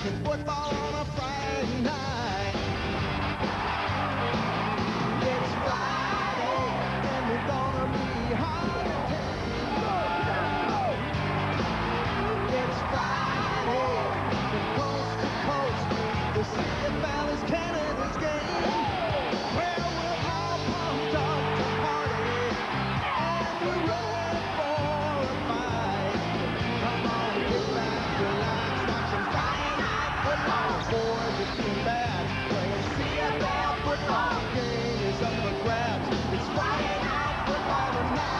watching football on a Friday night. It's Friday, and we're gonna be hard to take. It's Friday, from coast to coast. The CFL is Canada's game. Well, we're all pumped up to party, and we're ready for a fight. Come on, get back, relax, watching Friday night football. Boys are too bad, playing CFL football game is up for grabs. It's Friday night football tonight.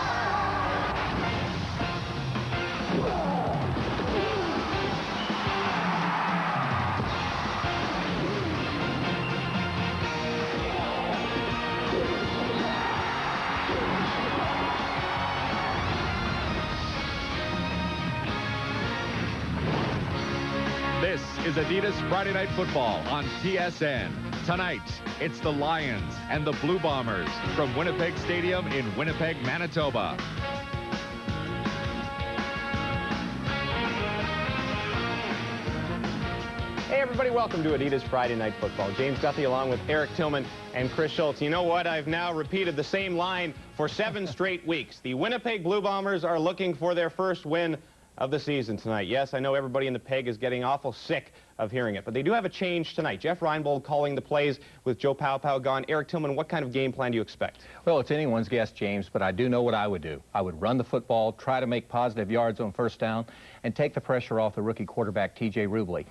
This is Adidas Friday Night Football on TSN. Tonight, it's the Lions and the Blue Bombers from Winnipeg Stadium in Winnipeg, Manitoba. Hey everybody, welcome to Adidas Friday Night Football. James Duthie along with Eric Tillman and Chris Schultz. You know what? I've now repeated the same line for 7 straight weeks. The Winnipeg Blue Bombers are looking for their first win of the season tonight. Yes, I know everybody in the Peg is getting awful sick of hearing it, but they do have a change tonight. Jeff Reinbold calling the plays with Joe Paopao gone. Eric Tillman, what kind of game plan do you expect? Well, it's anyone's guess, James, but I do know what I would do. I would run the football, try to make positive yards on first down, and take the pressure off the rookie quarterback, T.J. Rubley.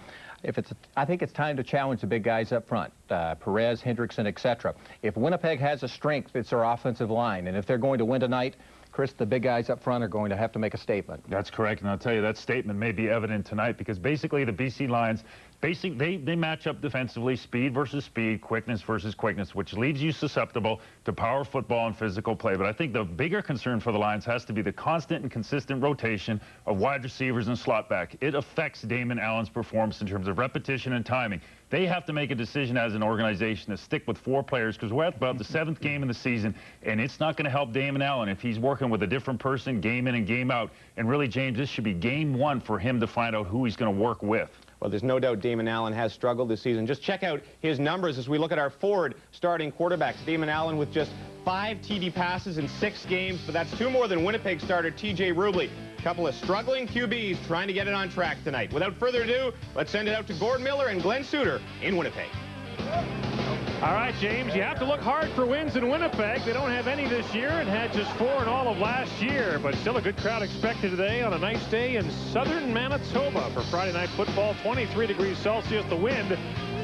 I think it's time to challenge the big guys up front, Perez, Hendrickson, etc. If Winnipeg has a strength, it's their offensive line, and if they're going to win tonight, Chris, the big guys up front are going to have to make a statement. That's correct, and I'll tell you that statement may be evident tonight because basically the BC Lions, they match up defensively, speed versus speed, quickness versus quickness, which leaves you susceptible to power football and physical play. But I think the bigger concern for the Lions has to be the constant and consistent rotation of wide receivers and slot back. It affects Damon Allen's performance in terms of repetition and timing. They have to make a decision as an organization to stick with 4 players because we're at about the 7th game in the season, and it's not going to help Damon Allen if he's working with a different person game in and game out. And really, James, this should be game 1 for him to find out who he's going to work with. Well, there's no doubt Damon Allen has struggled this season. Just check out his numbers as we look at our forward starting quarterbacks. Damon Allen with just 5 TD passes in 6 games, but that's 2 more than Winnipeg starter T.J. Rubley. A couple of struggling QBs trying to get it on track tonight. Without further ado, let's send it out to Gord Miller and Glenn Suter in Winnipeg. All right, James, you have to look hard for wins in Winnipeg. They don't have any this year and had just 4 in all of last year, but still a good crowd expected today on a nice day in southern Manitoba for Friday Night Football. 23 degrees Celsius. The wind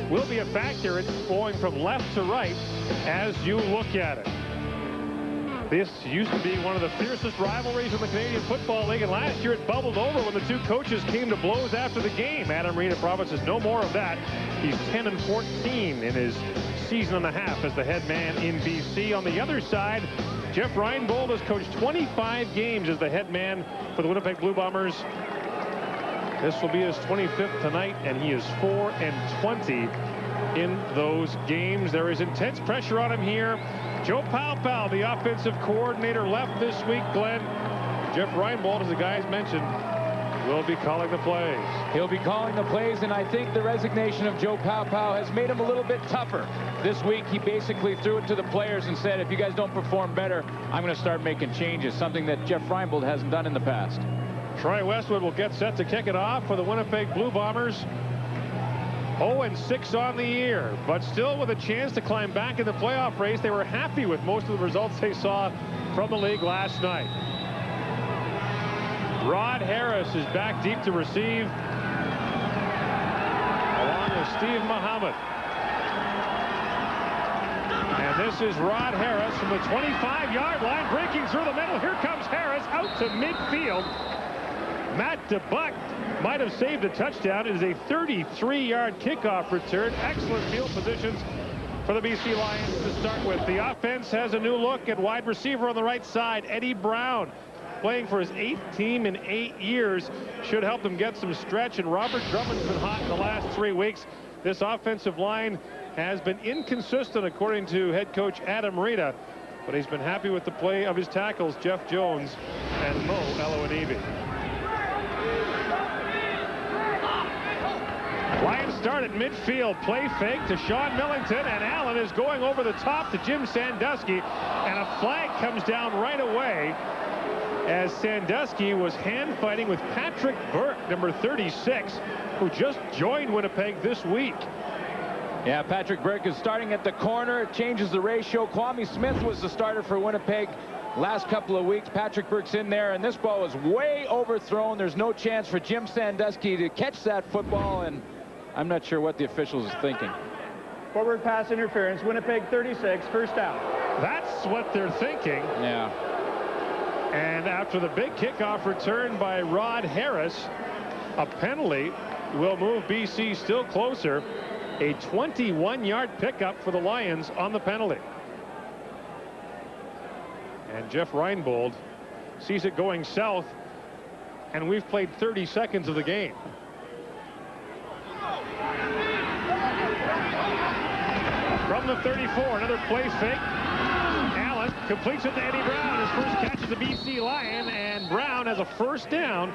will be a factor. It's blowing from left to right as you look at it. This used to be one of the fiercest rivalries in the Canadian Football League, and last year it bubbled over when the 2 coaches came to blows after the game. Adam Rita promises no more of that. He's 10-14 in his season and a half as the head man in BC. On the other side, Jeff Reinbold has coached 25 games as the head man for the Winnipeg Blue Bombers. This will be his 25th tonight, and he is 4-20 in those games. There is intense pressure on him here. Joe Paopao, the offensive coordinator, left this week. Glenn, Jeff Reinbold, as the guys mentioned, will be calling the plays. He'll be calling the plays, and I think the resignation of Joe Paopao has made him a little bit tougher. This week, he basically threw it to the players and said, if you guys don't perform better, I'm going to start making changes, something that Jeff Reinbold hasn't done in the past. Troy Westwood will get set to kick it off for the Winnipeg Blue Bombers. 0-6 on the year, but still with a chance to climb back in the playoff race. They were happy with most of the results they saw from the league last night. Rod Harris is back deep to receive, along with Steve Muhammad. And this is Rod Harris from the 25-yard line, breaking through the middle. Here comes Harris out to midfield. Matt DeBuck might have saved a touchdown. It is a 33-yard kickoff return. Excellent field positions for the BC Lions to start with. The offense has a new look at wide receiver on the right side. Eddie Brown, playing for his 8th team in 8 years, should help them get some stretch. And Robert Drummond's been hot in the last 3 weeks. This offensive line has been inconsistent, according to head coach Adam Rita, but he's been happy with the play of his tackles, Jeff Jones and Mo Eloanivi. Lions start at midfield. Play fake to Sean Millington, and Allen is going over the top to Jim Sandusky, and a flag comes down right away as Sandusky was hand fighting with Patrick Burke, number 36, who just joined Winnipeg this week. Yeah, Patrick Burke is starting at the corner. It changes the ratio. Kwame Smith was the starter for Winnipeg last couple of weeks. Patrick Burke's in there, and this ball is way overthrown. There's no chance for Jim Sandusky to catch that football, and I'm not sure what the officials are thinking. Forward pass interference, Winnipeg 36, first down. That's what they're thinking. Yeah. And after the big kickoff return by Rod Harris, a penalty will move BC still closer. A 21-yard pickup for the Lions on the penalty. And Jeff Reinbold sees it going south, and we've played 30 seconds of the game. From the 34, another play fake. Allen completes it to Eddie Brown. His first catch is a BC Lion, and Brown has a first down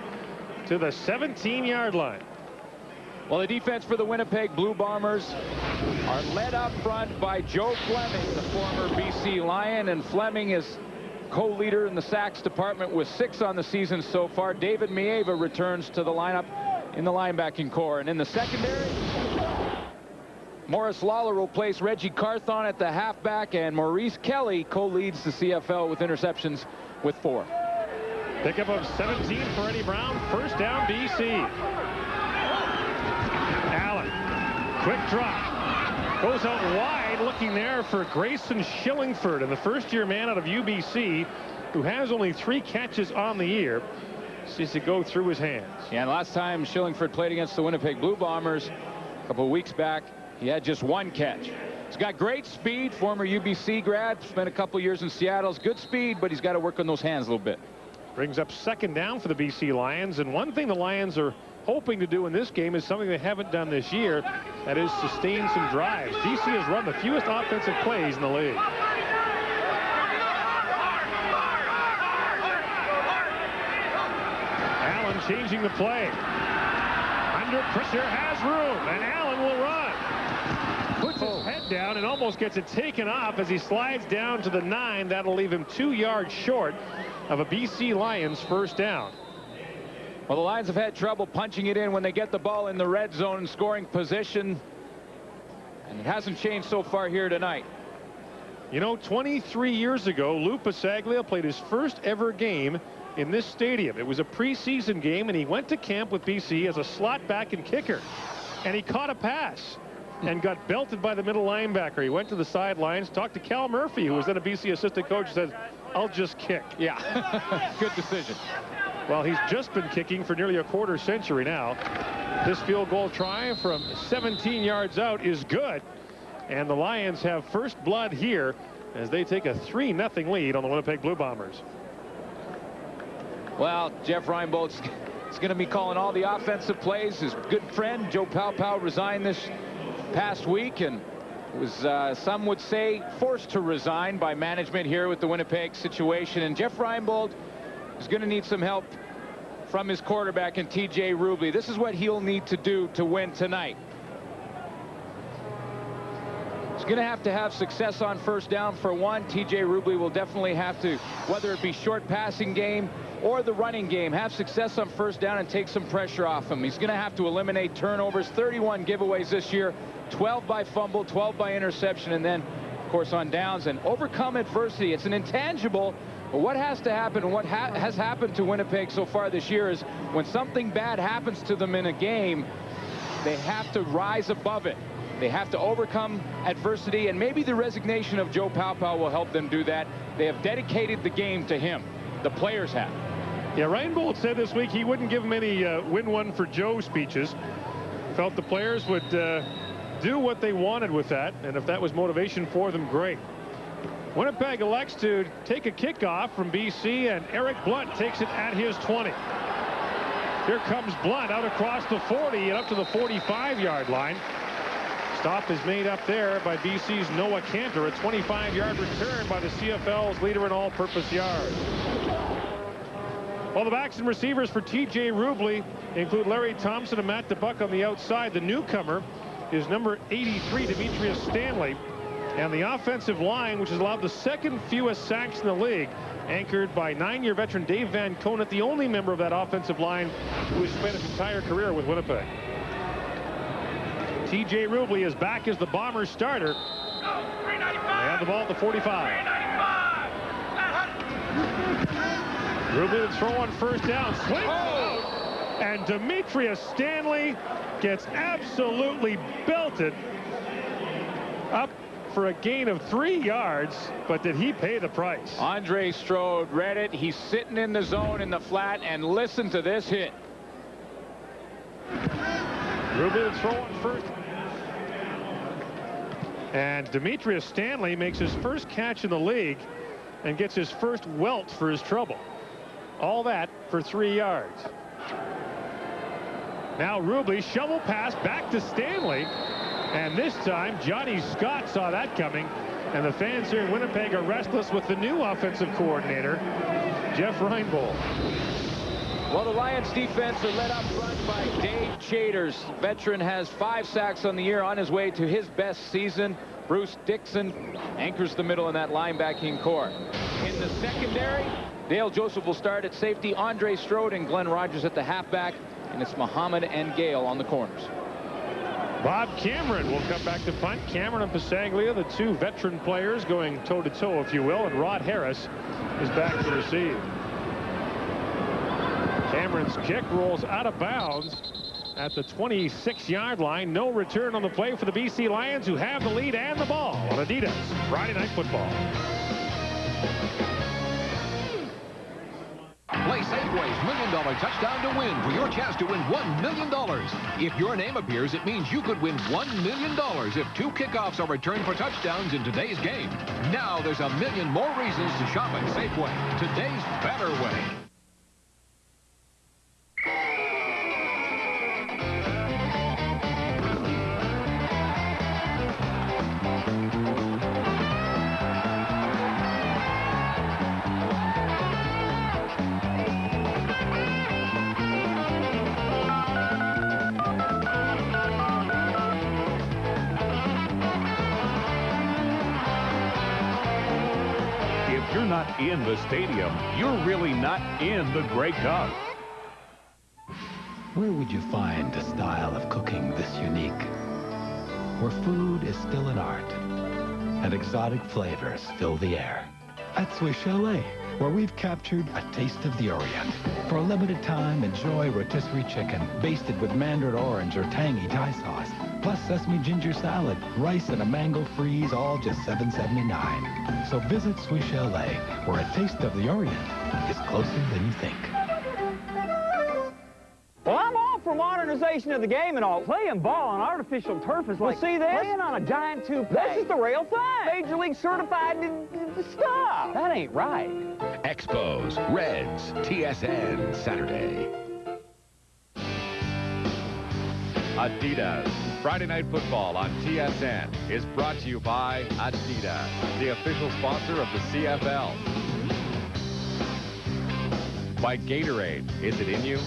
to the 17-yard line. Well, the defense for the Winnipeg Blue Bombers are led up front by Joe Fleming, the former BC Lion, and Fleming is co-leader in the sacks department with 6 on the season so far. David Mieva returns to the lineup in the linebacking core, and in the secondary, Morris Lawler will place Reggie Carthon at the halfback, and Maurice Kelly co-leads the CFL with interceptions with 4. Pickup of 17 for Eddie Brown. First down, BC. Allen, quick drop. Goes out wide, looking there for Grayson Shillingford, and the first-year man out of UBC, who has only 3 catches on the year, sees it go through his hands. Yeah, and last time Shillingford played against the Winnipeg Blue Bombers a couple of weeks back, he had just 1 catch. He's got great speed, former UBC grad, spent a couple years in Seattle. Good speed, but he's got to work on those hands a little bit. Brings up second down for the BC Lions, and one thing the Lions are hoping to do in this game is something they haven't done this year, that is sustain some drives. BC has run the fewest offensive plays in the league. Allen changing the play. Under pressure, has room, and Allen will run. Puts his head down and almost gets it taken off as he slides down to the 9. That'll leave him 2 yards short of a BC Lions first down. Well, the Lions have had trouble punching it in when they get the ball in the red zone and scoring position, and it hasn't changed so far here tonight. You know, 23 years ago, Lou Pasaglia played his first ever game in this stadium. It was a preseason game, and he went to camp with BC as a slot back and kicker, and he caught a pass and got belted by the middle linebacker. He went to the sidelines, talked to Cal Murphy, who was then a BC assistant coach, and said, "I'll just kick." Yeah, good decision. Well, he's just been kicking for nearly a quarter century now. This field goal try from 17 yards out is good, and the Lions have first blood here as they take a 3-0 lead on the Winnipeg Blue Bombers. Well, Jeff Reinbold is going to be calling all the offensive plays. His good friend Joe Paopao resigned this past week, and was some would say forced to resign by management here with the Winnipeg situation, and Jeff Reinbold is going to need some help from his quarterback in TJ Rubley. This is what he'll need to do to win tonight. He's going to have success on first down for one. TJ Rubley will definitely have to, whether it be short passing game or the running game, have success on first down and take some pressure off him. He's going to have to eliminate turnovers, 31 giveaways this year, 12 by fumble, 12 by interception, and then, of course, on downs, and overcome adversity. It's an intangible, but what has to happen, and what has happened to Winnipeg so far this year, is when something bad happens to them in a game, they have to rise above it. They have to overcome adversity, and maybe the resignation of Joe Paopao will help them do that. They have dedicated the game to him. The players have. Yeah, Reinbold said this week he wouldn't give them any win one for Joe speeches. Felt the players would do what they wanted with that, and if that was motivation for them, great. Winnipeg elects to take a kickoff from BC, and Eric Blunt takes it at his 20. Here comes Blunt out across the 40 and up to the 45-yard line. Stop is made up there by BC's Noah Cantor. A 25-yard return by the CFL's leader in all-purpose yards. Well, the backs and receivers for TJ Rubley include Larry Thompson and Matt DeBuck on the outside. The newcomer is number 83, Demetrius Stanley. And the offensive line, which has allowed the second fewest sacks in the league, anchored by 9-year veteran Dave Van Conant, the only member of that offensive line who has spent his entire career with Winnipeg. TJ Rubley is back as the Bombers starter. They have the ball at the 45. Rubley to throw on first down. Swings out. And Demetrius Stanley gets absolutely belted up for a gain of 3 yards, but did he pay the price? Andre Strode read it. He's sitting in the zone in the flat, and listen to this hit. Rubley to throw on first. And Demetrius Stanley makes his first catch in the league and gets his first welt for his trouble. All that for 3 yards. Now Rubley, shovel pass back to Stanley. And this time, Johnny Scott saw that coming. And the fans here in Winnipeg are restless with the new offensive coordinator, Jeff Reinbold. Well, the Lions defense are led up front by Dave Chaters. Veteran has 5 sacks on the year, on his way to his best season. Bruce Dixon anchors the middle in that linebacking core. In the secondary, Dale Joseph will start at safety, Andre Strode and Glenn Rogers at the halfback, and it's Muhammad and Gale on the corners. Bob Cameron will come back to punt. Cameron and Pasaglia, the 2 veteran players, going toe-to-toe, if you will, and Rod Harris is back to receive. Cameron's kick rolls out of bounds at the 26-yard line. No return on the play for the BC Lions, who have the lead and the ball on Adidas Friday Night Football. Play Safeway's $1 Million Touchdown to Win for your chance to win $1 million. If your name appears, it means you could win $1 million if 2 kickoffs are returned for touchdowns in today's game. Now there's 1 million more reasons to shop at Safeway, today's better way. Not in the stadium, you're really not in the Grey Cup. Where would you find a style of cooking this unique? Where food is still an art and exotic flavors fill the air. At Swiss Chalet, where we've captured a taste of the Orient. For a limited time, enjoy rotisserie chicken basted with mandarin orange or tangy Thai sauce, plus sesame ginger salad, rice, and a mango freeze, all just $7.79. So visit Swiss Chalet, where a taste of the Orient is closer than you think. Well, I'm all for modernization of the game and all. Playing ball on artificial turf is like see this? Playing on a giant toupee. This is the real thing. Major League certified stuff. That ain't right. Expos, Reds, TSN, Saturday. Adidas Friday Night Football on TSN is brought to you by Adidas, the official sponsor of the CFL. By Gatorade, is it in you?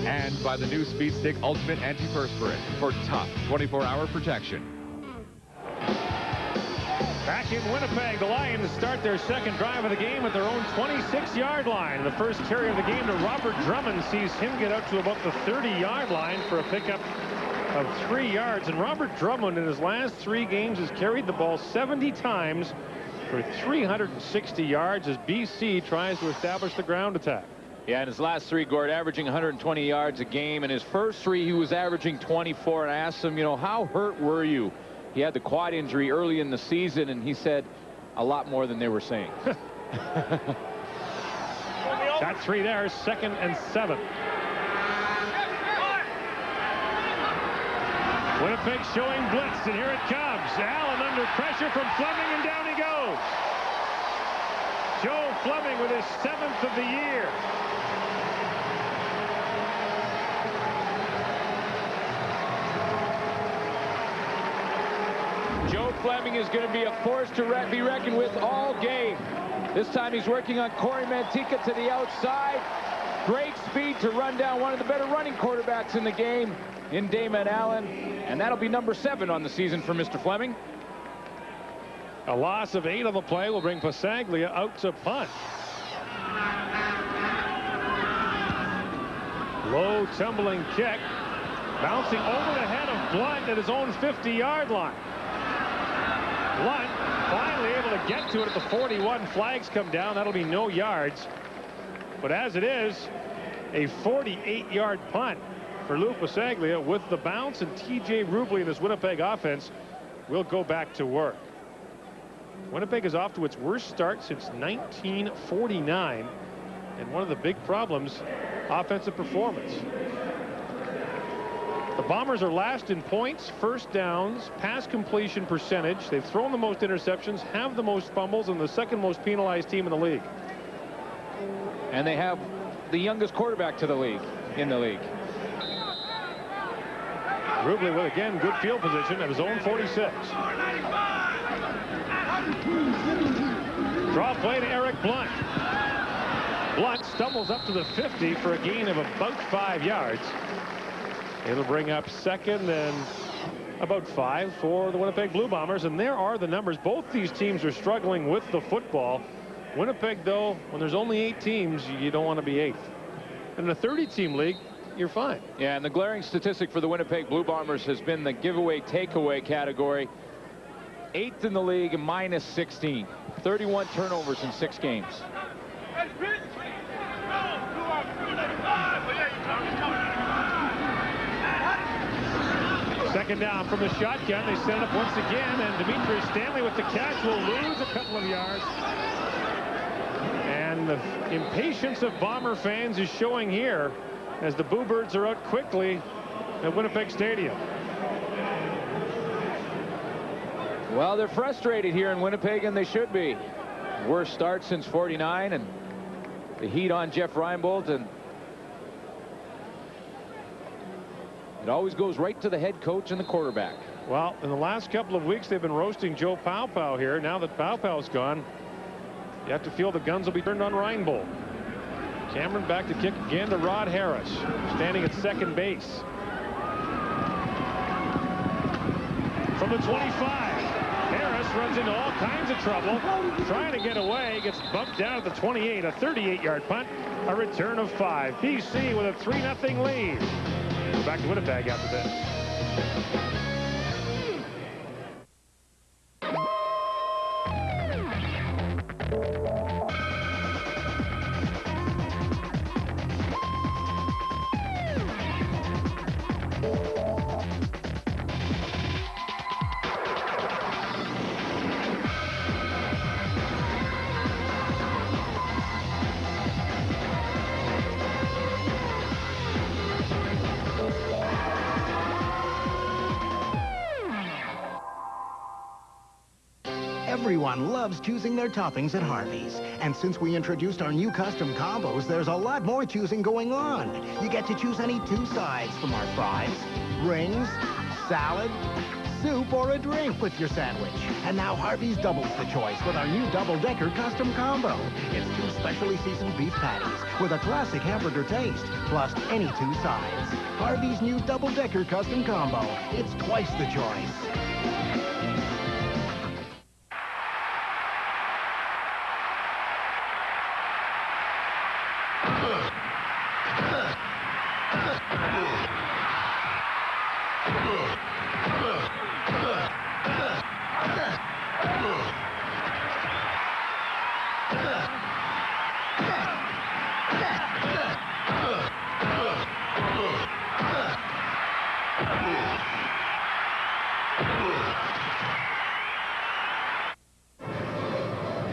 And by the new Speed Stick Ultimate Antiperspirant for tough 24-hour protection. Back in Winnipeg, the Lions start their second drive of the game at their own 26-yard line. The first carry of the game to Robert Drummond sees him get out to about the 30-yard line for a pickup of 3 yards. And Robert Drummond in his last 3 games has carried the ball 70 times for 360 yards as BC tries to establish the ground attack. Yeah, in his last 3, Gord, averaging 120 yards a game. In his first 3, he was averaging 24. And I asked him, you know, how hurt were you? He had the quad injury early in the season, and he said a lot more than they were saying. Got 3 there, 2nd and 7. Winnipeg showing blitz, and here it comes. Allen under pressure from Fleming, and down he goes. Joe Fleming with his 7th of the year. Joe Fleming is going to be a force to be reckoned with all game. This time he's working on Corey Mantika to the outside. great speed to run down one of the better running quarterbacks in the game in Damon Allen. And that'll be number 7 on the season for Mr. Fleming. A loss of 8 on the play will bring Pasaglia out to punt. Low tumbling kick. Bouncing over the head of Blunt at his own 50-yard line. Blunt finally able to get to it at the 41. Flags come down. That'll be no yards. But as it is, a 48-yard punt for Lou Pasaglia with the bounce, and TJ Rubley in this Winnipeg offense will go back to work. Winnipeg is off to its worst start since 1949, and one of the big problems, offensive performance. The Bombers are last in points, first downs, pass completion percentage. They've thrown the most interceptions, have the most fumbles, and the second most penalized team in the league. And they have the youngest quarterback in the league. Rubley with, again, good field position at his own 46. Draw play to Eric Blunt. Blunt stumbles up to the 50 for a gain of about 5 yards. It'll bring up second and about 5 for the Winnipeg Blue Bombers. And there are the numbers. Both these teams are struggling with the football. Winnipeg, though, when there's only 8 teams, you don't want to be 8th. In a 30-team league, you're fine. Yeah, and the glaring statistic for the Winnipeg Blue Bombers has been the giveaway takeaway category. 8th in the league, minus 16. 31 turnovers in 6 games. Second down from the shotgun. They set it up once again, and Demetrius Stanley with the catch will lose a couple of yards. And the impatience of Bomber fans is showing here as the Boo Birds are out quickly at Winnipeg Stadium. Well, they're frustrated here in Winnipeg, and they should be. Worst start since '49, and the heat on Jeff Reinbold, and it always goes right to the head coach and the quarterback. Well, in the last couple of weeks, they've been roasting Joe Paopao here. Now that Paopau's gone, you have to feel the guns will be turned on Reinbold. Cameron back to kick again to Rod Harris, standing at second base. From the 25, Harris runs into all kinds of trouble, trying to get away, gets bumped down at the 28, a 38-yard punt, a return of 5. BC with a 3-0 lead. We're back to Winnipeg after this. Everyone loves choosing their toppings at Harvey's. And since we introduced our new custom combos, there's a lot more choosing going on. You get to choose any 2 sides from our fries, rings, salad, soup, or a drink with your sandwich. And now Harvey's doubles the choice with our new double-decker custom combo. It's 2 specially seasoned beef patties with a classic hamburger taste, plus any 2 sides. Harvey's new double-decker custom combo. It's twice the choice.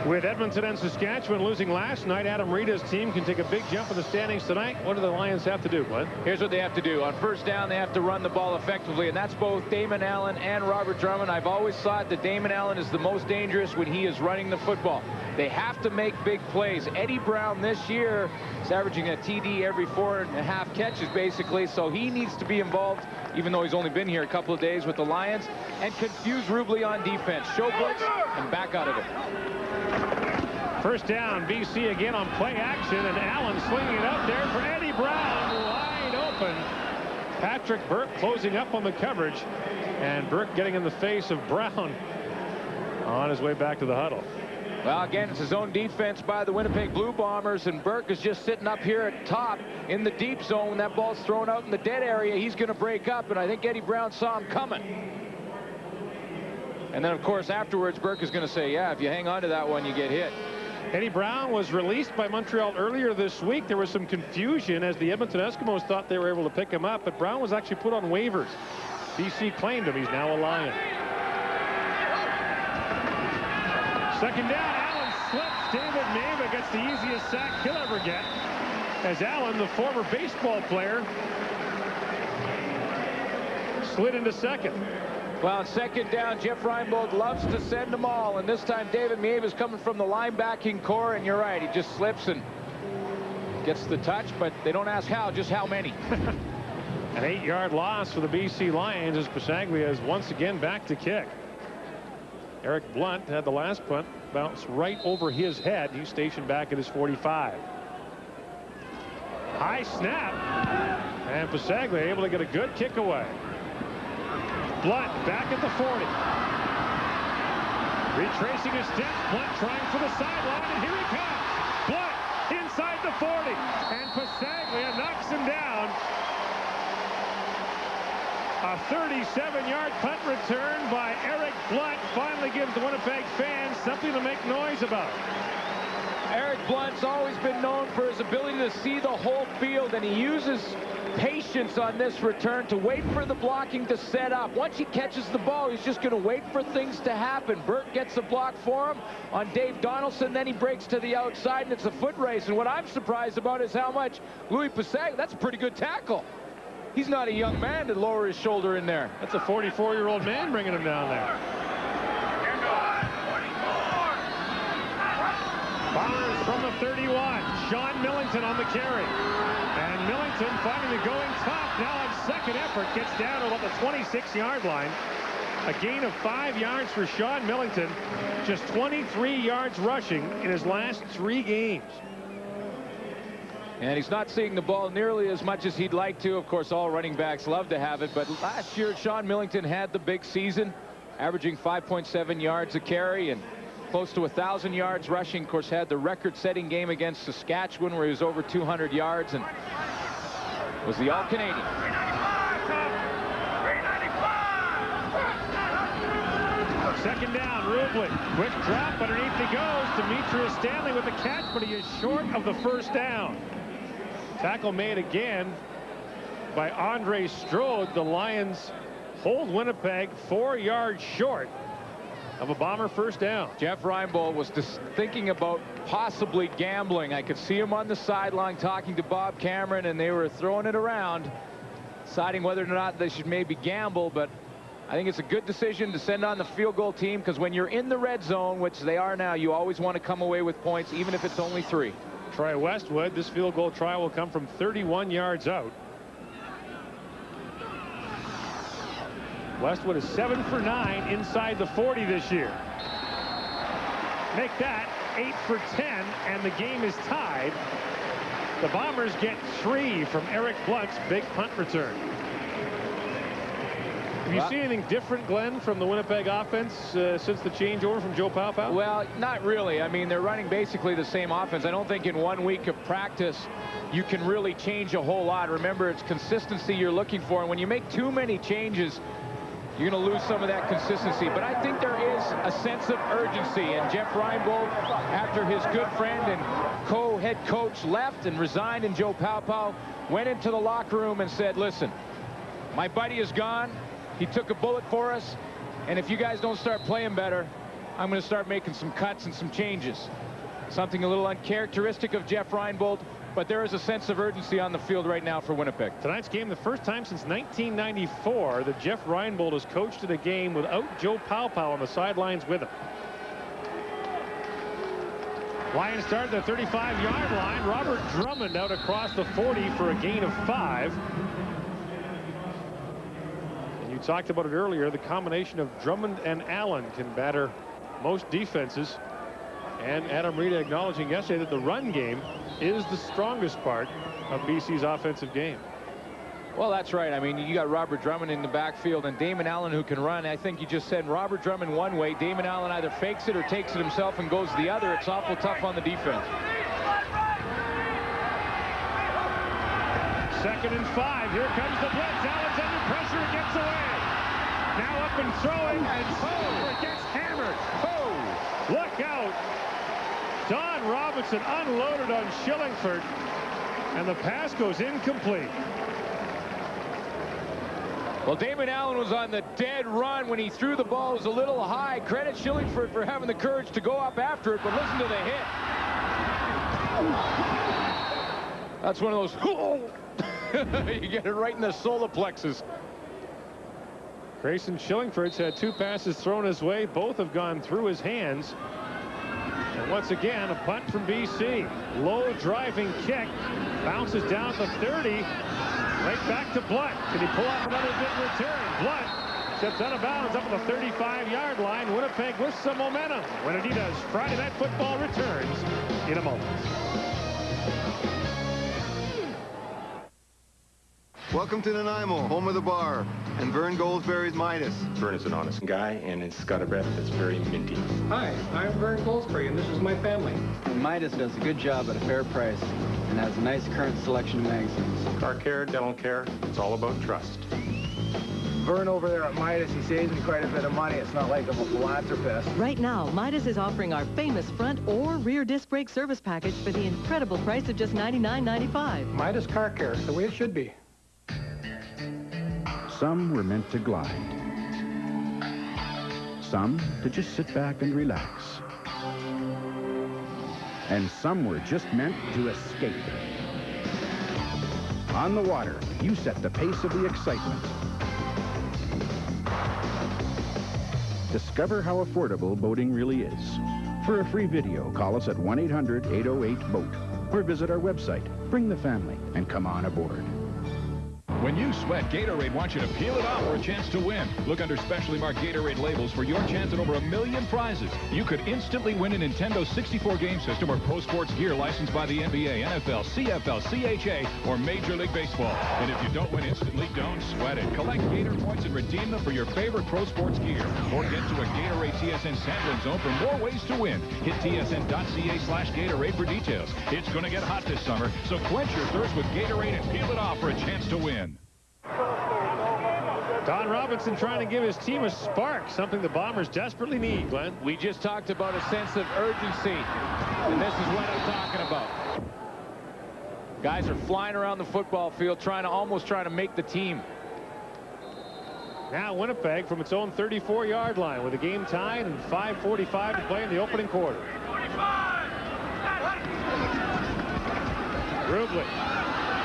With Edmonton and Saskatchewan losing last night, Adam Rita's team can take a big jump in the standings tonight. What do the Lions have to do, Glenn? Here's what they have to do. On first down, they have to run the ball effectively, and that's both Damon Allen and Robert Drummond. I've always thought that Damon Allen is the most dangerous when he is running the football. They have to make big plays. Eddie Brown this year is averaging a TD every 4.5 catches, basically, so he needs to be involved, even though he's only been here a couple of days with the Lions, and confuse Rubley on defense. Show blitz and back out of it. First down, BC again on play action, and Allen slinging it out there for Eddie Brown, wide open. Patrick Burke closing up on the coverage, and Burke getting in the face of Brown on his way back to the huddle. Well, again, it's his own defense by the Winnipeg Blue Bombers, and Burke is just sitting up here at top in the deep zone. When that ball's thrown out in the dead area, he's going to break up, and I think Eddie Brown saw him coming. And then, of course, afterwards, Burke is going to say, yeah, if you hang on to that one, you get hit. Eddie Brown was released by Montreal earlier this week. There was some confusion as the Edmonton Eskimos thought they were able to pick him up, but Brown was actually put on waivers. BC claimed him. He's now a Lion. Second down, Allen slips. David Mava gets the easiest sack he'll ever get, as Allen, the former baseball player, slid into second. Well, second down, Jeff Reinbold loves to send them all, and this time David Mave is coming from the linebacking core, and you're right, he just slips and gets the touch, but they don't ask how, just how many. An 8-yard loss for the BC Lions as Pasaglia is once again back to kick. Eric Blunt had the last punt bounce right over his head. He's stationed back at his 45. High snap, and Pasaglia able to get a good kick away. Blunt back at the 40. Retracing his steps, Blunt trying for the sideline, and here he comes. Blunt inside the 40, and Pasaglia knocks him down. A 37-yard punt return by Eric Blunt finally gives the Winnipeg fans something to make noise about. Eric Blunt's always been known for his ability to see the whole field, and he uses patience on this return to wait for the blocking to set up. Once he catches the ball, he's just going to wait for things to happen. Burke gets a block for him on Dave Donaldson, then he breaks to the outside, and it's a foot race. And what I'm surprised about is how much Louis Pasaglia, that's a pretty good tackle. He's not a young man to lower his shoulder in there. That's a 44-year-old man bringing him down there. Bombers from the 31. Sean Millington on the carry. And Millington finally going tough. Now on second effort, gets down to about the 26-yard line. A gain of 5 yards for Sean Millington. Just 23 yards rushing in his last 3 games. And he's not seeing the ball nearly as much as he'd like to. Of course, all running backs love to have it. But last year, Sean Millington had the big season, averaging 5.7 yards a carry and close to 1,000 yards rushing. Of course, had the record-setting game against Saskatchewan where he was over 200 yards and was the All-Canadian. Second down, Rubley. Quick drop, underneath he goes. Demetrius Stanley with the catch, but he is short of the first down. Tackle made again by Andre Strode. The Lions hold Winnipeg 4 yards short of a Bomber first down. Jeff Reinbold was just thinking about possibly gambling. I could see him on the sideline talking to Bob Cameron, and they were throwing it around, deciding whether or not they should maybe gamble. But I think it's a good decision to send on the field goal team, because when you're in the red zone, which they are now, you always want to come away with points, even if it's only 3. Troy Westwood, this field goal try will come from 31 yards out. Westwood is 7 for 9 inside the 40 this year. Make that 8 for 10, and the game is tied. The Bombers get 3 from Eric Blunt's big punt return. Have you seen anything different, Glenn, from the Winnipeg offense since the changeover from Joe Paopao? Well, not really. I mean, they're running basically the same offense. I don't think in 1 week of practice you can really change a whole lot. Remember, it's consistency you're looking for, and when you make too many changes, you're going to lose some of that consistency. But I think there is a sense of urgency, and Jeff Reinbold, after his good friend and co-head coach left and resigned, and Joe Paopao went into the locker room and said, listen, my buddy is gone. He took a bullet for us, and if you guys don't start playing better, I'm going to start making some cuts and some changes. Something a little uncharacteristic of Jeff Reinbold, but there is a sense of urgency on the field right now for Winnipeg. Tonight's game, the first time since 1994 that Jeff Reinbold has coached in a game without Joe Paopao on the sidelines with him. Lions start at the 35-yard line. Robert Drummond out across the 40 for a gain of 5. And you talked about it earlier, the combination of Drummond and Allen can batter most defenses. And Adam Reed acknowledging yesterday that the run game is the strongest part of BC's offensive game. Well, that's right. I mean, you got Robert Drummond in the backfield and Damon Allen who can run. I think you just said Robert Drummond one way. Damon Allen either fakes it or takes it himself and goes the other. It's awful tough on the defense. 2nd and 5. Here comes the blitz. Allen's under pressure. It gets away. Now up and throwing. And it gets hammered. Oh, look out. Don Robinson unloaded on Shillingford. And the pass goes incomplete. Well, Damon Allen was on the dead run when he threw the ball. It was a little high. Credit Shillingford for having the courage to go up after it, but listen to the hit. That's one of those, you get it right in the solar plexus. Grayson Shillingford's had 2 passes thrown his way. Both have gone through his hands. And once again, a punt from BC. Low driving kick. Bounces down to 30. Right back to Blunt. Can he pull off another big return? Blunt steps out of bounds up at the 35-yard line. Winnipeg with some momentum. When Adidas Friday Night Football returns in a moment. Welcome to Nanaimo, home of the bar, and Vern Goldsberry's Midas. Vern is an honest guy, and it's got a breath that's very minty. Hi, I'm Vern Goldsberry, and this is my family. And Midas does a good job at a fair price and has a nice current selection of magazines. Car care, dental care, it's all about trust. Vern over there at Midas, he saves me quite a bit of money. It's not like I'm a philanthropist. Right now, Midas is offering our famous front or rear disc brake service package for the incredible price of just $99.95. Midas Car Care, the way it should be. Some were meant to glide. Some to just sit back and relax. And some were just meant to escape. On the water, you set the pace of the excitement. Discover how affordable boating really is. For a free video, call us at 1-800-808-BOAT or visit our website. Bring the family and come on aboard. When you sweat, Gatorade wants you to peel it off for a chance to win. Look under specially marked Gatorade labels for your chance at over 1 million prizes. You could instantly win a Nintendo 64-game system or pro sports gear licensed by the NBA, NFL, CFL, CHA, or Major League Baseball. And if you don't win instantly, don't sweat it. Collect Gator points and redeem them for your favorite pro sports gear. Or get to a Gatorade TSN sampling zone for more ways to win. Hit tsn.ca/Gatorade for details. It's going to get hot this summer, so quench your thirst with Gatorade and peel it off for a chance to win. Don Robinson trying to give his team a spark, something the Bombers desperately need, Glenn. We just talked about a sense of urgency, and this is what I'm talking about. Guys are flying around the football field almost trying to make the team. Now Winnipeg from its own 34-yard line with the game tied and 5:45 to play in the opening quarter. Rubley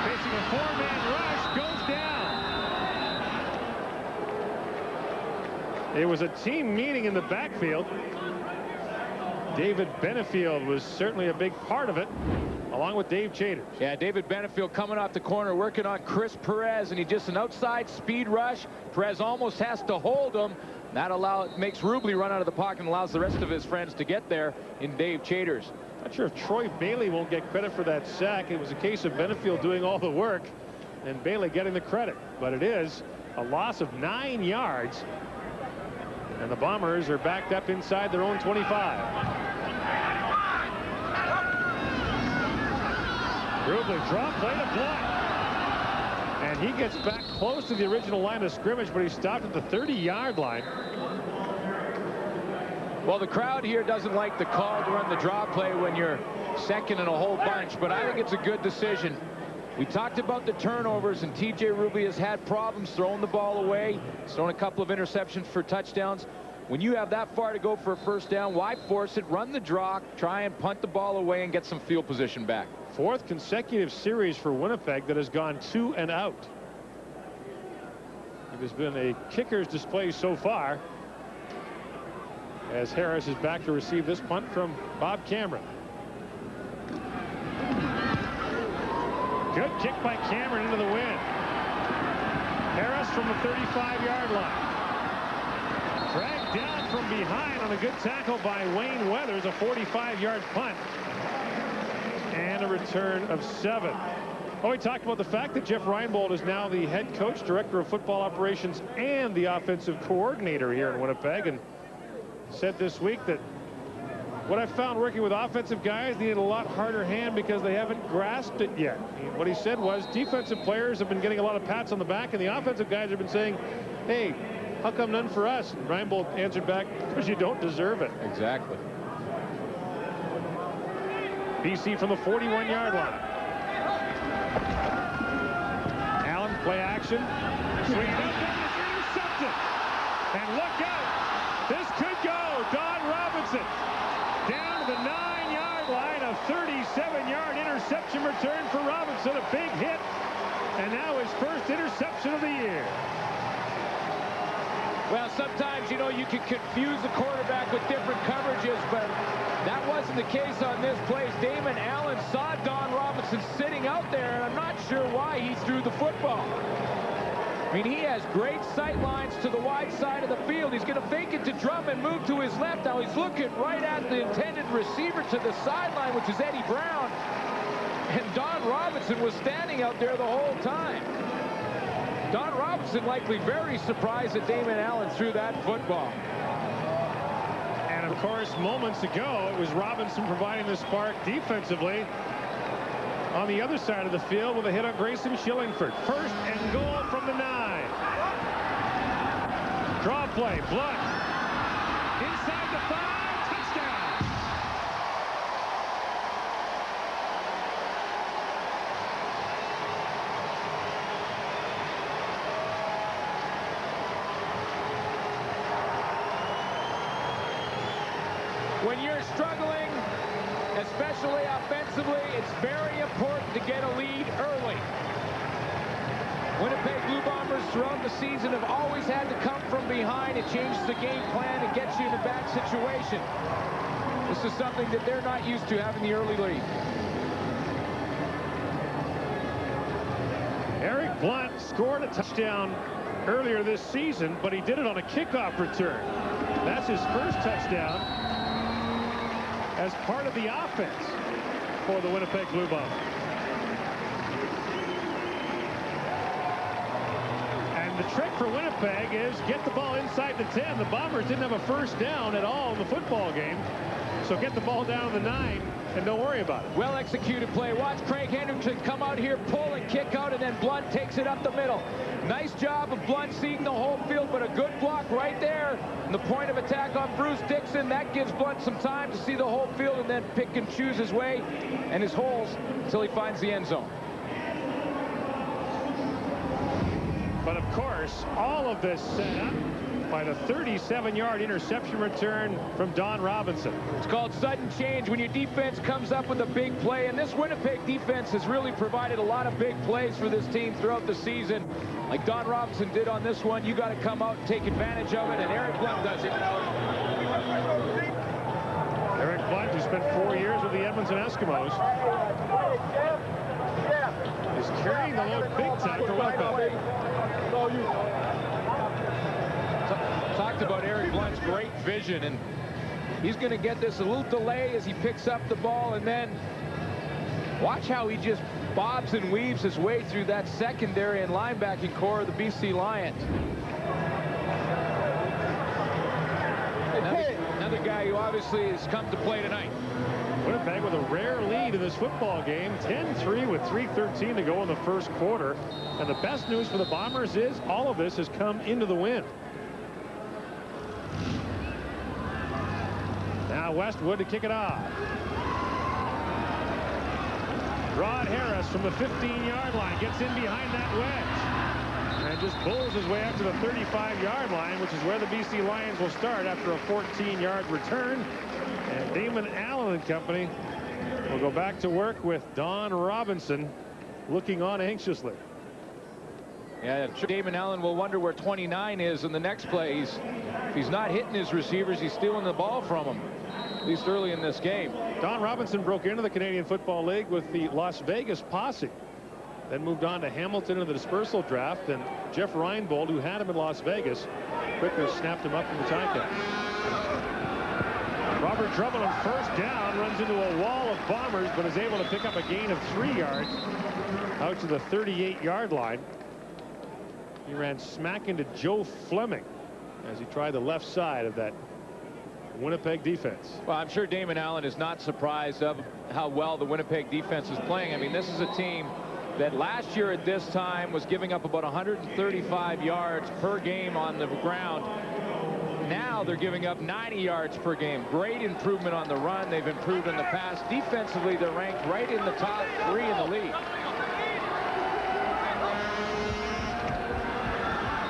facing a 4-man rush, goes down. It was a team meeting in the backfield. David Benefield was certainly a big part of it, along with Dave Chaters. Yeah, David Benefield coming off the corner, working on Chris Perez, and he just an outside speed rush. Perez almost has to hold him. That makes Rubley run out of the pocket and allows the rest of his friends to get there in Dave Chaters. Not sure if Troy Bailey won't get credit for that sack. It was a case of Benefield doing all the work and Bailey getting the credit. But it is a loss of 9 yards. And the Bombers are backed up inside their own 25. Rubley draw play to Blunt. And he gets back close to the original line of scrimmage, but he stopped at the 30-yard line. Well, the crowd here doesn't like the call to run the draw play when you're second in a whole bunch, but I think it's a good decision. We talked about the turnovers, and TJ Rubley has had problems throwing the ball away. He's thrown a couple of interceptions for touchdowns. When you have that far to go for a first down, why force it? Run the draw, try and punt the ball away and get some field position back. 4th consecutive series for Winnipeg that has gone 2 and out. It has been a kicker's display so far, as Harris is back to receive this punt from Bob Cameron. Good kick by Cameron into the wind. Harris from the 35-yard line. Dragged down from behind on a good tackle by Wayne Weathers, a 45-yard punt. And a return of 7. Oh, we talked about the fact that Jeff Reinbold is now the head coach, director of football operations, and the offensive coordinator here in Winnipeg, and said this week that what I found working with offensive guys, they need a lot harder hand because they haven't grasped it yet. What he said was defensive players have been getting a lot of pats on the back, and the offensive guys have been saying, hey, how come none for us? And Reinbold answered back, because you don't deserve it. Exactly. BC from the 41-yard line. Allen, play action. Swing it up, and it's intercepted. And look out. This could go. Don Robinson down to the 9-yard line. A 37-yard interception return for Robinson. A big hit. And now his first interception of the year. Well, sometimes, you know, you can confuse the quarterback with different coverages, but that wasn't the case on this play. Damon Allen saw Don Robinson sitting out there, and I'm not sure why he threw the football. I mean, he has great sight lines to the wide side of the field. He's going to fake it to Drum and move to his left. Now he's looking right at the intended receiver to the sideline, which is Eddie Brown. And Don Robinson was standing out there the whole time. Don Robinson likely very surprised that Damon Allen threw that football. And of course, moments ago, it was Robinson providing the spark defensively on the other side of the field with a hit on Grayson Shillingford. First and goal from the 9. Draw play, Blunt. Inside the 5, touchdown. When you're struggling, especially offensively, it's very important to get a lead early. Winnipeg Blue Bombers throughout the season have always had to come from behind. It changes the game plan and gets you in a bad situation. This is something that they're not used to, having the early lead. Eric Blunt scored a touchdown earlier this season, but he did it on a kickoff return. That's his first touchdown as part of the offense for the Winnipeg Blue Bombers. And the trick for Winnipeg is get the ball inside the 10. The Bombers didn't have a first down at all in the football game. So get the ball down to the 9 and don't worry about it. Well executed play. Watch Craig Hendrickson come out here, pull and kick out, and then Blunt takes it up the middle. Nice job of Blunt seeing the whole field, but a good block right there. And the point of attack on Bruce Dixon, that gives Blunt some time to see the whole field and then pick and choose his way and his holes until he finds the end zone. But of course, all of this set up by the 37-yard interception return from Don Robinson. It's called sudden change when your defense comes up with a big play, and this Winnipeg defense has really provided a lot of big plays for this team throughout the season. Like Don Robinson did on this one, you got to come out and take advantage of it, and Eric Blunt does it. Eric Blunt, who spent 4 years with the Edmonton Eskimos, is carrying the load big time for Winnipeg. Talked about Eric Blunt's great vision, and he's going to get this a little delay as he picks up the ball, and then watch how he just bobs and weaves his way through that secondary and linebacking core of the BC Lions. Another guy who obviously has come to play tonight. Winnipeg with a rare lead in this football game, 10-3 with 3:13 to go in the first quarter. And the best news for the Bombers is all of this has come into the win. Now Westwood to kick it off. Rod Harris from the 15-yard line gets in behind that wedge and just pulls his way up to the 35-yard line, which is where the BC Lions will start after a 14-yard return. And Damon Allen and company will go back to work with Don Robinson looking on anxiously. Yeah, Damon Allen will wonder where 29 is in the next play. If he's not hitting his receivers, he's stealing the ball from them, at least early in this game. Don Robinson broke into the Canadian Football League with the Las Vegas Posse. then moved on to Hamilton in the dispersal draft, and Jeff Reinbold, who had him in Las Vegas, quickly snapped him up from the Ticats. Robert Drummond on first down runs into a wall of Bombers, but is able to pick up a gain of 3 yards out to the 38-yard line. He ran smack into Joe Fleming as he tried the left side of that Winnipeg defense. Well, I'm sure Damon Allen is not surprised of how well the Winnipeg defense is playing. I mean, this is a team that last year at this time was giving up about 135 yards per game on the ground. Now they're giving up 90 yards per game. Great improvement on the run. They've improved in the pass. Defensively, they're ranked right in the top 3 in the league.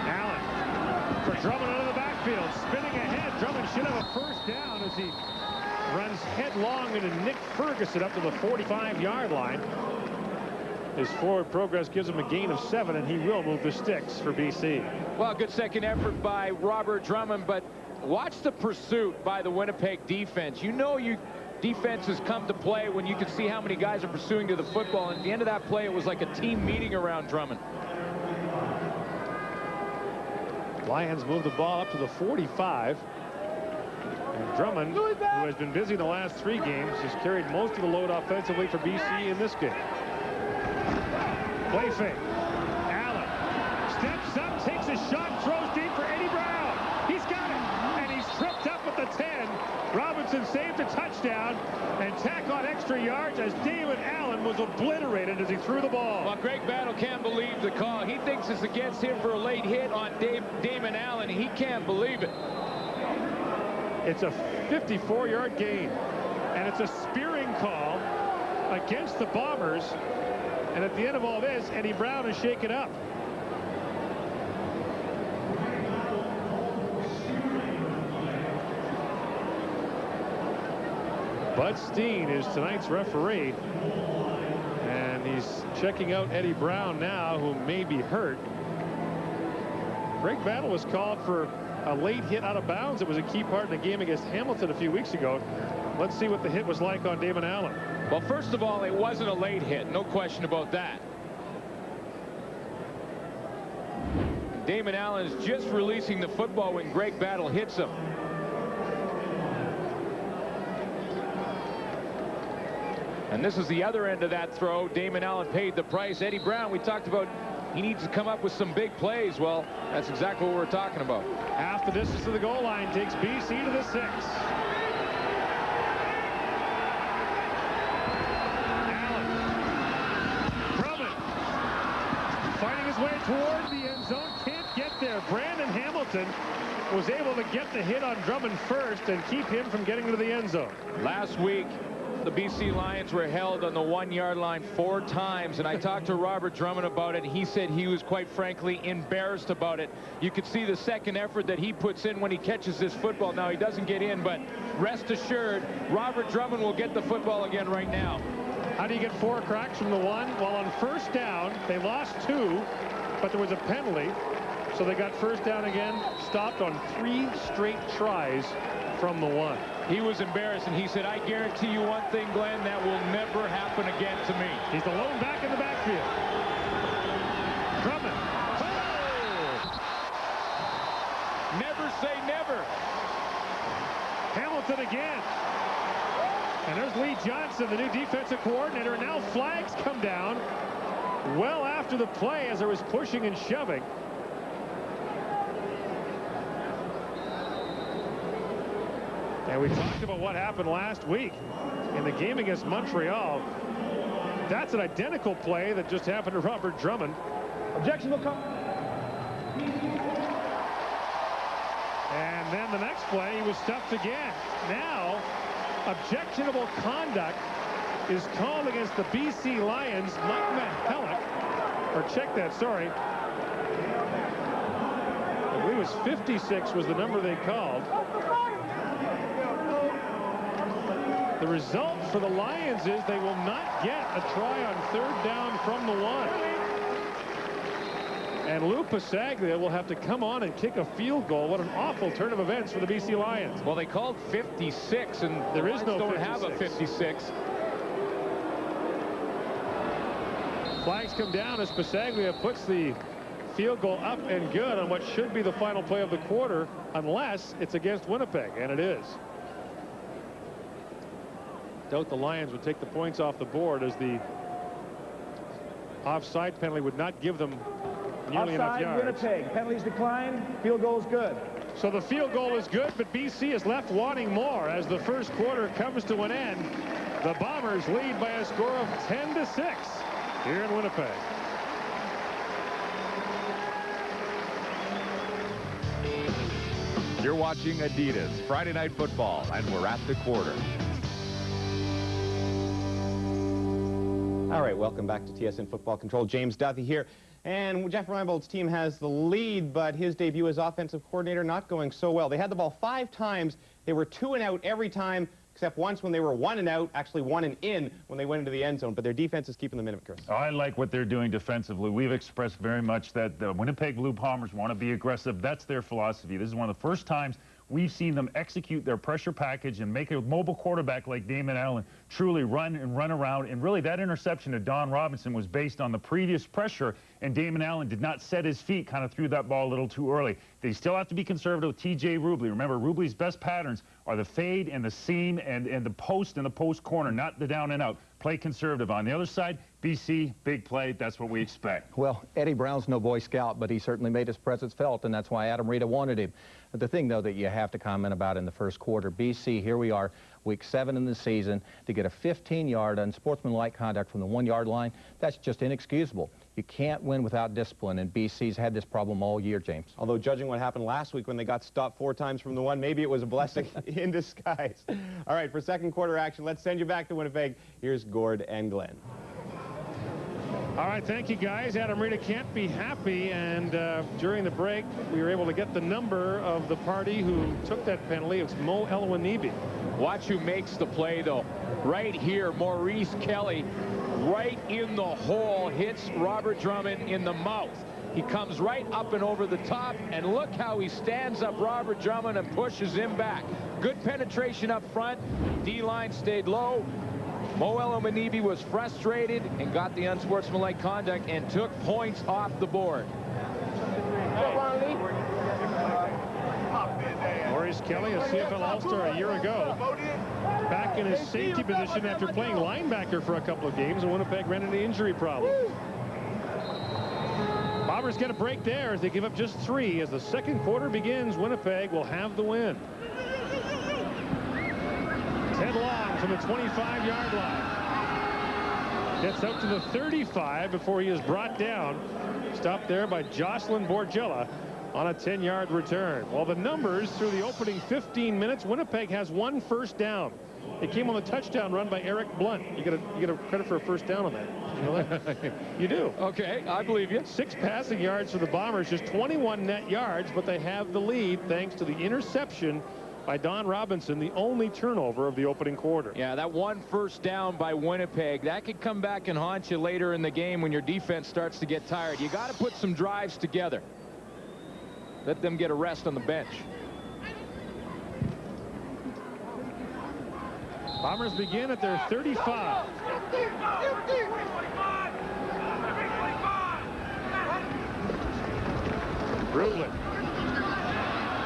Allen for Drummond out of the backfield, spinning ahead. Drummond should have a first down as he runs headlong into Nick Ferguson up to the 45-yard line. His forward progress gives him a gain of 7, and he will move the sticks for BC. Well, good second effort by Robert Drummond, but watch the pursuit by the Winnipeg defense. You know your defenses come to play when you can see how many guys are pursuing to the football, and at the end of that play, it was like a team meeting around Drummond. Lions move the ball up to the 45. And Drummond, who has been busy the last 3 games, has carried most of the load offensively for BC in this game. Play fake. Allen steps up, takes a shot, throws deep for Eddie Brown. He's got it, and he's tripped up at the 10. Robinson saved a touchdown and tack on extra yards as David Allen was obliterated as he threw the ball. Well, Greg Battle can't believe the call. He thinks it's against him for a late hit on Damon Allen. He can't believe it. It's a 54-yard gain, and it's a spearing call against the Bombers. And at the end of all this, Eddie Brown is shaken up. Bud Steen is tonight's referee, and he's checking out Eddie Brown now, who may be hurt. Greg Battle was called for a late hit out of bounds. It was a key part in the game against Hamilton a few weeks ago. Let's see what the hit was like on Damon Allen. Well, first of all, it wasn't a late hit. No question about that. Damon Allen is just releasing the football when Greg Battle hits him. And this is the other end of that throw. Damon Allen paid the price. Eddie Brown, we talked about, he needs to come up with some big plays. Well, that's exactly what we're talking about. Half the distance to the goal line takes BC to the 6. Way toward the end zone, can't get there. Brandon Hamilton was able to get the hit on Drummond first and keep him from getting to the end zone. Last week, the BC Lions were held on the 1-yard line 4 times, and I talked to Robert Drummond about it. He said he was quite frankly embarrassed about it. You could see the second effort that he puts in when he catches this football. Now, he doesn't get in, but rest assured, Robert Drummond will get the football again right now. How do you get 4 cracks from the 1? Well, on first down, they lost 2, but there was a penalty, so they got first down again, stopped on 3 straight tries from the 1. He was embarrassed, and he said, I guarantee you one thing, Glenn, that will never happen again to me. He's the lone back in the backfield. Drummond. Oh! Never say never. Hamilton again. And there's Lee Johnson, the new defensive coordinator, and now flags come down well after the play as there was pushing and shoving. And we talked about what happened last week in the game against Montreal. That's an identical play that just happened to Robert Drummond. Objection will come. And then the next play, he was stuffed again. Now, objectionable conduct is called against the BC Lions. Mike Mahalik, or check that, sorry. I believe it was 56 was the number they called. The result for the Lions is they will not get a try on 3rd down from the 1. And Lou Pasaglia will have to come on and kick a field goal. What an awful turn of events for the BC Lions. Well, they called 56, and there is no don't 56. have a 56. Flags come down as Pasaglia puts the field goal up and good on what should be the final play of the quarter, unless it's against Winnipeg, and it is. Doubt the Lions would take the points off the board, as the offside penalty would not give them nearly enough yards. Winnipeg. Penalties decline. Field goal is good. So the field goal is good, but BC is left wanting more as the first quarter comes to an end. The Bombers lead by a score of 10-6 here in Winnipeg. You're watching Adidas Friday Night Football, and we're at the quarter. All right, welcome back to TSN Football Control. James Duthie here. And Jeff Reinbold's team has the lead, but his debut as offensive coordinator not going so well. They had the ball 5 times. They were 2 and out every time, except once when they were 1 and out, actually 1 and in when they went into the end zone. But their defense is keeping them in it, Chris. I like what they're doing defensively. We've expressed very much that the Winnipeg Blue Bombers want to be aggressive. That's their philosophy. This is one of the first times we've seen them execute their pressure package and make a mobile quarterback like Damon Allen truly run and run around. And really, that interception to Don Robinson was based on the previous pressure, and Damon Allen did not set his feet, kind of threw that ball a little too early. They still have to be conservative with T.J. Rubley. Remember, Rubley's best patterns are the fade and the seam and the post and the post corner, not the down and out. Play conservative. On the other side, BC, big play. That's what we expect. Well, Eddie Brown's no Boy Scout, but he certainly made his presence felt, and that's why Adam Rita wanted him. But the thing, though, that you have to comment about in the first quarter, BC, here we are, week 7 in the season, to get a 15-yard unsportsmanlike conduct from the 1-yard line, that's just inexcusable. You can't win without discipline, and BC's had this problem all year, James. Although, judging what happened last week when they got stopped 4 times from the 1, maybe it was a blessing in disguise. All right, for second quarter action, let's send you back to Winnipeg. Here's Gord and Glenn. All right, thank you, guys. Adam Rita can't be happy, and during the break, we were able to get the number of the party who took that penalty. It's Mo Elwanibi. Watch who makes the play, though. Right here, Maurice Kelly, right in the hole, hits Robert Drummond in the mouth. He comes right up and over the top, and look how he stands up Robert Drummond and pushes him back. Good penetration up front. D-line stayed low. Mo Elwanibi was frustrated and got the unsportsmanlike conduct and took points off the board. Maurice Kelly, a CFL All-Star a year ago, back in his safety position after playing linebacker for a couple of games, and Winnipeg ran into injury problems. Bombers get a break there as they give up just 3. As the second quarter begins, Winnipeg will have the win. Ted Long from the 25-yard line. Gets out to the 35 before he is brought down. Stopped there by Jocelyn Borgella on a 10-yard return. Well, the numbers through the opening 15 minutes, Winnipeg has 1 first down. It came on the touchdown run by Eric Blunt. You get a credit for a first down on that. You know that? You do. Okay, I believe you. 6 passing yards for the Bombers, just 21 net yards, but they have the lead thanks to the interception by Don Robinson, the only turnover of the opening quarter. Yeah, that 1 first down by Winnipeg, that could come back and haunt you later in the game when your defense starts to get tired. You got to put some drives together. Let them get a rest on the bench. Bombers begin at their 35. Rublin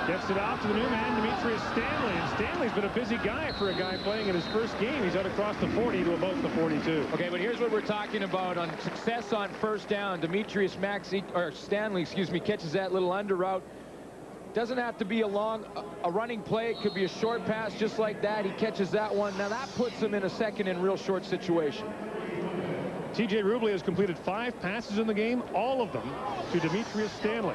gets it off to the new man, Demetrius Stanley. And Stanley's been a busy guy for a guy playing in his first game. He's out across the 40 to about the 42. Okay, but here's what we're talking about on success on first down. Demetrius Stanley, catches that little under route. Doesn't have to be a running play. It could be a short pass just like that. He catches that one. Now that puts him in a second and real short situation. T.J. Rubley has completed 5 passes in the game, all of them to Demetrius Stanley.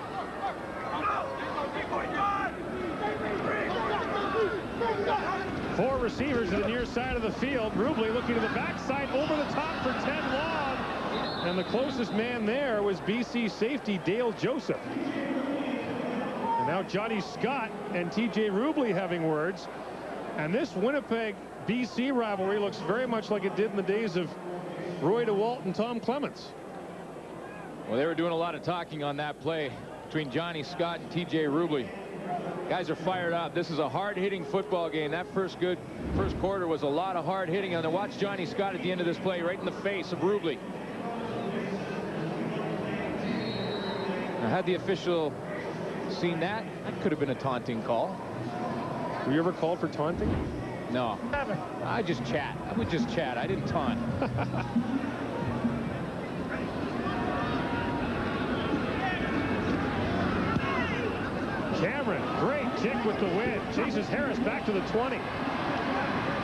Four receivers to the near side of the field. Rubley looking to the backside, over the top for Ted Long. And the closest man there was BC safety Dale Joseph. And now Johnny Scott and T.J. Rubley having words. And this Winnipeg-BC rivalry looks very much like it did in the days of Roy DeWalt and Tom Clements. Well, they were doing a lot of talking on that play between Johnny Scott and T.J. Rubley. Guys are fired up. This is a hard-hitting football game. That first quarter was a lot of hard hitting. And watch Johnny Scott at the end of this play right in the face of Rubley. Now, had the official seen that, that could have been a taunting call. Were you ever called for taunting? No. I just chat. I would just chat. I didn't taunt. Cameron, great kick with the win. Chases Harris back to the 20.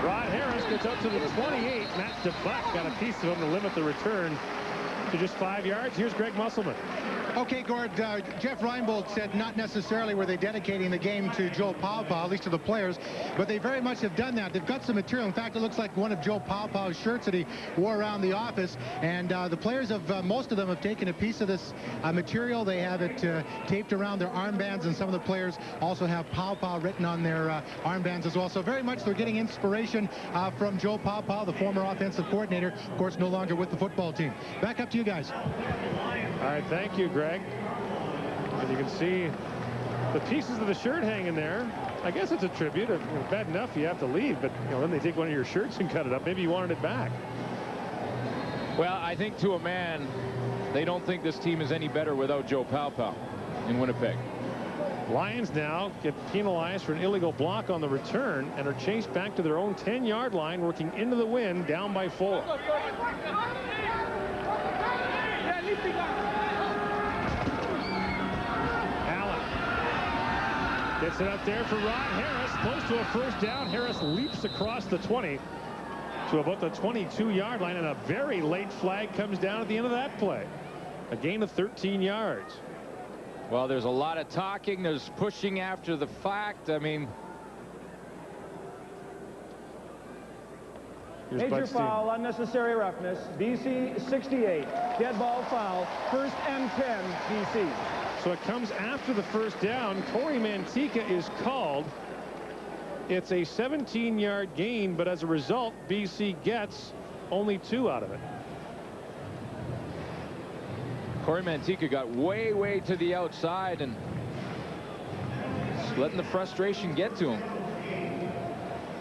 Rod Harris gets up to the 28. Matt DeBuck got a piece of him to limit the return to just 5 yards. Here's Greg Musselman. Okay, Gord, Jeff Reinbold said not necessarily were they dedicating the game to Joe Paopao, at least to the players, but they very much have done that. They've got some material. In fact, it looks like one of Joe Paopao's shirts that he wore around the office, and the players have, most of them have taken a piece of this material. They have it taped around their armbands, and some of the players also have Paopao written on their armbands as well. So very much they're getting inspiration from Joe Paopao, the former offensive coordinator, of course, no longer with the football team. Back up to you guys. All right, thank you, Greg. And you can see the pieces of the shirt hanging there. I guess it's a tribute. Bad enough you have to leave, but then they take one of your shirts and cut it up. Maybe you wanted it back. Well, I think to a man, they don't think this team is any better without Joe Paopao in Winnipeg. Lions now get penalized for an illegal block on the return and are chased back to their own 10-yard line, working into the wind, down by 4. Gets it up there for Rod Harris, close to a first down. Harris leaps across the 20 to about the 22-yard line, and a very late flag comes down at the end of that play. A gain of 13 yards. Well, there's a lot of talking. There's pushing after the fact. I mean, major foul, unnecessary roughness. BC 68. Dead ball foul. First and 10, BC. So it comes after the first down. Corey Mantika is called. It's a 17-yard gain, but as a result, BC gets only 2 out of it. Corey Mantika got way to the outside and just letting the frustration get to him.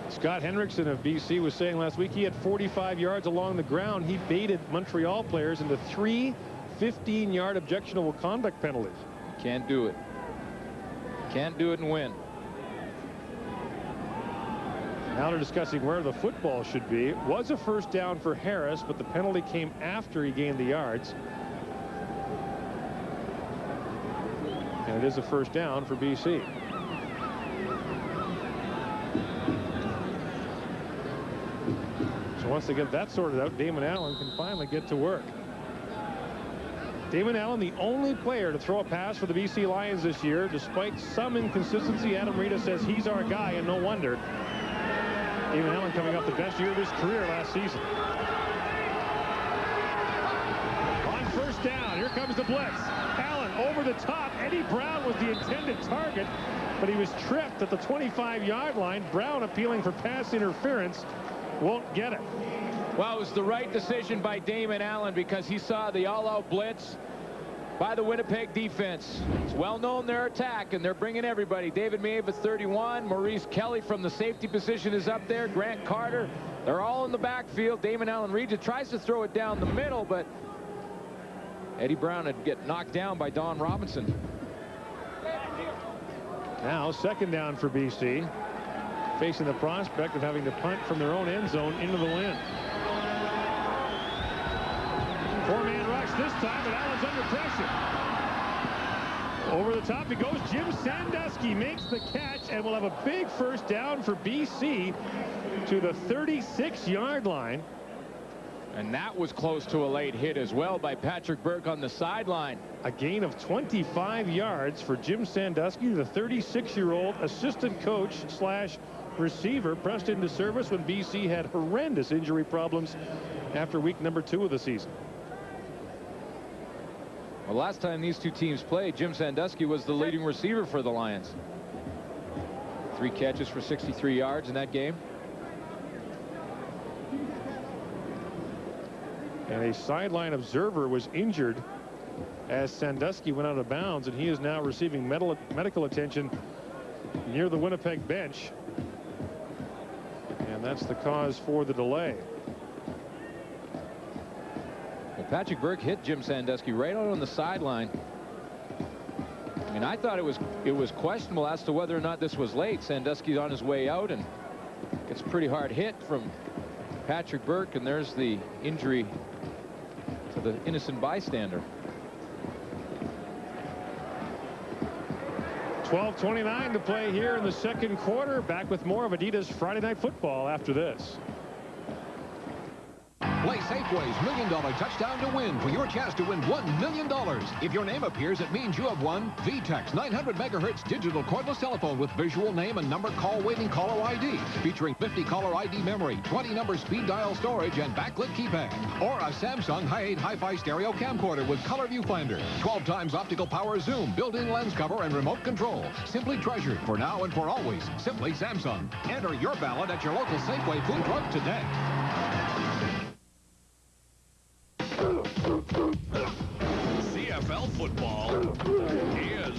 Scott Hendrickson of BC was saying last week he had 45 yards along the ground. He baited Montreal players into 3 15-yard objectionable conduct penalties. Can't do it. Can't do it and win. Now they're discussing where the football should be. It was a first down for Harris, but the penalty came after he gained the yards. And it is a first down for BC. So once they get that sorted out, Damon Allen can finally get to work. Damon Allen, the only player to throw a pass for the BC Lions this year. Despite some inconsistency, Adam Rita says he's our guy, and no wonder. Damon Allen coming off the best year of his career last season. On first down, here comes the blitz. Allen over the top. Eddie Brown was the intended target, but he was tripped at the 25-yard line. Brown appealing for pass interference. Won't get it. Well, it was the right decision by Damon Allen because he saw the all-out blitz by the Winnipeg defense. It's well known their attack, and they're bringing everybody. David Maeve at 31. Maurice Kelly from the safety position is up there. Grant Carter. They're all in the backfield. Damon Allen Reed tries to throw it down the middle, but Eddie Brown would get knocked down by Don Robinson. Now second down for BC, facing the prospect of having to punt from their own end zone into the wind. 4-man rush this time, but Allen's under pressure. Over the top he goes. Jim Sandusky makes the catch, and will have a big first down for BC to the 36-yard line. And that was close to a late hit as well by Patrick Burke on the sideline. A gain of 25 yards for Jim Sandusky, the 36-year-old assistant coach / receiver, pressed into service when BC had horrendous injury problems after week number 2 of the season. Well, last time these two teams played, Jim Sandusky was the leading receiver for the Lions. 3 catches for 63 yards in that game. And a sideline observer was injured as Sandusky went out of bounds, and he is now receiving medical attention near the Winnipeg bench. And that's the cause for the delay. Well, Patrick Burke hit Jim Sandusky right out on the sideline. And I thought it was questionable as to whether or not this was late. Sandusky's on his way out and gets a pretty hard hit from Patrick Burke, and there's the injury to the innocent bystander. 12:29 to play here in the second quarter. Back with more of Adidas Friday Night Football after this. Play Safeway's $1 Million Touchdown to Win for your chance to win $1 million. If your name appears, it means you have won VTEX 900 megahertz digital cordless telephone with visual name and number call waiting caller ID, featuring 50 caller ID memory, 20 number speed dial storage, and backlit keypad. Or a Samsung Hi8 Hi-Fi stereo camcorder with color viewfinder, 12 times optical power zoom, built-in lens cover, and remote control. Simply treasured for now and for always. Simply Samsung. Enter your ballot at your local Safeway food truck today. CFL football is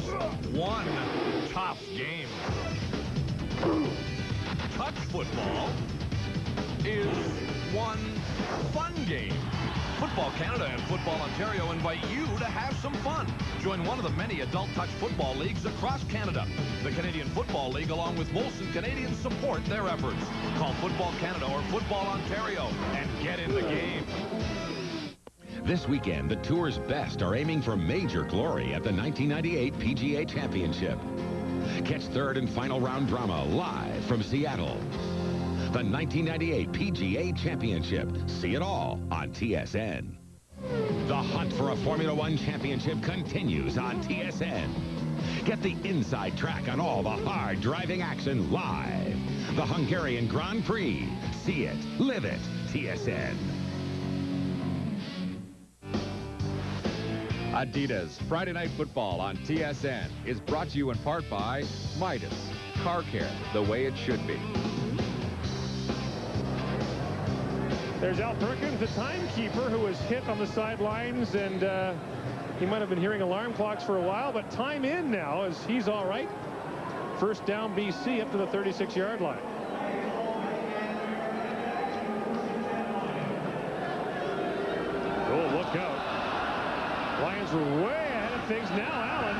one tough game. Touch football is one fun game. Football Canada and Football Ontario invite you to have some fun. Join one of the many adult touch football leagues across Canada. The Canadian Football League, along with Molson Canadians, support their efforts. Call Football Canada or Football Ontario and get in the game. This weekend, the Tour's best are aiming for major glory at the 1998 PGA Championship. Catch third and final round drama live from Seattle. The 1998 PGA Championship. See it all on TSN. The hunt for a Formula One championship continues on TSN. Get the inside track on all the hard driving action live. The Hungarian Grand Prix. See it, live it, TSN. Adidas Friday Night Football on TSN is brought to you in part by Midas. Car care the way it should be. There's Al Perkins, the timekeeper, who was hit on the sidelines, and he might have been hearing alarm clocks for a while, but time in now as he's all right. First down BC up to the 36-yard line. Oh, look out. Lions were way ahead of things. Now Allen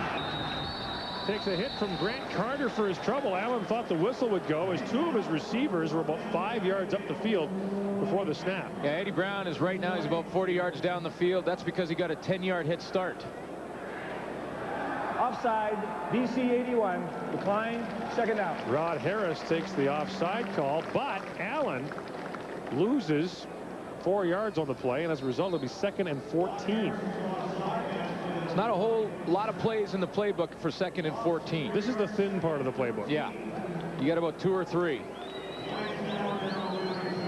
takes a hit from Grant Carter for his trouble. Allen thought the whistle would go as two of his receivers were about 5 yards up the field before the snap. Yeah, Eddie Brown is right now, he's about 40 yards down the field. That's because he got a 10-yard head start. Offside, BC 81, decline, second down. Rod Harris takes the offside call, but Allen loses 4 yards on the play, and as a result, it'll be 2nd and 14. It's not a whole lot of plays in the playbook for 2nd and 14. This is the thin part of the playbook. Yeah. You got about 2 or 3.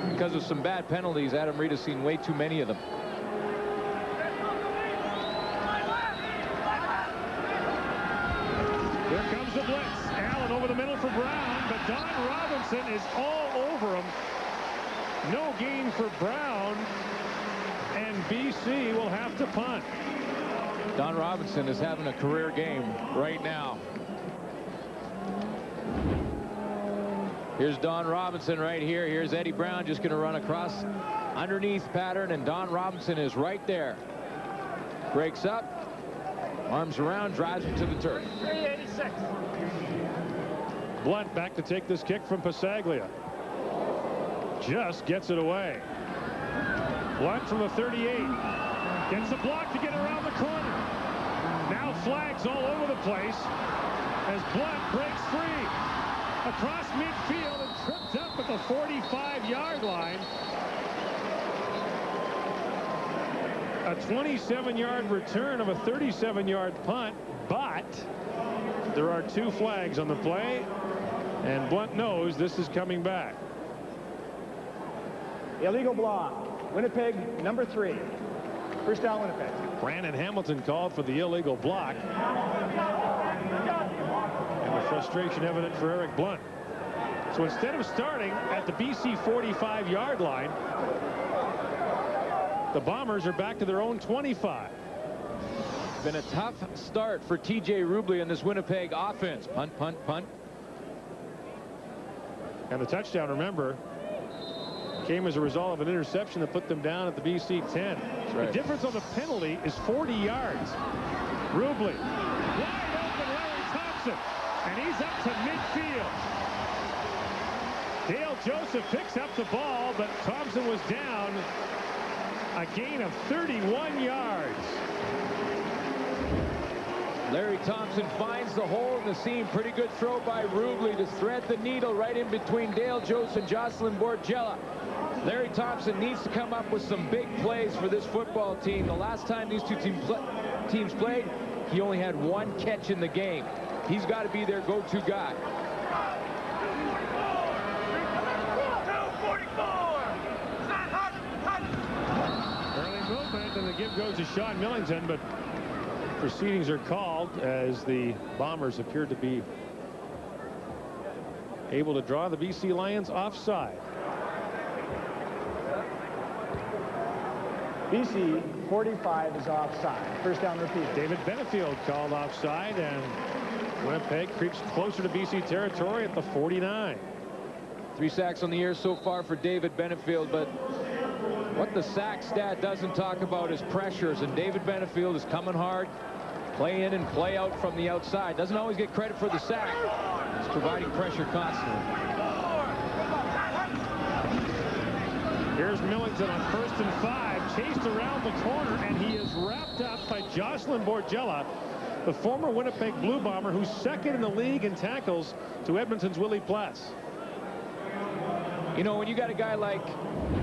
Because of some bad penalties, Adam Reed has seen way too many of them. Here comes the blitz. Allen over the middle for Brown, but Don Robinson is all over him. No gain for Brown, and BC will have to punt. Don Robinson is having a career game right now. Here's Don Robinson right here. Here's Eddie Brown just going to run across underneath pattern, and Don Robinson is right there. Breaks up, arms around, drives him to the turf. 386. Blunt back to take this kick from Pasaglia. Just gets it away. Blunt from the 38. Gets the block to get around the corner. Now flags all over the place as Blunt breaks free. Across midfield and tripped up at the 45-yard line. A 27-yard return of a 37-yard punt, but there are 2 flags on the play, and Blunt knows this is coming back. Illegal block. Winnipeg, number 3. First down, Winnipeg. Brandon Hamilton called for the illegal block. And the frustration evident for Eric Blunt. So instead of starting at the BC 45-yard line, the Bombers are back to their own 25. Been a tough start for TJ Rubley in this Winnipeg offense. Punt, punt, punt. And the touchdown, remember, came as a result of an interception that put them down at the BC 10. Right. The difference on the penalty is 40 yards. Rubley wide open right Thompson, and he's up to midfield. Dale Joseph picks up the ball, but Thompson was down. A gain of 31 yards. Larry Thompson finds the hole in the seam. Pretty good throw by Rubley to thread the needle right in between Dale Joseph and Jocelyn Borgella. Larry Thompson needs to come up with some big plays for this football team. The last time these two teams played, he only had one catch in the game. He's got to be their go-to guy. Early movement, and the give goes to Sean Millington, but proceedings are called as the Bombers appear to be able to draw the BC Lions offside. BC 45 is offside. First down repeated. David Benefield called offside, and Winnipeg creeps closer to BC territory at the 49. 3 sacks on the year so far for David Benefield, but what the sack stat doesn't talk about is pressures, and David Benefield is coming hard, play in and play out from the outside. Doesn't always get credit for the sack. He's providing pressure constantly. Here's Millington on 1st and 5, chased around the corner, and he is wrapped up by Jocelyn Borgella, the former Winnipeg Blue Bomber, who's second in the league in tackles to Edmonton's Willie Pless. You know, when you got a guy like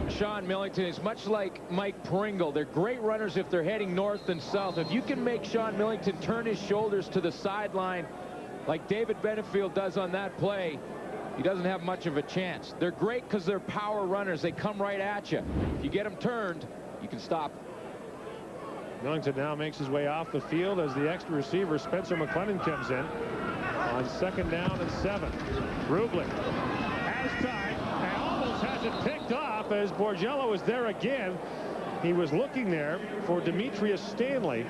Sean Millington, it's much like Mike Pringle. They're great runners if they're heading north and south. If you can make Sean Millington turn his shoulders to the sideline like David Benefield does on that play, he doesn't have much of a chance. They're great because they're power runners. They come right at you. If you get them turned, you can stop them. Millington now makes his way off the field as the extra receiver Spencer McLennan comes in on 2nd down and 7. Rubley has time and almost has it picked off as Borgella was there again. He was looking there for Demetrius Stanley.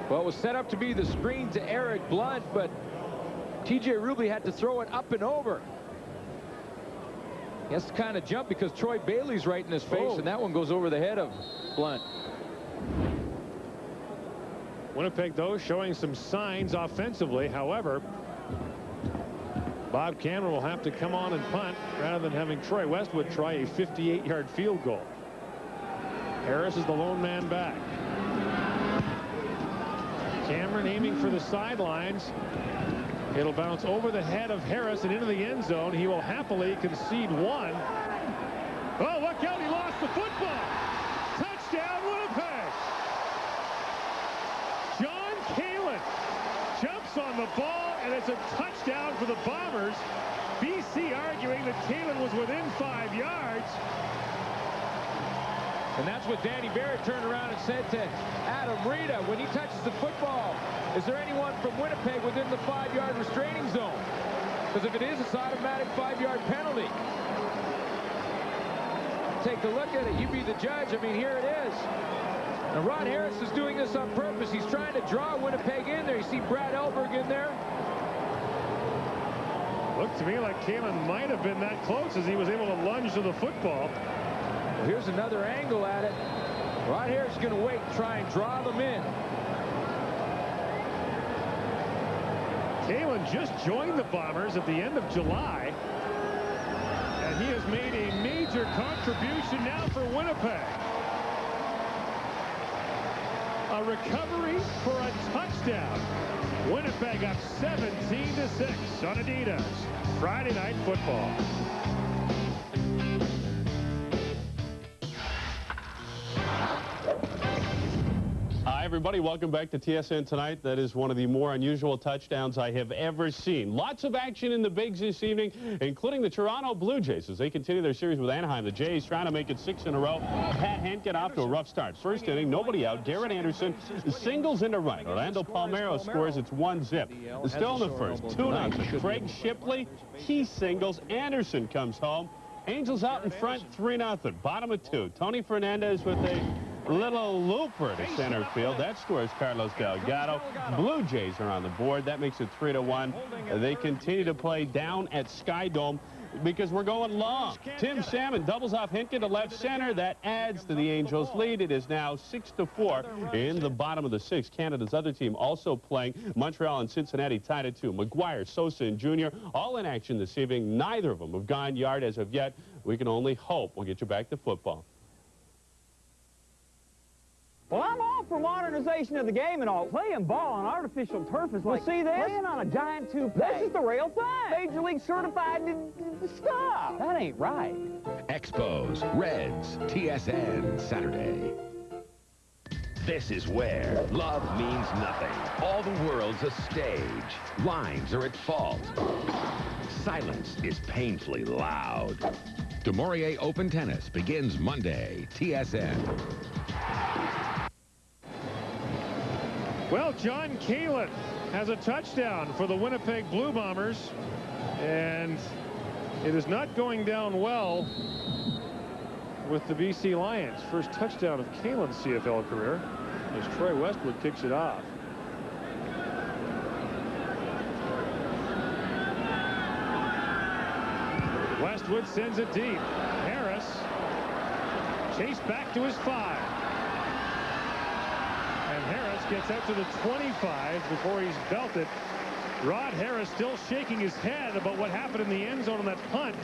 Well, it was set up to be the screen to Eric Blunt, but TJ Rubley had to throw it up and over. He has to kind of jump because Troy Bailey's right in his face, and that one goes over the head of Blunt. Winnipeg, though, showing some signs offensively. However, Bob Cameron will have to come on and punt rather than having Troy Westwood try a 58-yard field goal. Harris is the lone man back. Cameron aiming for the sidelines. It'll bounce over the head of Harris and into the end zone. He will happily concede one. Oh, look out, he lost the football. Touchdown, Winnipeg. John Kalin jumps on the ball, and it's a touchdown for the Bombers. BC arguing that Kalin was within 5 yards. And that's what Danny Barrett turned around and said to Adam Rita when he touches the football. Is there anyone from Winnipeg within the 5-yard restraining zone? Because if it is, it's automatic 5-yard penalty. Take a look at it. You be the judge. I mean, here it is. Now, Ron Harris is doing this on purpose. He's trying to draw Winnipeg in there. You see Brad Elberg in there. Looked to me like Kalin might have been that close as he was able to lunge to the football. Well, here's another angle at it. Ron Harris is going to wait and try and draw them in. Kalin just joined the Bombers at the end of July, and he has made a major contribution now for Winnipeg. A recovery for a touchdown. Winnipeg up 17-6 on Adidas. Friday Night Football. Hi, everybody. Welcome back to TSN Tonight. That is one of the more unusual touchdowns I have ever seen. Lots of action in the bigs this evening, including the Toronto Blue Jays as they continue their series with Anaheim. The Jays trying to make it 6 in a row. Pat Hent get off to a rough start. First inning, nobody out. Garrett Anderson singles into right. Orlando Palmeiro scores. It's 1-zip. Still in the first, 2-0. Craig Shipley, he singles. Anderson comes home. Angels out in front, 3-0. Bottom of 2. Tony Fernandez with a little looper to center field. That scores Carlos Delgado. Blue Jays are on the board. That makes it 3-1. They continue to play down at Sky Dome because we're going long. Tim Salmon doubles off Hinken to left center. That adds to the Angels' lead. It is now 6-4 in the bottom of the sixth. Canada's other team also playing. Montreal and Cincinnati tied at 2. McGuire, Sosa, and Jr. all in action this evening. Neither of them have gone yard as of yet. We can only hope we'll get you back to football. Well, I'm all for modernization of the game and all. Playing ball on artificial turf is like, see this? Playing on a giant toupee. This is the real thing. Major League certified stuff. That ain't right. Expos, Reds, TSN, Saturday. This is where love means nothing. All the world's a stage. Lines are at fault. Silence is painfully loud. DeMaurier Open Tennis begins Monday. TSN. Well, John Kalin has a touchdown for the Winnipeg Blue Bombers, and it is not going down well with the BC Lions. First touchdown of Kalin's CFL career as Troy Westwood kicks it off. Westwood sends it deep. Harris chased back to his 5. And Harris gets out to the 25 before he's belted. Rod Harris still shaking his head about what happened in the end zone on that punt.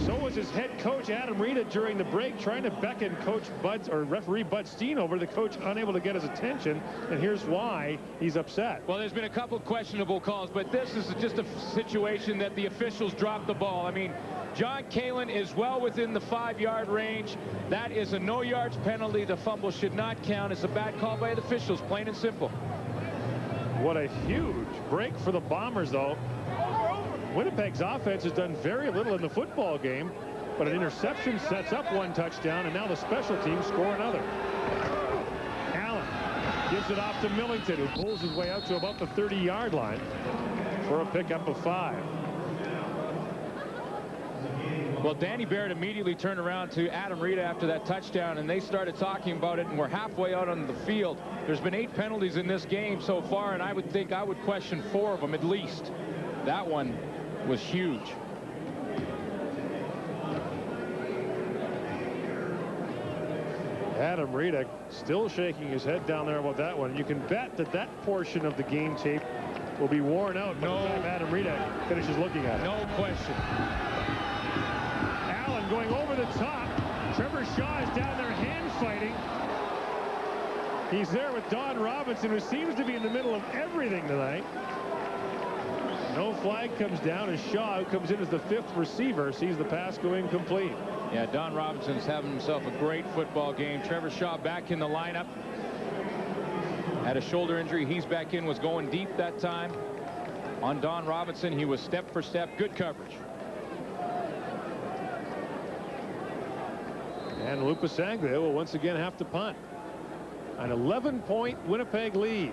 So was his head coach, Adam Rita, during the break, trying to beckon Coach Buds, or referee Bud Steen over. The coach unable to get his attention, and here's why he's upset. Well, there's been a couple questionable calls, but this is just a situation that the officials dropped the ball. I mean, John Kalin is well within the 5-yard range. That is a no yards penalty. The fumble should not count. It's a bad call by the officials, plain and simple. What a huge break for the Bombers, though. Winnipeg's offense has done very little in the football game, but an interception sets up one touchdown, and now the special teams score another. Allen gives it off to Millington, who pulls his way out to about the 30-yard line for a pickup of 5. Well, Danny Barrett immediately turned around to Adam Rita after that touchdown, and they started talking about it, and we're halfway out on the field. There's been 8 penalties in this game so far, and I would think I would question 4 of them at least. That one was huge. Adam Rita still shaking his head down there about that one. You can bet that that portion of the game tape will be worn out by the time Adam Rita finishes looking at it. No question. Allen going over the top. Trevor Shaw is down there hand fighting. He's there with Don Robinson, who seems to be in the middle of everything tonight. No flag comes down as Shaw, who comes in as the 5th receiver, sees the pass go incomplete. Yeah, Don Robinson's having himself a great football game. Trevor Shaw back in the lineup. Had a shoulder injury. He's back in, was going deep that time. On Don Robinson, he was step for step. Good coverage. And Lupasanglia will once again have to punt. An 11-point Winnipeg lead.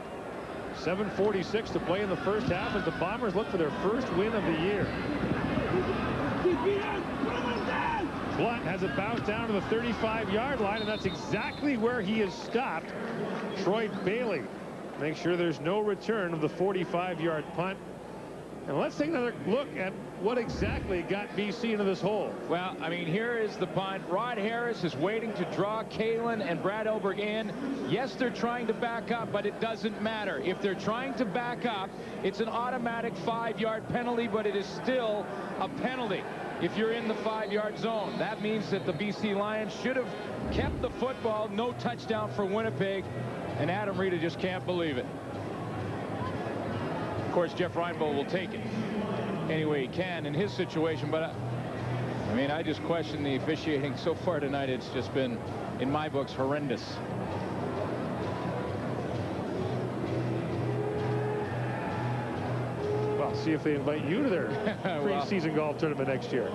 7:46 to play in the first half as the Bombers look for their first win of the year. Blunt has it bounced down to the 35-yard line, and that's exactly where he is stopped. Troy Bailey makes sure there's no return of the 45-yard punt. And let's take another look at what exactly got BC into this hole. Well, I mean, here is the punt. Rod Harris is waiting to draw Kalin and Brad Elberg in. Yes, they're trying to back up, but it doesn't matter. If they're trying to back up, it's an automatic 5-yard penalty, but it is still a penalty if you're in the 5-yard zone. That means that the BC Lions should have kept the football. No touchdown for Winnipeg, and Adam Rita just can't believe it. Of course, Jeff Reinbold will take it any way he can in his situation, but I mean, I just question the officiating so far tonight. It's just been, in my books, horrendous. Well, see if they invite you to their preseason golf tournament next year.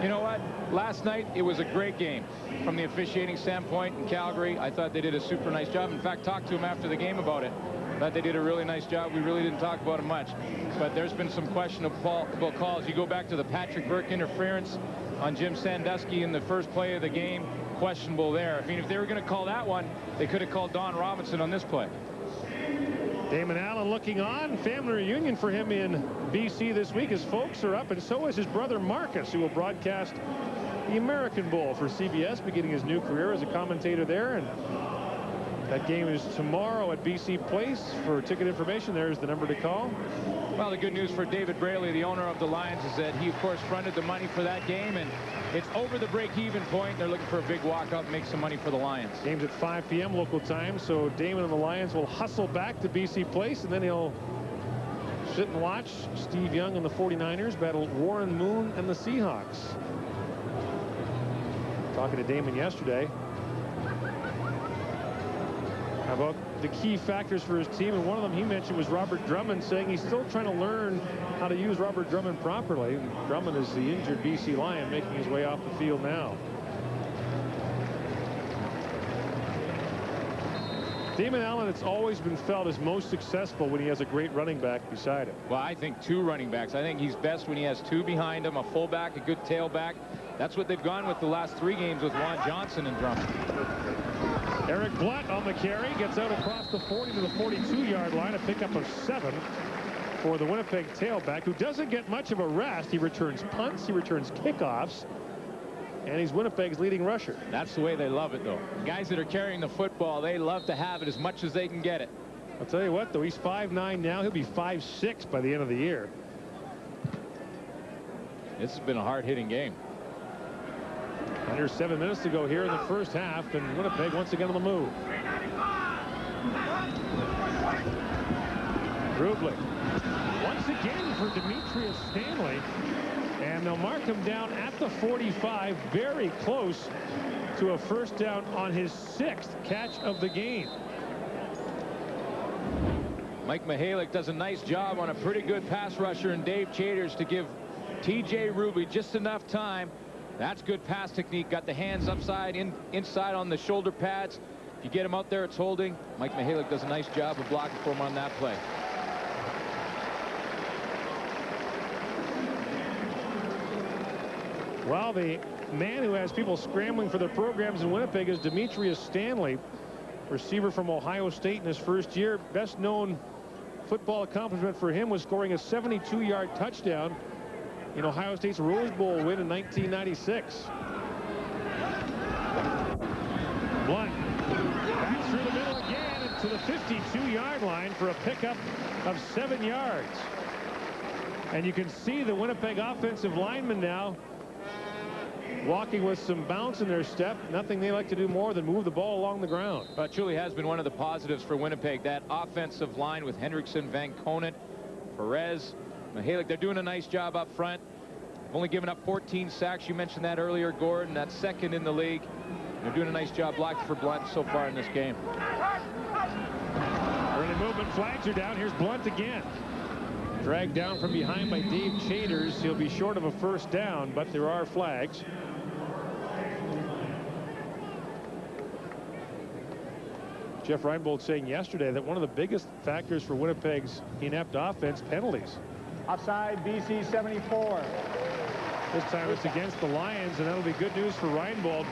You know what? Last night, it was a great game from the officiating standpoint in Calgary. I thought they did a super nice job. In fact, talked to him after the game about it. Thought they did a really nice job. We really didn't talk about it much, but there's been some questionable calls. You go back to the Patrick Burke interference on Jim Sandusky in the first play of the game. Questionable there. I mean, if they were going to call that one, they could have called Don Robinson on this play. Damon Allen looking on. Family reunion for him in BC this week. His folks are up, and so is his brother Marcus, who will broadcast the American Bowl for CBS, beginning his new career as a commentator there. And that game is tomorrow at BC Place. For ticket information, there's the number to call. Well, the good news for David Braley, the owner of the Lions, is that he, of course, fronted the money for that game, and it's over the break-even point. They're looking for a big walk-up, make some money for the Lions. Game's at 5 p.m. local time, so Damon and the Lions will hustle back to BC Place, and then he'll sit and watch Steve Young and the 49ers battle Warren Moon and the Seahawks. Talking to Damon yesterday about the key factors for his team, and one of them he mentioned was Robert Drummond, saying he's still trying to learn how to use Robert Drummond properly. Drummond is the injured BC Lion making his way off the field now. Damon Allen, it's always been felt as most successful when he has a great running back beside him. Well, I think two running backs. I think he's best when he has two behind him, a fullback, a good tailback. That's what they've gone with the last 3 games with Juan Johnson and Drummond. Eric Blunt on the carry, gets out across the 40 to the 42-yard line, a pickup of 7 for the Winnipeg tailback, who doesn't get much of a rest. He returns punts, he returns kickoffs, and he's Winnipeg's leading rusher. That's the way they love it, though. The guys that are carrying the football, they love to have it as much as they can get it. I'll tell you what, though, he's 5'9" now. He'll be 5'6" by the end of the year. This has been a hard-hitting game. Under 7 minutes to go here in the first half, and Winnipeg once again on the move. Rubley once again for Demetrius Stanley, and they'll mark him down at the 45, very close to a first down on his 6th catch of the game. Mike Mihalik does a nice job on a pretty good pass rusher in Dave Chaters to give T.J. Ruby just enough time. That's good pass technique. Got the hands upside, inside on the shoulder pads. If you get him out there, it's holding. Mike Mihalik does a nice job of blocking for him on that play. Well, the man who has people scrambling for their programs in Winnipeg is Demetrius Stanley, receiver from Ohio State in his first year. Best known football accomplishment for him was scoring a 72-yard touchdown in Ohio State's Rose Bowl win in 1996. Blunt back through the middle again and to the 52-yard line for a pickup of 7 yards. And you can see the Winnipeg offensive linemen now walking with some bounce in their step. Nothing they like to do more than move the ball along the ground. But it truly has been one of the positives for Winnipeg, that offensive line with Hendrickson, Van Conant, Perez, Mihalik. They're doing a nice job up front. Only given up 14 sacks. You mentioned that earlier, Gordon. That's 2nd in the league. They're doing a nice job blocking for Blunt so far in this game. Early movement, flags are down. Here's Blunt again. Dragged down from behind by Dave Chaters. He'll be short of a first down, but there are flags. Jeff Reinbold saying yesterday that one of the biggest factors for Winnipeg's inept offense, penalties. Offside, BC 74. This time it's against the Lions, and that'll be good news for Reinbold.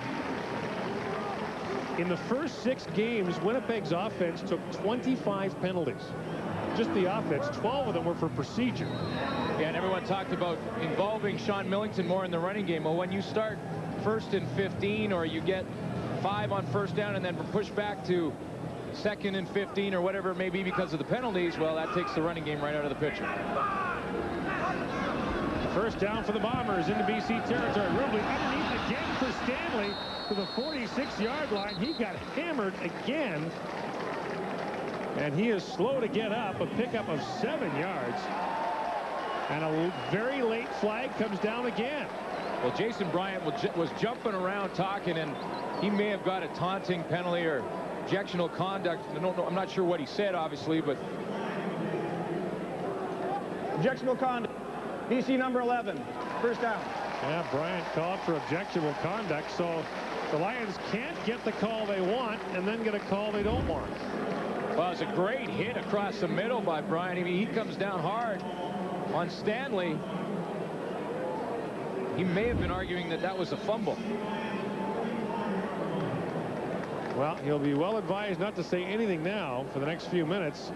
In the first 6 games, Winnipeg's offense took 25 penalties. Just the offense, 12 of them were for procedure. Yeah, and everyone talked about involving Sean Millington more in the running game. Well, when you start 1st and 15, or you get 5 on first down and then push back to 2nd and 15 or whatever it may be because of the penalties, well, that takes the running game right out of the picture. First down for the Bombers into BC territory. Rubley underneath again for Stanley to the 46-yard line. He got hammered again, and he is slow to get up. A pickup of 7 yards, and a very late flag comes down again. Well, Jason Bryant was jumping around talking, and he may have got a taunting penalty or objectionable conduct. I'm not sure what he said, obviously, but Objectionable conduct. BC number 11. First down. Yeah, Bryant called for objectionable conduct, so the Lions can't get the call they want and then get a call they don't want. Well, it's a great hit across the middle by Bryant. I mean, he comes down hard on Stanley. He may have been arguing that that was a fumble. Well, he'll be well advised not to say anything now for the next few minutes.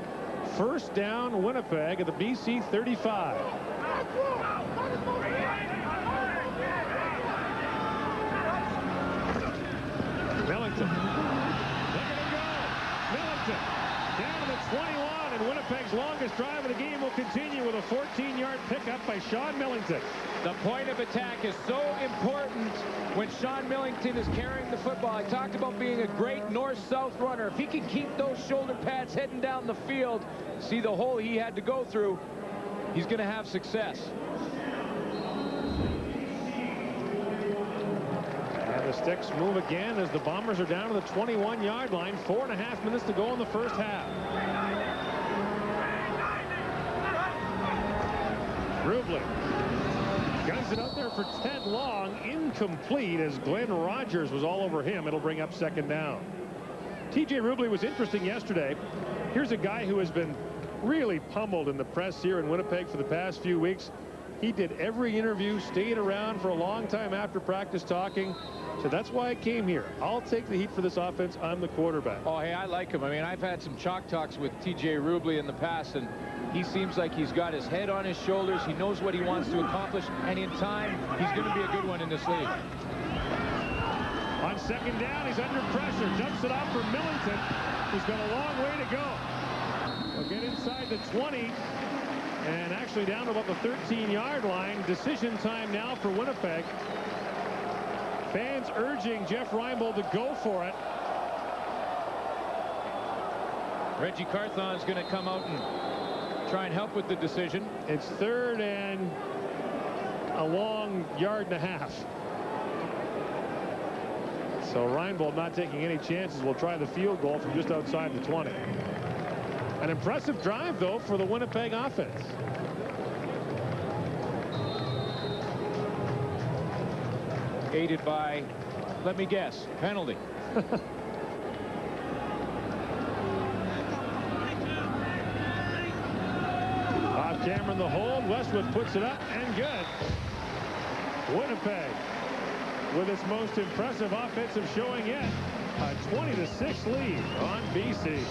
First down, Winnipeg at the BC 35. Millington. Look at him go. Millington down to the 21, and Winnipeg's longest drive of the game will continue with a 14-yard pickup by Sean Millington. The point of attack is so important when Sean Millington is carrying the football. I talked about being a great north-south runner. If he can keep those shoulder pads heading down the field, see the hole he had to go through, he's going to have success. And the Sticks move again as the Bombers are down to the 21-yard line. 4.5 minutes to go in the first half. Rubley guns it out there for Ted Long. Incomplete as Glenn Rogers was all over him. It'll bring up second down. TJ Rubley was interesting yesterday. Here's a guy who has been really pummeled in the press here in Winnipeg for the past few weeks. He did every interview, stayed around for a long time after practice talking. So that's why I came here. I'll take the heat for this offense. I'm the quarterback. Oh, hey, I like him. I mean, I've had some chalk talks with TJ Rubley in the past, and he seems like he's got his head on his shoulders. He knows what he wants to accomplish, and in time, he's going to be a good one in this league. On second down, he's under pressure. Dumps it off for Millington. He's got a long way to go. He'll get inside the 20. And actually down to about the 13-yard line. Decision time now for Winnipeg. Fans urging Jeff Reinbold to go for it. Reggie Carthon's going to come out and try and help with the decision. It's 3rd and a long 1.5 yards. So Reinbold not taking any chances. Will try the field goal from just outside the 20. An impressive drive, though, for the Winnipeg offense. Aided by, let me guess, penalty. Off Cameron the hold. Westwood puts it up and good. Winnipeg with its most impressive offensive showing yet. A 20-6 lead on BC.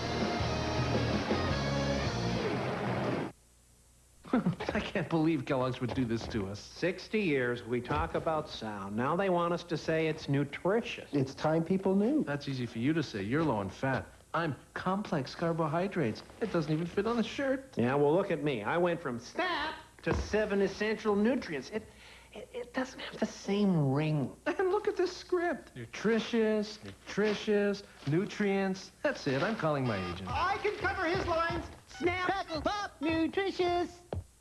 I can't believe Kellogg's would do this to us. 60 years we talk about sound. Now they want us to say it's nutritious. It's time people knew. That's easy for you to say. You're low in fat. I'm complex carbohydrates. It doesn't even fit on the shirt. Yeah, well, look at me. I went from SNAP to 7 essential nutrients. It doesn't have the same ring. And look at this script. Nutritious, nutrients. That's it. I'm calling my agent. I can cover his lines. Snap, crackle, pop, nutritious.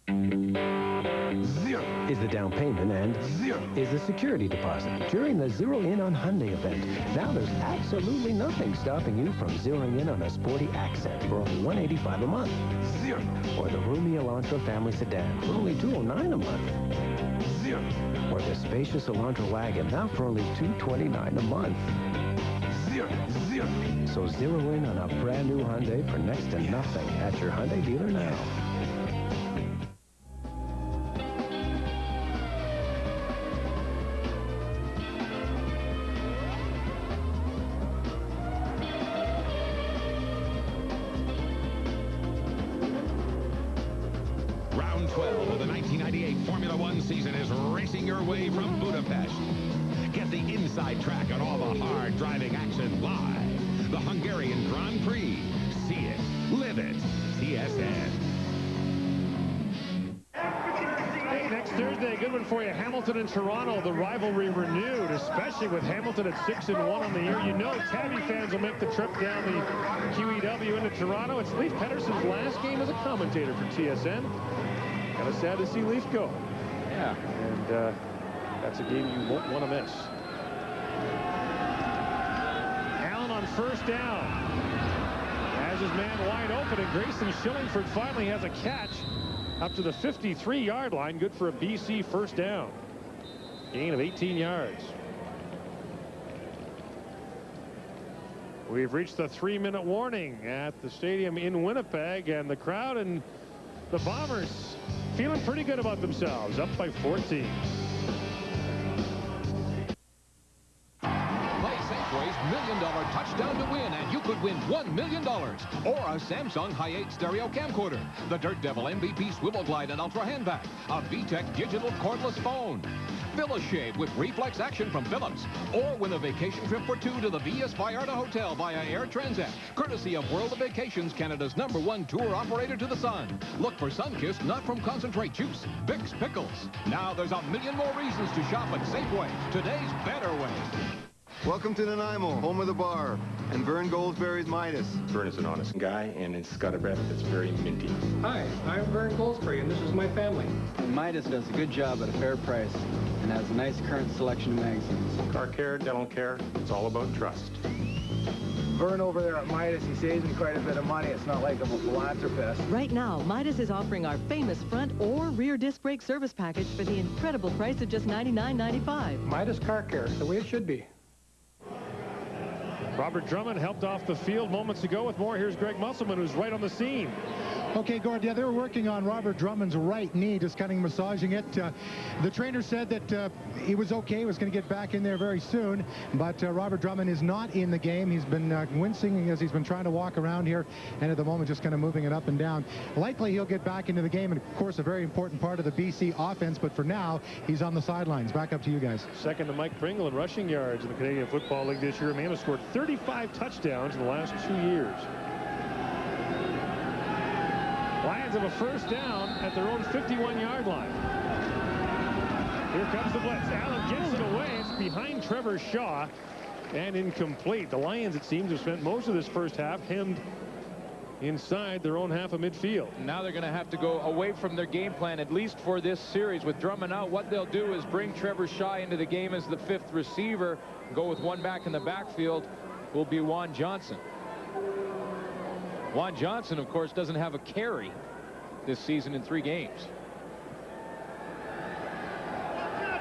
0 is the down payment and 0 is the security deposit during the Zero In on Hyundai event. Now there's absolutely nothing stopping you from zeroing in on a sporty Accent for only $185 a month. 0 or the roomy Elantra family sedan for only $209 a month. 0 or the spacious Elantra wagon now for only $229 a month. 0. So zero in on a brand new Hyundai for next to nothing at your Hyundai dealer now. Round 12 of the 1998 Formula One season is racing your way from Budapest. Get the inside track on all the hard driving action live. The Hungarian Grand Prix. See it, live it. TSN. Hey, next Thursday, a good one for you. Hamilton and Toronto, the rivalry renewed, especially with Hamilton at 6-1 on the year. You know Tabby fans will make the trip down the QEW into Toronto. It's Leif Pettersson's last game as a commentator for TSN. Kind of sad to see Leif go. Yeah. And that's a game you won't want to miss. Allen on first down. Has his man wide open, and Grayson Shillingford finally has a catch up to the 53-yard line. Good for a BC first down. Gain of 18 yards. We've reached the 3-minute warning at the stadium in Winnipeg, and the crowd and the Bombers feeling pretty good about themselves, up by 14. Play Safeway's million touchdown to win, and you could win $1 million. Or a Samsung Hi8 stereo camcorder, the Dirt Devil MVP Swivel Glide and Ultra Handbag, a VTech digital cordless phone. Fill a shave with reflex action from Philips. Or win a vacation trip for two to the VS Vallarta Hotel via Air Transat, courtesy of World of Vacations, Canada's #1 tour operator to the sun. Look for Sunkist, not from concentrate juice, Vicks Pickles. Now there's a million more reasons to shop at Safeway, today's better way. Welcome to Nanaimo, home of the bar, and Vern Goldsberry's Midas. Vern is an honest guy, and it's got a breath that's very minty. Hi, I'm Vern Goldsberry, and this is my family. And Midas does a good job at a fair price and has a nice current selection of magazines. Car care, dental care, it's all about trust. Vern over there at Midas, he saves me quite a bit of money. It's not like I'm a philanthropist. Right now, Midas is offering our famous front or rear disc brake service package for the incredible price of just $99.95. Midas Car Care, the way it should be. Robert Drummond helped off the field moments ago with more. Here's Greg Musselman, who's right on the scene. Okay, Gord, yeah, they were working on Robert Drummond's right knee, just kind of massaging it. The trainer said that he was okay, was going to get back in there very soon, but Robert Drummond is not in the game. He's been wincing as he's been trying to walk around here, and at the moment just kind of moving it up and down. Likely he'll get back into the game, and of course a very important part of the BC offense, but for now, he's on the sidelines. Back up to you guys. Second to Mike Pringle in rushing yards in the Canadian Football League this year. A man who scored 35 touchdowns in the last 2 years. Lions have a first down at their own 51-yard line. Here comes the blitz. Allen gets it away. It's behind Trevor Shaw and incomplete. The Lions, it seems, have spent most of this first half hemmed inside their own half of midfield. Now they're going to have to go away from their game plan, at least for this series. With Drummond out, what they'll do is bring Trevor Shaw into the game as the 5th receiver. Go with one back in the backfield will be Juan Johnson. Juan Johnson, of course, doesn't have a carry this season in 3 games.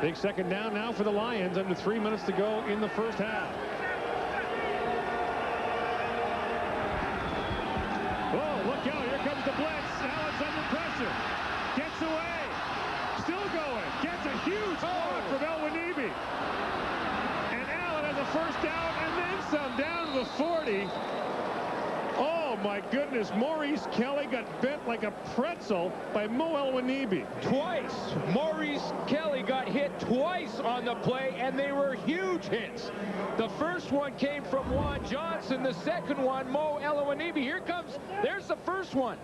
Big second down now for the Lions under 3 minutes to go in the first half. Oh, look out. Here comes the blitz. Allen's under pressure. Gets away. Still going. Gets a huge block from Elwanibi. And Allen has a first down and then some down to the 40. Oh, my goodness. Maurice Kelly got bent like a pretzel by Mo Elwanibi. Twice. Maurice Kelly got hit twice on the play, and they were huge hits. The first one came from Juan Johnson. The second one, Mo Elwanibi. Here comes, there's the first one.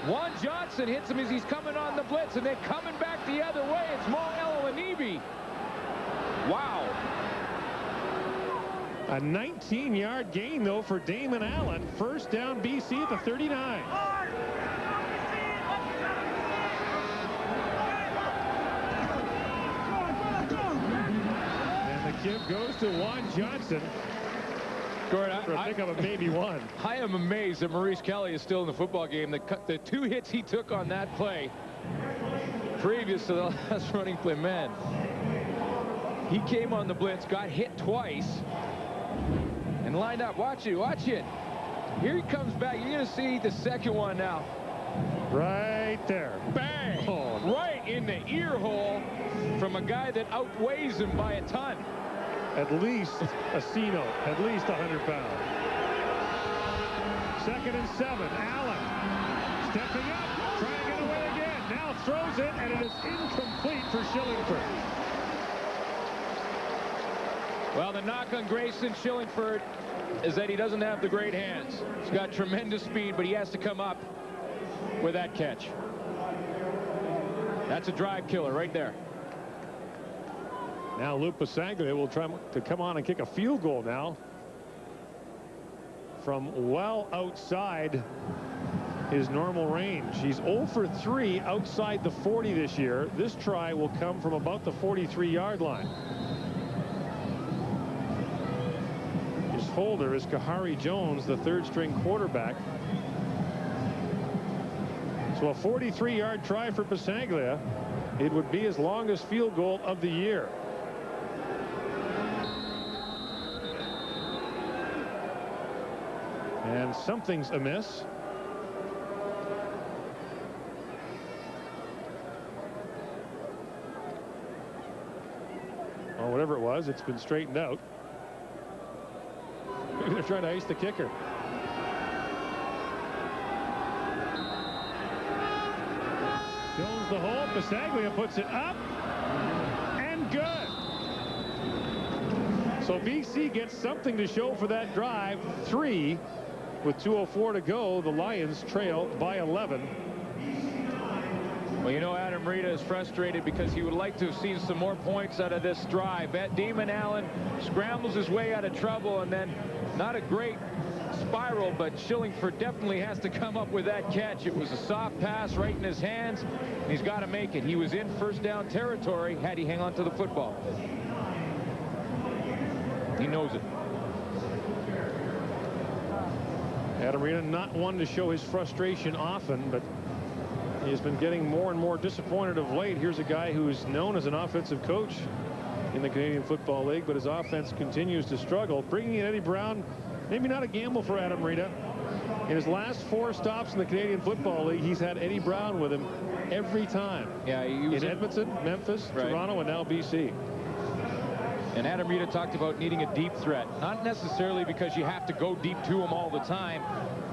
Juan Johnson hits him as he's coming on the blitz, and then coming back the other way, it's Mo Elwanibi. Wow. A 19-yard gain, though, for Damon Allen. First down, BC at the 39. And the give goes to Juan Johnson. Gord, for a pickup of maybe one. I am amazed that Maurice Kelly is still in the football game. The 2 hits he took on that play previous to the last running play, man. He came on the blitz, got hit twice, and lined up. Watch it, watch it. Here he comes back. You're going to see the second one now. Right there. Bang! Oh, right in the ear hole from a guy that outweighs him by a ton. At least a C-note, at least 100 pounds. 2nd and 7. Allen stepping up, trying to get away again. Now throws it, and it is incomplete for Shillingford. Well, the knock on Grayson Shillingford is that he doesn't have the great hands. He's got tremendous speed, but he has to come up with that catch. That's a drive killer right there. Now Luke Pasaglia will try to come on and kick a field goal now from well outside his normal range. He's 0 for 3 outside the 40 this year. This try will come from about the 43-yard line. His holder is Kahari Jones, the 3rd-string quarterback. So a 43-yard try for Pasaglia. It would be his longest field goal of the year. And something's amiss. Well, whatever it was, it's been straightened out. trying to ice the kicker. Fills the hole. Bisaglia puts it up. And good. So BC gets something to show for that drive. 3 with 2:04 to go. The Lions trail by 11. Well, you know, Adam Rita is frustrated because he would like to have seen some more points out of this drive. Demon Allen scrambles his way out of trouble, and then not a great spiral, but Schillingford definitely has to come up with that catch. It was a soft pass right in his hands, and he's got to make it. He was in first down territory had he hang on to the football. He knows it. Adam Rita not one to show his frustration often, but he has been getting more and more disappointed of late. Here's a guy who's known as an offensive coach in the Canadian Football League, but his offense continues to struggle. Bringing in Eddie Brown, maybe not a gamble for Adam Rita. In his last 4 stops in the Canadian Football League, he's had Eddie Brown with him every time. Yeah, he was in Edmonton, Memphis, right. Toronto, and now BC. And Adam Rita talked about needing a deep threat. Not necessarily because you have to go deep to him all the time,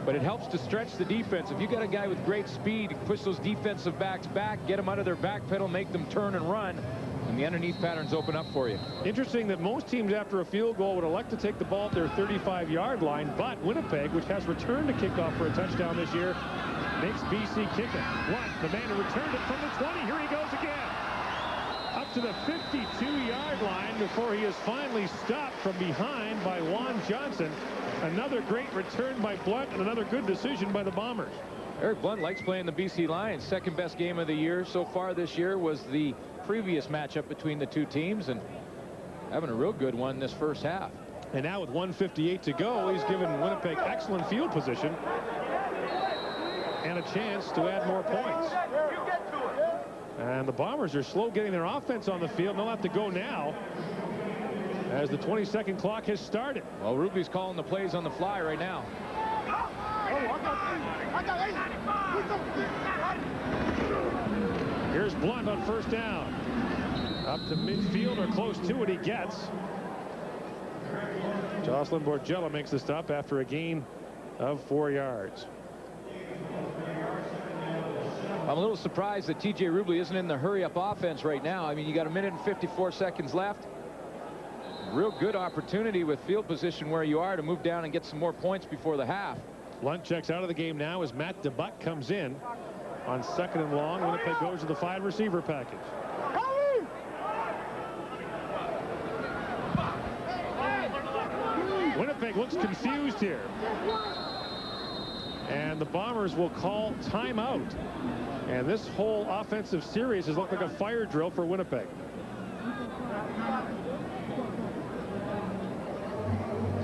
but it helps to stretch the defense. If you got a guy with great speed, push those defensive backs back, get them out of their back pedal, make them turn and run, and the underneath patterns open up for you. Interesting that most teams after a field goal would elect to take the ball at their 35-yard line, but Winnipeg, which has returned a kickoff for a touchdown this year, makes BC kick it. Blunt, the man who returned it from the 20. Here he goes again. Up to the 52-yard line before he is finally stopped from behind by Juan Johnson. Another great return by Blunt and another good decision by the Bombers. Eric Blunt likes playing the BC Lions. Second best game of the year so far this year was the previous matchup between the two teams, and having a real good one this first half. And now with 1:58 to go, he's given Winnipeg excellent field position and a chance to add more points. And the Bombers are slow getting their offense on the field. They'll have to go now as the 20-second clock has started. Well, Ruby's calling the plays on the fly right now. Here's Blunt on first down. Up to midfield or close to it he gets. Jocelyn Borgella makes the stop after a gain of 4 yards. I'm a little surprised that TJ Rubley isn't in the hurry-up offense right now. I mean, you got 1 minute and 54 seconds left. Real good opportunity with field position where you are to move down and get some more points before the half. Blunt checks out of the game now as Matt DeBuck comes in on 2nd and long. Winnipeg goes to the 5 receiver package. Winnipeg looks confused here. And the Bombers will call timeout. And this whole offensive series has looked like a fire drill for Winnipeg.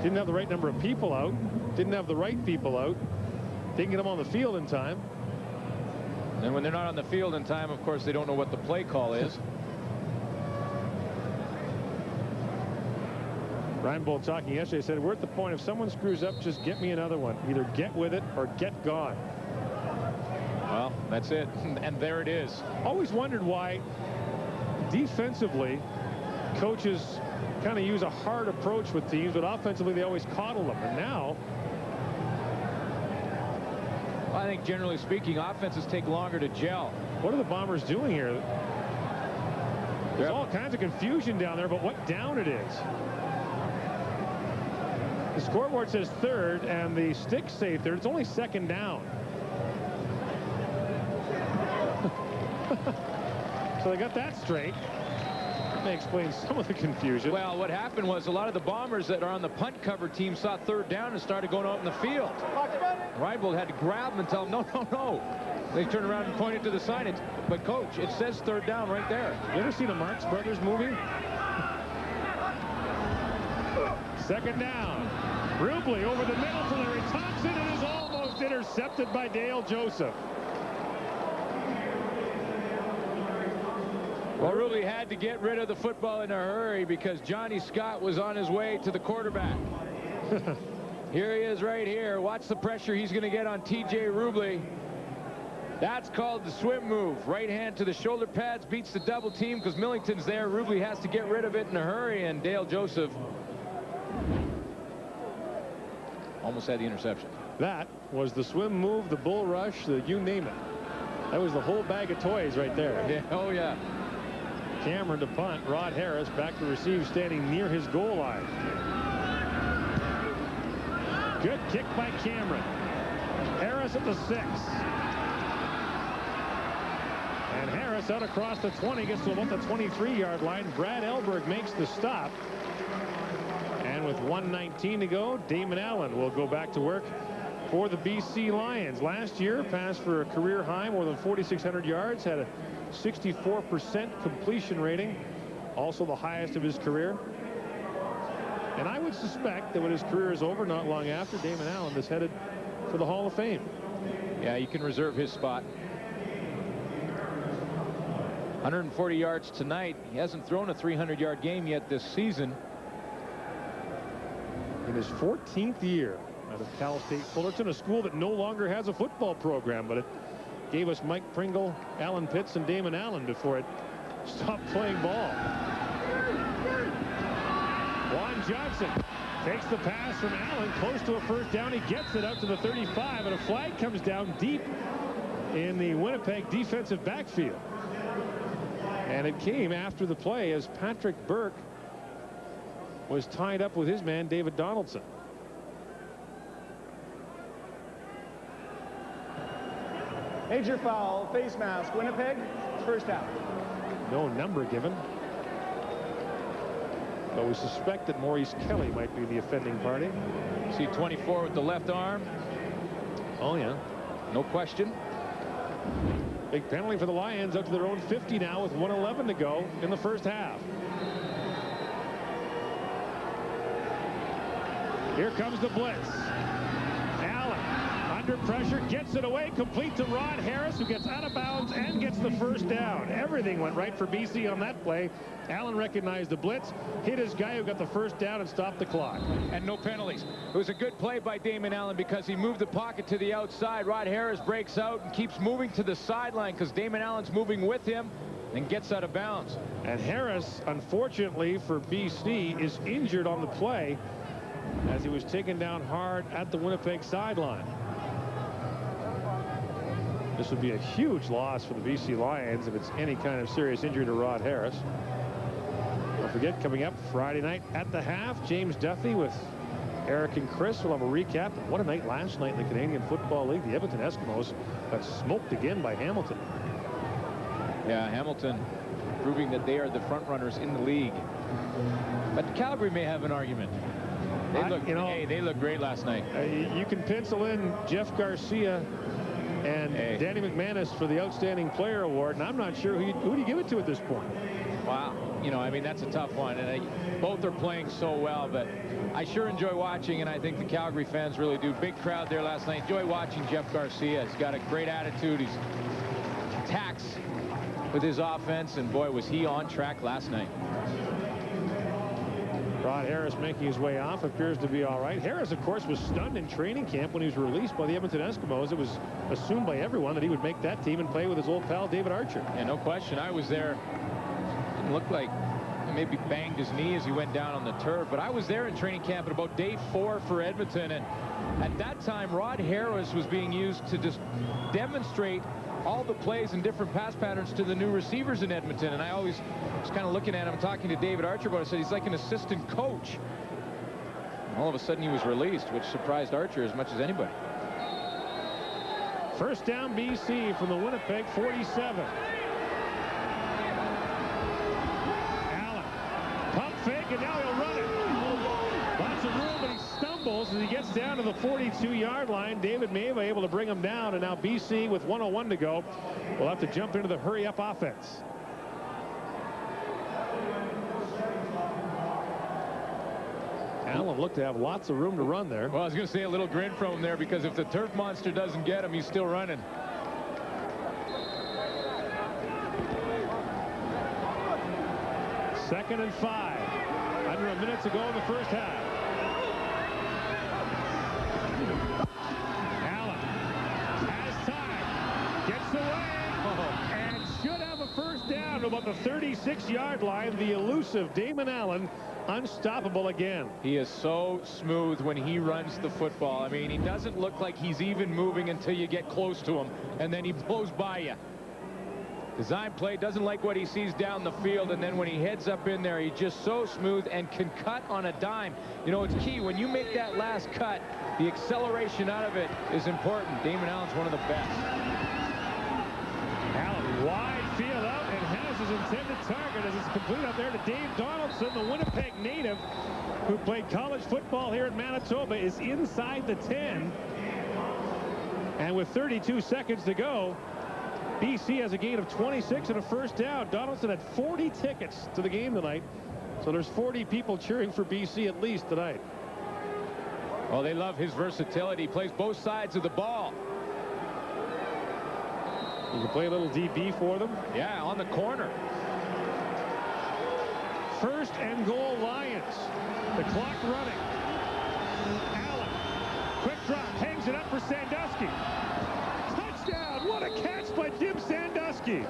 Didn't have the right number of people out. Didn't have the right people out. Didn't get them on the field in time. And when they're not on the field in time, of course, they don't know what the play call is. Ryan Bolt talking yesterday said, we're at the point if someone screws up, just get me another one. Either get with it or get gone. Well, that's it. And there it is. Always wondered why defensively coaches kind of use a hard approach with teams, but offensively they always coddle them. And now, I think generally speaking, offenses take longer to gel. What are the Bombers doing here? There's all kinds of confusion down there, but what down it is. The scoreboard says 3rd, and the sticks say 3rd. It's only 2nd down. So they got that straight. That may explain some of the confusion. Well, what happened was a lot of the Bombers that are on the punt cover team saw 3rd down and started going out in the field. Reinbold had to grab them and tell them, no, no, no. They turned around and pointed to the signage. But, Coach, it says 3rd down right there. You ever seen a Marx Brothers movie? 2nd down. Rubley over the middle for Larry Thompson. It is almost intercepted by Dale Joseph. Well, Rubley had to get rid of the football in a hurry because Johnny Scott was on his way to the quarterback. Here he is right here. Watch the pressure he's going to get on TJ Rubley. That's called the swim move. Right hand to the shoulder pads, beats the double team because Millington's there. Rubley has to get rid of it in a hurry, and Dale Joseph Almost had the interception. That was the swim move, the bull rush, the you name it. That was the whole bag of toys right there. Yeah, oh, yeah. Cameron to punt. Rod Harris back to receive, standing near his goal line. Good kick by Cameron. Harris at the 6. And Harris out across the 20, gets to about the 23-yard line. Brad Elberg makes the stop. And with 1:19 to go, Damon Allen will go back to work for the BC Lions. Last year, passed for a career high, more than 4,600 yards, had a 64% completion rating, also the highest of his career. And I would suspect that when his career is over, not long after, Damon Allen is headed for the Hall of Fame. Yeah, you can reserve his spot. 140 yards tonight. He hasn't thrown a 300-yard game yet this season. In his 14th year out of Cal State Fullerton, a school that no longer has a football program, but it gave us Mike Pringle, Alan Pitts, and Damon Allen before it stopped playing ball. Juan Johnson takes the pass from Allen, close to a first down. He gets it out to the 35, and a flag comes down deep in the Winnipeg defensive backfield. And it came after the play as Patrick Burke was tied up with his man, David Donaldson. Major foul, face mask, Winnipeg, first down. No number given. But we suspect that Maurice Kelly might be the offending party. See 24 with the left arm. Oh, yeah. No question. Big penalty for the Lions out to their own 50 now with 1:11 to go in the first half. Here comes the blitz. Allen under pressure, gets it away, complete to Rod Harris, who gets out of bounds and gets the first down. Everything went right for BC on that play. Allen recognized the blitz, hit his guy who got the first down and stopped the clock. And no penalties. It was a good play by Damon Allen because he moved the pocket to the outside. Rod Harris breaks out and keeps moving to the sideline because Damon Allen's moving with him and gets out of bounds. And Harris, unfortunately for BC, is injured on the play as he was taken down hard at the Winnipeg sideline. This would be a huge loss for the BC Lions if it's any kind of serious injury to Rod Harris. Don't forget, coming up Friday night at the half, James Duffy with Eric and Chris will have a recap. What a night last night in the Canadian Football League. The Edmonton Eskimos got smoked again by Hamilton. Yeah, Hamilton proving that they are the front runners in the league. But Calgary may have an argument. They look, they look great last night. You can pencil in Jeff Garcia and Danny McManus for the Outstanding Player Award, and I'm not sure who do you give it to at this point. Wow. You know, I mean, that's a tough one, and both are playing so well, but I sure enjoy watching, and I think the Calgary fans really do. Big crowd there last night. Enjoy watching Jeff Garcia. He's got a great attitude. He's attacks with his offense, and boy, was he on track last night. Rod Harris making his way off, appears to be all right. Harris, of course, was stunned in training camp when he was released by the Edmonton Eskimos. It was assumed by everyone that he would make that team and play with his old pal David Archer. Yeah, no question. I was there. Didn't look like he maybe banged his knee as he went down on the turf, but I was there in training camp at about day 4 for Edmonton, and at that time Rod Harris was being used to just demonstrate all the plays and different pass patterns to the new receivers in Edmonton. And I always was kind of looking at him, talking to David Archer about it. I said he's like an assistant coach. And all of a sudden he was released, which surprised Archer as much as anybody. First down BC from the Winnipeg 47. Allen, pump fake, and now he'll run it. Lots of room, but he stumbles as he gets down to the 42-yard line. David Mava able to bring him down, and now BC with 1:01 to go will have to jump into the hurry-up offense. Allen looked to have lots of room to run there. Well, I was going to say a little grin from him there, because if the turf monster doesn't get him, he's still running. Second and 5. Under a minute to go in the first half. Allen has time, gets away, and should have a first down to about the 36-yard line. The elusive Damon Allen unstoppable again. He is so smooth when he runs the football. I mean, he doesn't look like he's even moving until you get close to him, and then he blows by you. Design play, doesn't like what he sees down the field, and then when he heads up in there, he's just so smooth and can cut on a dime. You know, it's key. When you make that last cut, the acceleration out of it is important. Damon Allen's one of the best. Allen, wide field out, and has his intended target as it's complete up there to Dave Donaldson, the Winnipeg native who played college football here in Manitoba, is inside the 10. And with 32 seconds to go, BC has a gain of 26 and a first down. Donaldson had 40 tickets to the game tonight, so there's 40 people cheering for BC at least tonight. Well, they love his versatility. He plays both sides of the ball. You can play a little DB for them. Yeah, on the corner. First and goal, Lions. The clock running. Allen, quick drop, hangs it up for Sandusky. Touchdown! What a catch by Jim Sandusky.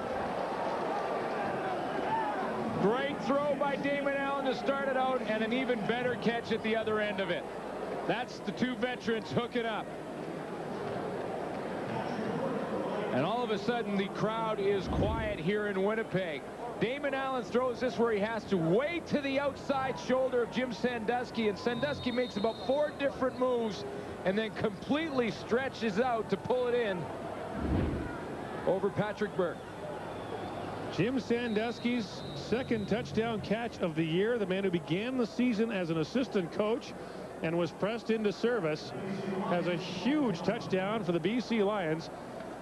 Great throw by Damon Allen to start it out, and an even better catch at the other end of it. That's the two veterans hooking up. And all of a sudden, the crowd is quiet here in Winnipeg. Damon Allen throws this where he has to way to the outside shoulder of Jim Sandusky, and Sandusky makes about 4 different moves and then completely stretches out to pull it in over Patrick Burke. Jim Sandusky's second touchdown catch of the year. The man who began the season as an assistant coach and was pressed into service has a huge touchdown for the BC Lions.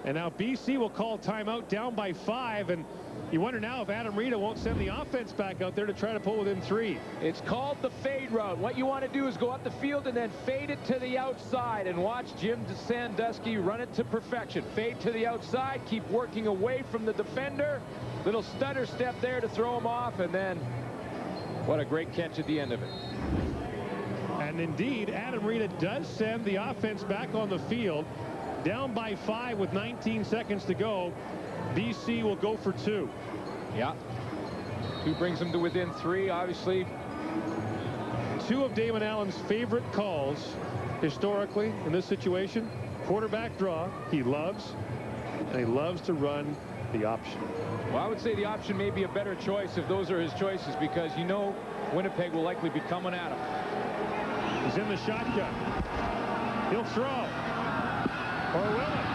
And now BC will call timeout, down by 5, and you wonder now if Adam Rita won't send the offense back out there to try to pull within 3. It's called the fade route. What you want to do is go up the field and then fade it to the outside, and watch Jim Sandusky run it to perfection. Fade to the outside, keep working away from the defender. Little stutter step there to throw him off, and then what a great catch at the end of it. And indeed, Adam Rita does send the offense back on the field. Down by 5 with 19 seconds to go. BC will go for 2. Yeah. 2 brings them to within 3, obviously. 2 of Damon Allen's favorite calls historically in this situation. Quarterback draw, he loves, and he loves to run the option. Well, I would say the option may be a better choice if those are his choices, because you know Winnipeg will likely be coming at him. He's in the shotgun. He'll throw. Or will it?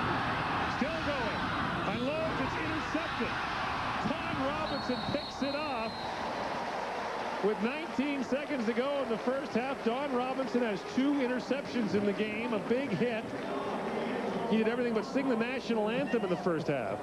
Still going. Unloads, it's intercepted. Todd Robinson picks it off. With 19 seconds to go in the first half, Don Robinson has 2 interceptions in the game, a big hit. He did everything but sing the national anthem in the first half.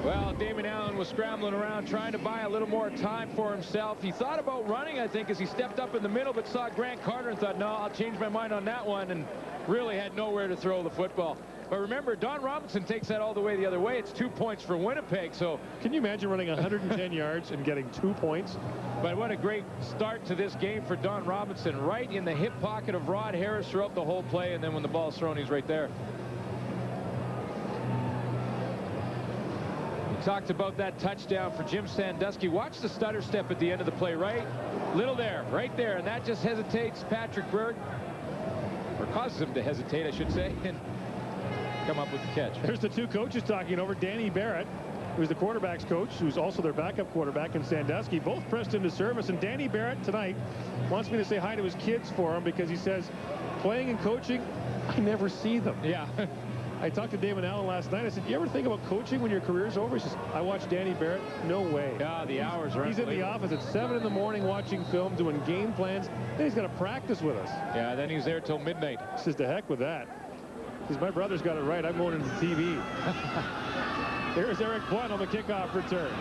Well, Damon Allen was scrambling around trying to buy a little more time for himself. He thought about running, I think, as he stepped up in the middle, but saw Grant Carter and thought, no, I'll change my mind on that one, and really had nowhere to throw the football. But remember, Don Robinson takes that all the way the other way. It's 2 points for Winnipeg. So can you imagine running 110 yards and getting 2 points? But what a great start to this game for Don Robinson. Right in the hip pocket of Rod Harris throughout the whole play, and then when the ball's thrown, he's right there. Talked about that touchdown for Jim Sandusky. Watch the stutter step at the end of the play, right? Little there, right there, and that just hesitates Patrick Burke, or causes him to hesitate, I should say, and come up with the catch. Here's the 2 coaches talking over. Danny Barrett, who's the quarterback's coach, who's also their backup quarterback, and Sandusky, both pressed into service. And Danny Barrett tonight wants me to say hi to his kids for him, because he says, playing and coaching, I never see them. Yeah. I talked to Damon Allen last night. I said, you ever think about coaching when your career's over? He says, I watch Danny Barrett. No way. Yeah, the hours are He's in the office at 7 in the morning watching film, doing game plans. Then he's got to practice with us. Yeah, then he's there till midnight. He says, to heck with that. Because my brother's got it right. I'm going into TV. Here's Eric Blunt on the kickoff return.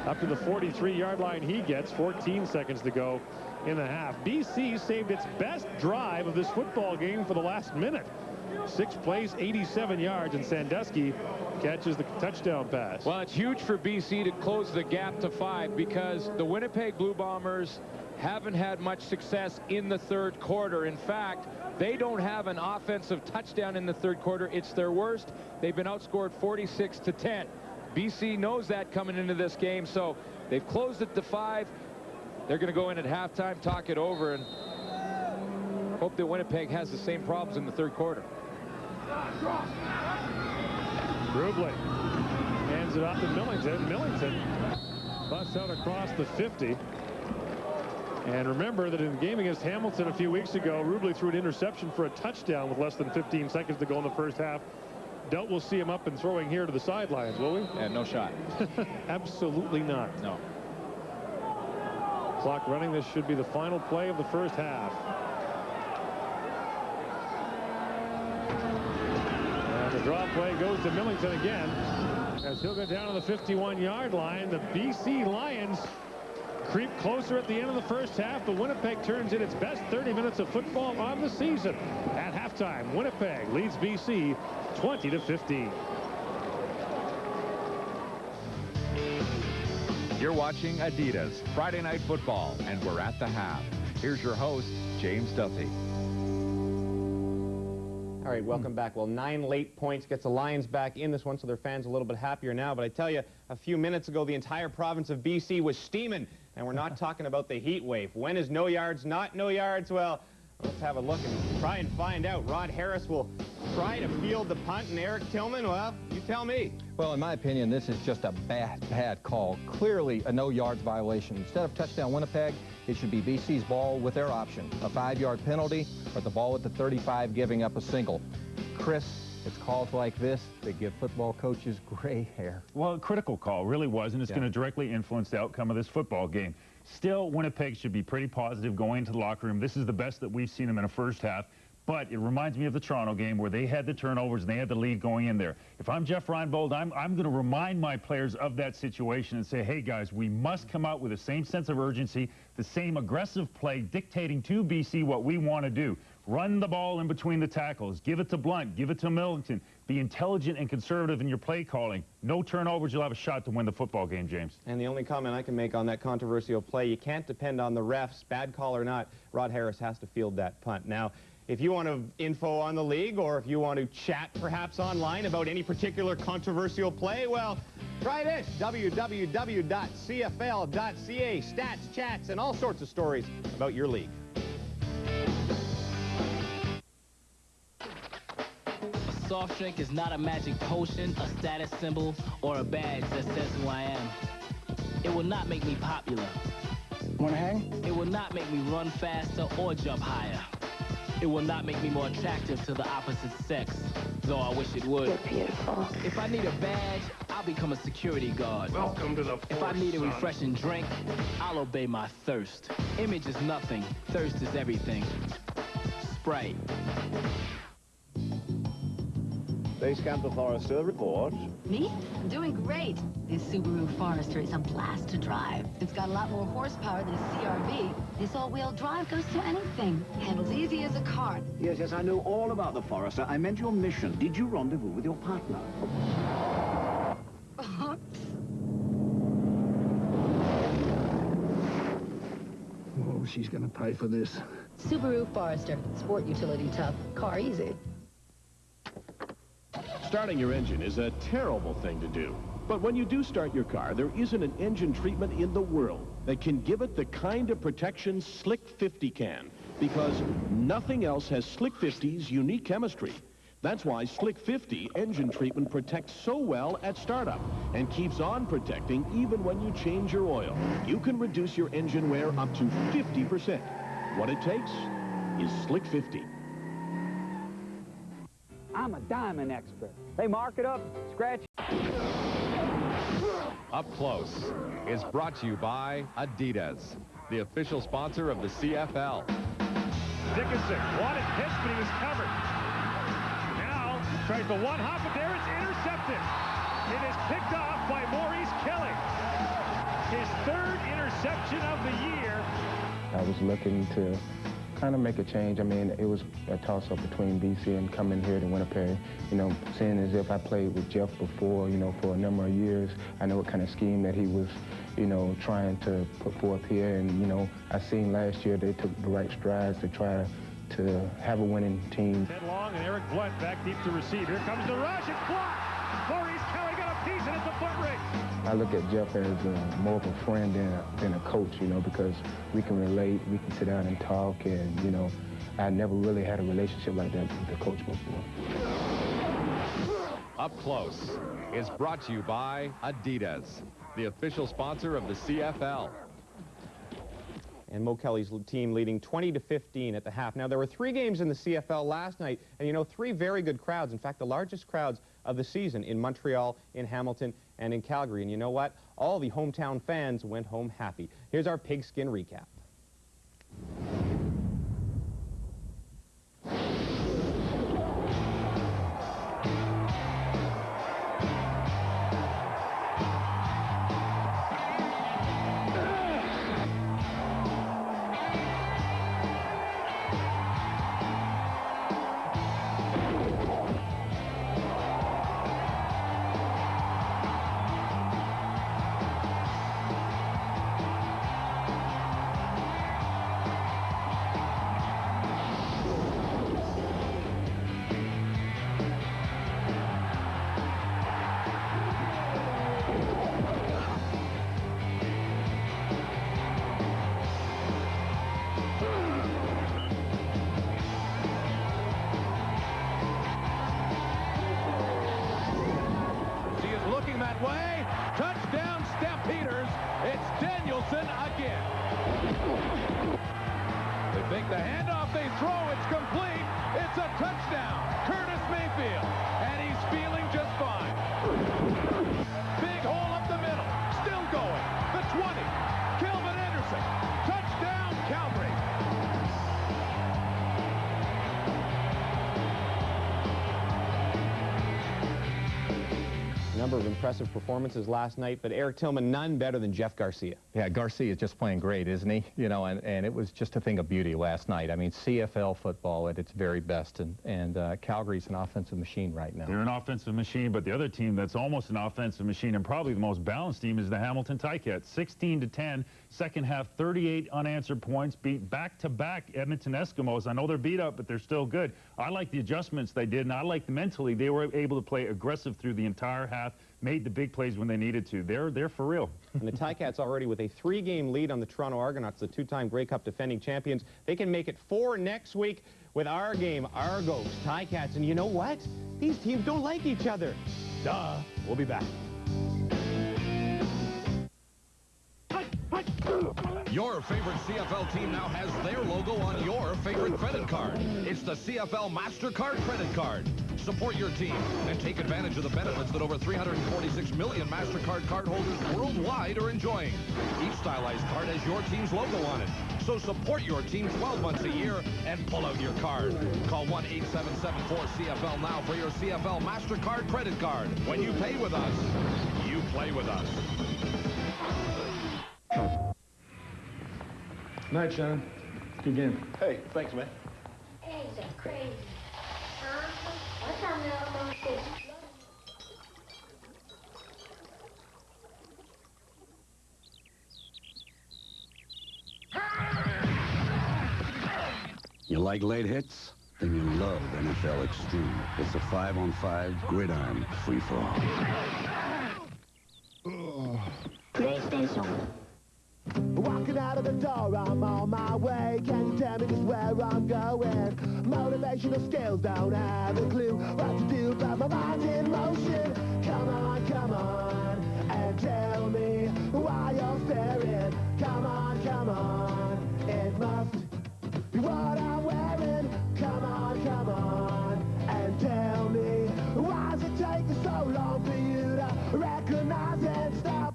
Up to the 43-yard line he gets. 14 seconds to go in the half. BC saved its best drive of this football game for the last minute. 6 plays, 87 yards, and Sandusky catches the touchdown pass. Well, it's huge for BC to close the gap to 5, because the Winnipeg Blue Bombers haven't had much success in the third quarter. In fact, they don't have an offensive touchdown in the third quarter. It's their worst. They've been outscored 46-10. BC knows that coming into this game, so they've closed it to 5. They're going to go in at halftime, talk it over, and hope that Winnipeg has the same problems in the third quarter. Rubley hands it off to Millington. Millington busts out across the 50. And remember that in the game against Hamilton a few weeks ago, Rubley threw an interception for a touchdown with less than 15 seconds to go in the first half. Doubt we'll see him up and throwing here to the sidelines, will we? Yeah, no shot. Absolutely not. No. Clock running. This should be the final play of the first half. And the draw play goes to Millington again, as he'll go down to the 51-yard line. The BC Lions creep closer at the end of the first half. The Winnipeg turns in its best 30 minutes of football on the season. At halftime, Winnipeg leads BC 20-15. You're watching Adidas Friday Night Football, and we're at the half. Here's your host, James Duffy. All right, welcome back. Well, 9 late points gets the Lions back in this one, so their fans a little bit happier now. But I tell you, a few minutes ago, the entire province of BC was steaming, and we're not talking about the heat wave. When is no yards not no yards? Well, let's have a look and try and find out. Rod Harris will try to field the punt, and Eric Tillman, well, you tell me. Well, in my opinion, this is just a bad call. Clearly a no-yards violation. Instead of touchdown Winnipeg, it should be BC's ball with their option. A 5-yard penalty or the ball at the 35 giving up a single. Chris, it's calls like this that give football coaches gray hair. Well, a critical call really was, and it's going to directly influence the outcome of this football game. Still, Winnipeg should be pretty positive going into the locker room. This is the best that we've seen them in a first half. But it reminds me of the Toronto game where they had the turnovers and they had the lead going in there. If I'm Jeff Reinbold, I'm going to remind my players of that situation and say, hey, guys, we must come out with the same sense of urgency, the same aggressive play, dictating to BC what we want to do. Run the ball in between the tackles. Give it to Blunt. Give it to Millington. Be intelligent and conservative in your play calling. No turnovers. You'll have a shot to win the football game, James. And the only comment I can make on that controversial play, you can't depend on the refs, bad call or not. Rod Harris has to field that punt. Now, if you want info on the league, or if you want to chat perhaps online about any particular controversial play, well, try this, www.cfl.ca. Stats, chats, and all sorts of stories about your league. A soft drink is not a magic potion, a status symbol, or a badge that says who I am. It will not make me popular. Want to hang? It will not make me run faster or jump higher. It will not make me more attractive to the opposite sex, though I wish it would. You're beautiful. If I need a badge, I'll become a security guard. Welcome to the force, If I need a son. refreshing drink, I'll obey my thirst. Image is nothing. Thirst is everything. Sprite. Base Camp to Forester, report. Me? I'm doing great. This Subaru Forester is a blast to drive. It's got a lot more horsepower than a CRV. This all-wheel drive goes to anything. Handles easy as a cart. Yes, I know all about the Forester. I meant your mission. Did you rendezvous with your partner? Oh, she's gonna pay for this. Subaru Forester. Sport utility tough. Car easy. Starting your engine is a terrible thing to do. But when you do start your car, there isn't an engine treatment in the world that can give it the kind of protection Slick 50 can, because nothing else has Slick 50's unique chemistry. That's why Slick 50 engine treatment protects so well at startup and keeps on protecting even when you change your oil. You can reduce your engine wear up to 50%. What it takes is Slick 50. I'm a diamond expert. They mark it up, scratch. Up Close is brought to you by Adidas, the official sponsor of the CFL. Dickinson wanted pitch, but he was covered. Now tries the one hop, but there it's intercepted. It is picked off by Maurice Kelly. His third interception of the year. I was looking to kind of make a change. I mean, it was a toss-up between BC and coming here to Winnipeg. You know, seeing as if I played with Jeff before, you know, for a number of years, I know what kind of scheme that he was, you know, trying to put forth here. And, you know, I seen last year they took the right strides to try to have a winning team. Ted Long and Eric Blunt back deep to receive. Here comes the rush. It's blocked. Maurice Kelly got a He's in at the foot race. I look at Jeff as more of a friend than a coach, you know, because we can relate, we can sit down and talk, and, you know, I never really had a relationship like that with a coach before. Up Close is brought to you by Adidas, the official sponsor of the CFL. And Mo Kelly's team leading 20-15 at the half. Now, there were 3 games in the CFL last night, and, you know, 3 very good crowds. In fact, the largest crowds of the season in Montreal, in Hamilton, and in Calgary. And you know what? All the hometown fans went home happy. Here's our pigskin recap. The handoff, they throw, it's complete. It's a touchdown. Curtis Mayfield, and he's feeling just fine. Big hole up the middle, still going. The 20, Kelvin Anderson, touchdown, Calgary. A number of impressive performances last night, but Eric Tillman, none better than Jeff Garcia. Yeah, Garcia is just playing great, isn't he? You know, and it was just a thing of beauty last night. I mean, CFL football at its very best, and Calgary's an offensive machine right now. They're an offensive machine, but the other team that's almost an offensive machine and probably the most balanced team is the Hamilton Ticats. 16-10, second half, 38 unanswered points, beat back-to-back Edmonton Eskimos. I know they're beat up, but they're still good. I like the adjustments they did, and I like mentally they were able to play aggressive through the entire half, made the big plays when they needed to. They're for real. And the Ticats already with a 3-game lead on the Toronto Argonauts, the 2-time Grey Cup defending champions. They can make it 4 next week with our game, Argos, Ticats. And you know what? These teams don't like each other. Duh. We'll be back. Your favorite CFL team now has their logo on your favorite credit card. It's the CFL MasterCard credit card. Support your team and take advantage of the benefits that over 346 million MasterCard cardholders worldwide are enjoying. Each stylized card has your team's logo on it. So support your team 12 months a year and pull out your card. Call 1-877-4CFL now for your CFL MasterCard credit card. When you pay with us, you play with us. Night, Shannon. Good game. Hey, thanks, man. Eggs are crazy. What's on the almost You like late hits? Then you love NFL Extreme. It's a 5-on-5 gridiron free-for-all. PlayStation. Walking out of the door, I'm on my way. Can you tell me just where I'm going? Motivational skills, don't have a clue what to do, but my mind's in motion. Come on, and tell me why you're staring. Come on, it must be what I'm wearing. Come on, and tell me why's it taking so long for you to recognize and stop?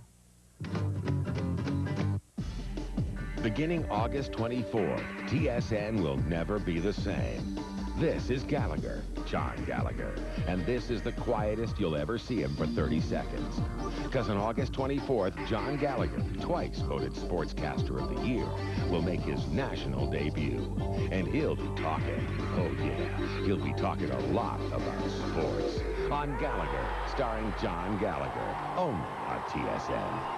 Beginning August 24th, TSN will never be the same. This is Gallagher, John Gallagher, and this is the quietest you'll ever see him for 30 seconds. Because on August 24th, John Gallagher, twice voted Sportscaster of the Year, will make his national debut. And he'll be talking, oh yeah, he'll be talking a lot about sports. On Gallagher, starring John Gallagher, only on TSN.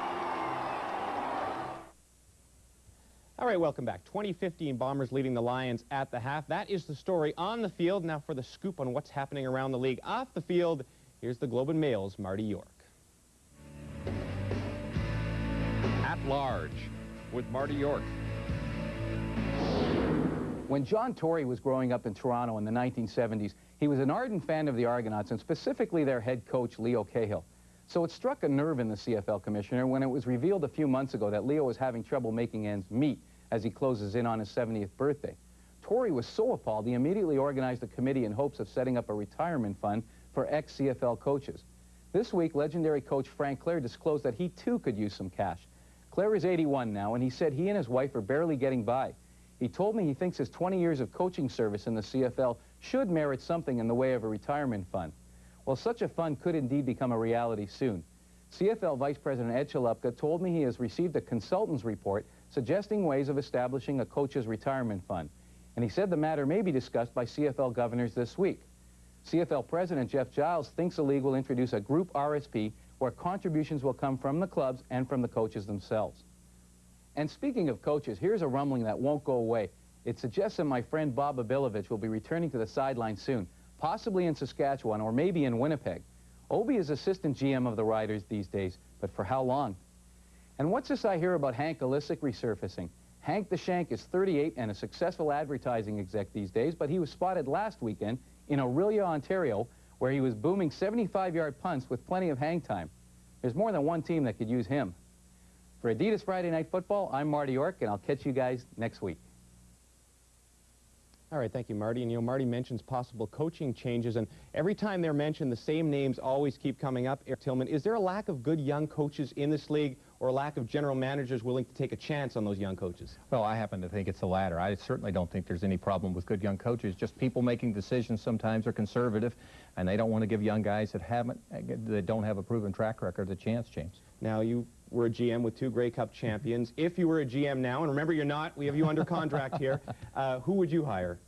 All right, welcome back. 2015 Bombers leading the Lions at the half. That is the story on the field. Now for the scoop on what's happening around the league off the field, here's the Globe and Mail's Marty York. large with Marty York. When John Tory was growing up in Toronto in the 1970s, he was an ardent fan of the Argonauts and specifically their head coach, Leo Cahill. So it struck a nerve in the CFL commissioner when it was revealed a few months ago that Leo was having trouble making ends meet as he closes in on his 70th birthday. Tory was so appalled, he immediately organized a committee in hopes of setting up a retirement fund for ex-CFL coaches. This week, legendary coach Frank Clare disclosed that he too could use some cash. Clare is 81 now, and he said he and his wife are barely getting by. He told me he thinks his 20 years of coaching service in the CFL should merit something in the way of a retirement fund. Well, such a fund could indeed become a reality soon. CFL Vice President Ed Chalupka told me he has received a consultant's report suggesting ways of establishing a coach's retirement fund. And he said the matter may be discussed by CFL governors this week. CFL President Jeff Giles thinks the league will introduce a group RSP where contributions will come from the clubs and from the coaches themselves. And speaking of coaches, here's a rumbling that won't go away. It suggests that my friend Bob Abilovich will be returning to the sideline soon, possibly in Saskatchewan or maybe in Winnipeg. Obi is assistant GM of the Riders these days, but for how long? And what's this I hear about Hank Olisic resurfacing? Hank the Shank is 38 and a successful advertising exec these days, but he was spotted last weekend in Orillia, Ontario, where he was booming 75-yard punts with plenty of hang time. There's more than one team that could use him. For Adidas Friday Night Football, I'm Marty York, and I'll catch you guys next week. All right, thank you, Marty. And, you know, Marty mentions possible coaching changes, and every time they're mentioned, the same names always keep coming up. Eric Tillman, is there a lack of good young coaches in this league or a lack of general managers willing to take a chance on those young coaches? Well, I happen to think it's the latter. I certainly don't think there's any problem with good young coaches. Just people making decisions sometimes are conservative, and they don't want to give young guys that don't have a proven track record a chance, James. Now, you were a GM with 2 Grey Cup champions. If you were a GM now, and remember you're not, we have you under contract here, who would you hire?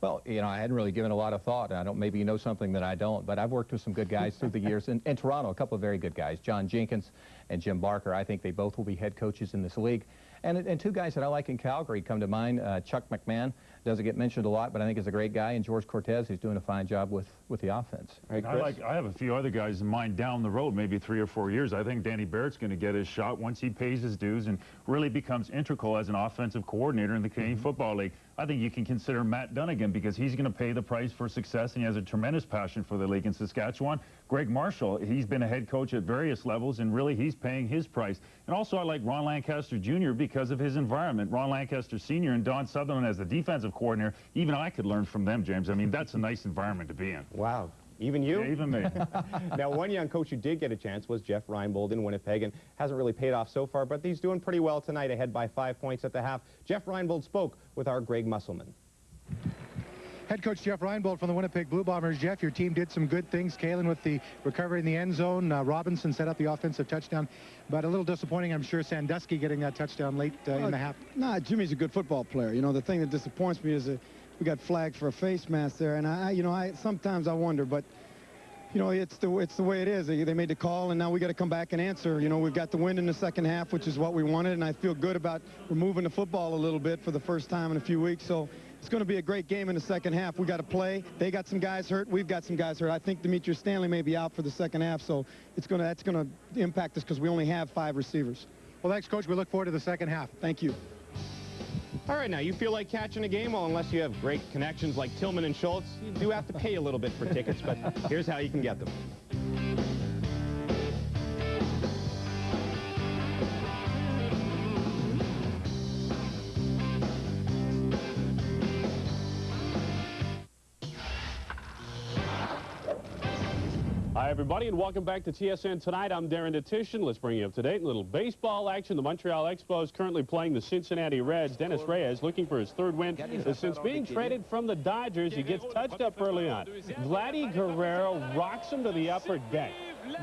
Well, you know, I hadn't really given a lot of thought. Maybe you know something that I don't, but I've worked with some good guys through the years. In Toronto, a couple of very good guys, John Jenkins and Jim Barker. I think they both will be head coaches in this league. And 2 guys that I like in Calgary come to mind. Chuck McMahon doesn't get mentioned a lot, but I think is a great guy, and George Cortez, who's doing a fine job with the offense. Right, I have a few other guys in mind down the road, maybe 3 or 4 years. I think Danny Barrett's going to get his shot once he pays his dues and really becomes integral as an offensive coordinator in the Canadian Football League. I think you can consider Matt Dunnigan because he's going to pay the price for success, and he has a tremendous passion for the league in Saskatchewan. Greg Marshall, he's been a head coach at various levels, and really he's paying his price. And also I like Ron Lancaster Jr. because of his environment. Ron Lancaster Sr. and Don Sutherland as the defensive coordinator, even I could learn from them, James. I mean, that's a nice environment to be in. Wow. Even you? Yeah, even me. Now, one young coach who did get a chance was Jeff Reinbold in Winnipeg, and hasn't really paid off so far, but he's doing pretty well tonight, ahead by 5 points at the half. Jeff Reinbold spoke with our Greg Musselman. Head coach Jeff Reinbold from the Winnipeg Blue Bombers. Jeff, your team did some good things. Kalen with the recovery in the end zone. Robinson set up the offensive touchdown. But a little disappointing, I'm sure, Sandusky getting that touchdown late in the half. Nah, Jimmy's a good football player. You know, the thing that disappoints me is that we got flagged for a face mask there. And I sometimes I wonder, but you know, it's the way it is. They made the call, and now we got to come back and answer. You know, we've got the win in the second half, which is what we wanted, and I feel good about removing the football a little bit for the first time in a few weeks. So it's going to be a great game in the second half. We got to play. They got some guys hurt. We've got some guys hurt. I think Demetrius Stanley may be out for the second half, so that's going to impact us because we only have 5 receivers. Well, thanks, Coach. We look forward to the second half. Thank you. All right, now, you feel like catching a game? Well, unless you have great connections like Tillman and Schultz, you do have to pay a little bit for tickets, but here's how you can get them. Hi, everybody, and welcome back to TSN Tonight. I'm Darren Detition. Let's bring you up to date. A little baseball action. The Montreal Expos currently playing the Cincinnati Reds. Dennis Reyes looking for his 3rd win. Since being traded from the Dodgers, he gets touched up early on. Vladdy Guerrero rocks him to the upper deck.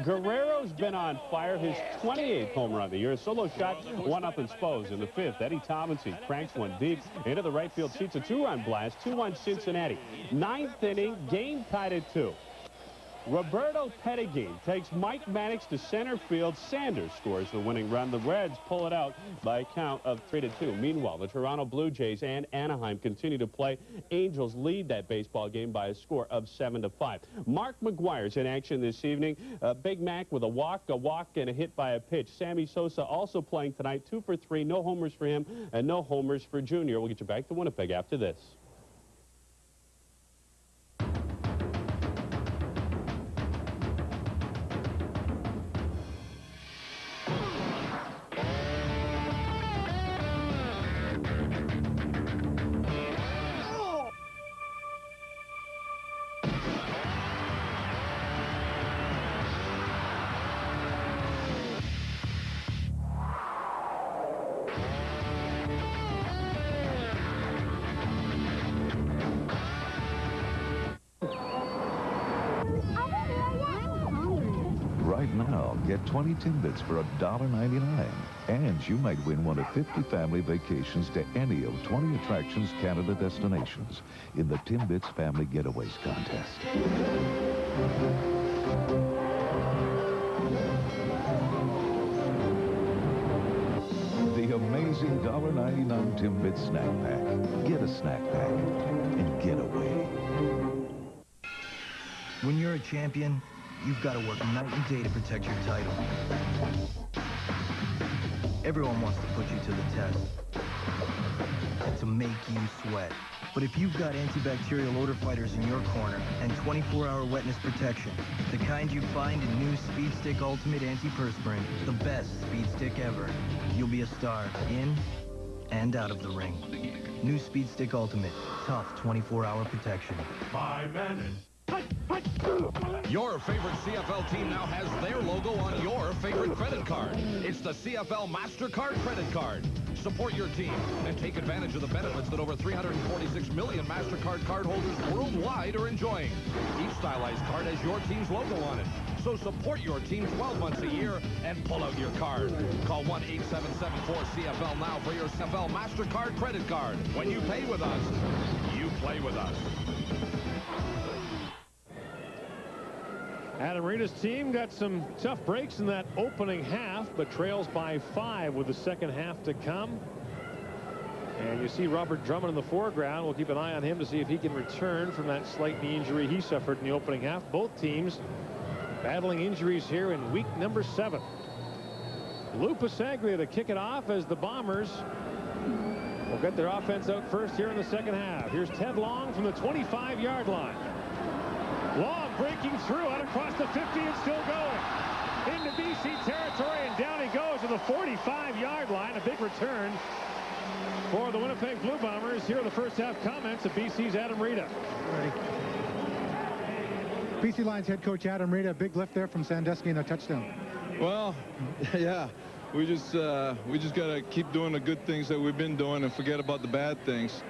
Guerrero's been on fire. His 28th home run of the year. A solo shot, one up in Spos. In the 5th, Eddie Tomlinson cranks one deep into the right field seats. A 2-run blast, 2-1 Cincinnati. 9th inning, game tied at 2. Roberto Pettigene takes Mike Maddox to center field. Sanders scores the winning run. The Reds pull it out by a count of 3-2. Meanwhile, the Toronto Blue Jays and Anaheim continue to play. Angels lead that baseball game by a score of 7-5. Mark McGuire's in action this evening. Big Mac with a walk, and a hit by a pitch. Sammy Sosa also playing tonight, 2 for 3. No homers for him and no homers for Junior. We'll get you back to Winnipeg after this. Right now, get 20 Timbits for $1.99. And you might win one of 50 family vacations to any of 20 Attractions Canada destinations in the Timbits Family Getaways Contest. The amazing $1.99 Timbits Snack Pack. Get a snack pack and get away. When you're a champion, you've got to work night and day to protect your title. Everyone wants to put you to the test, to make you sweat. But if you've got antibacterial odor fighters in your corner and 24-hour wetness protection, the kind you find in new Speed Stick Ultimate Anti-Perspirant, the best Speed Stick ever, you'll be a star in and out of the ring. New Speed Stick Ultimate, tough 24-hour protection. 5 minutes. Your favorite CFL team now has their logo on your favorite credit card. It's the CFL MasterCard credit card. Support your team and take advantage of the benefits that over 346 million MasterCard cardholders worldwide are enjoying. Each stylized card has your team's logo on it. So support your team 12 months a year and pull out your card. Call 1-877-4CFL now for your CFL MasterCard credit card. When you pay with us, you play with us. Adam Rita's team got some tough breaks in that opening half, but trails by 5 with the second half to come. And you see Robert Drummond in the foreground. We'll keep an eye on him to see if he can return from that slight knee injury he suffered in the opening half. Both teams battling injuries here in week number 7. Lou Pasaglia to kick it off as the Bombers will get their offense out first here in the second half. Here's Ted Long from the 25-yard line. Long breaking through out across the 50 and still going into BC territory, and down he goes to the 45-yard line. A big return for the Winnipeg Blue Bombers. Here are the first half comments of BC's Adam Rita. BC Lions head coach Adam Rita, a big lift there from Sandusky and a touchdown. Well, yeah, we just got to keep doing the good things that we've been doing and forget about the bad things.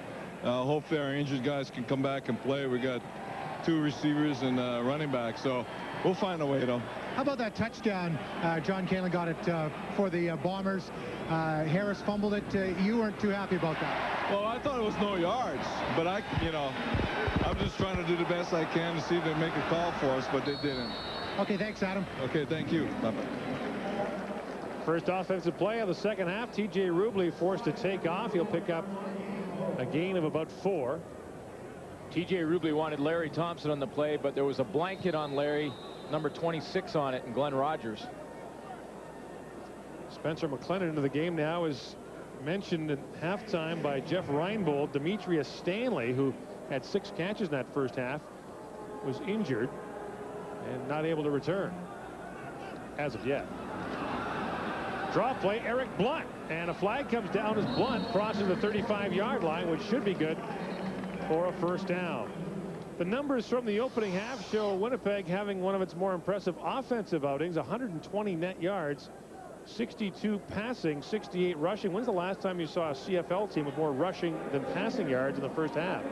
Hopefully our injured guys can come back and play. We got 2 receivers and running back, so we'll find a way though. How about that touchdown? John Kaelin got it for the Bombers. Harris fumbled it. You weren't too happy about that. Well, I thought it was no yards, but I'm just trying to do the best I can to see if they make a call for us, but they didn't. Okay, thanks, Adam. Okay, thank you. Bye-bye. First offensive play of the second half. TJ Rubley forced to take off. He'll pick up a gain of about 4. TJ Rubley wanted Larry Thompson on the play, but there was a blanket on Larry, number 26 on it, and Glenn Rogers. Spencer McLennan into the game now is mentioned at halftime by Jeff Reinbold. Demetrius Stanley, who had 6 catches in that first half, was injured and not able to return as of yet. Draw play, Eric Blunt, and a flag comes down as Blunt crosses the 35-yard line, which should be good for a first down. The numbers from the opening half show Winnipeg having one of its more impressive offensive outings. 120 net yards, 62 passing, 68 rushing. When's the last time you saw a CFL team with more rushing than passing yards in the first half?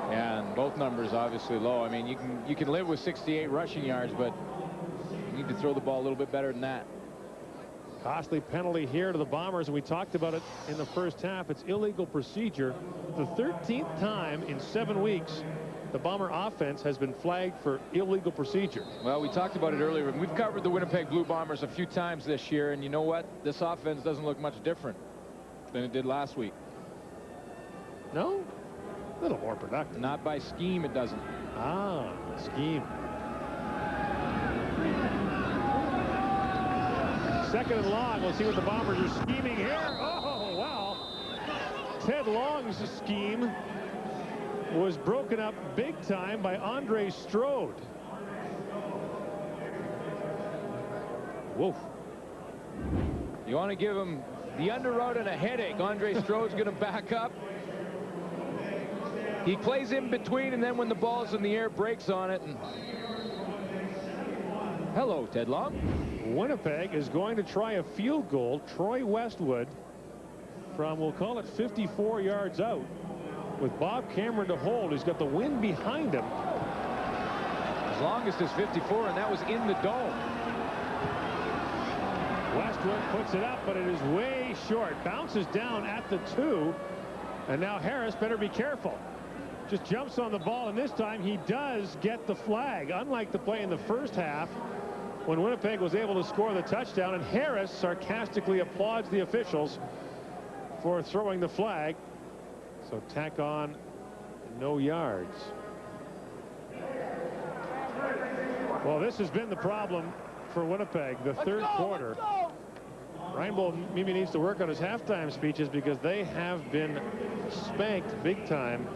Yeah, and both numbers obviously low. I mean, you can live with 68 rushing yards, but you need to throw the ball a little bit better than that. Costly penalty here to the Bombers, and we talked about it in the first half. It's illegal procedure. The 13th time in 7 weeks the Bomber offense has been flagged for illegal procedure. Well, we talked about it earlier. We've covered the Winnipeg Blue Bombers a few times this year, and you know what? This offense doesn't look much different than it did last week. No? A little more productive. Not by scheme, it doesn't. Ah, scheme. Second and long. We'll see what the Bombers are scheming here. Oh, wow. Ted Long's scheme was broken up big time by Andre Strode. Woof. You want to give him the underroute and a headache. Andre Strode's going to back up. He plays in between, and then when the ball's in the air, breaks on it. And hello, Ted Long. Winnipeg is going to try a field goal. Troy Westwood from, we'll call it 54 yards out, with Bob Cameron to hold. He's got the wind behind him. As long as there's 54, and that was in the dome. Westwood puts it up, but it is way short. Bounces down at the 2, and now Harris better be careful. Just jumps on the ball, and this time he does get the flag, unlike the play in the first half when Winnipeg was able to score the touchdown, and Harris sarcastically applauds the officials for throwing the flag. So tack on no yards. Well, this has been the problem for Winnipeg, the third quarter. Ryan Bull maybe needs to work on his halftime speeches because they have been spanked big time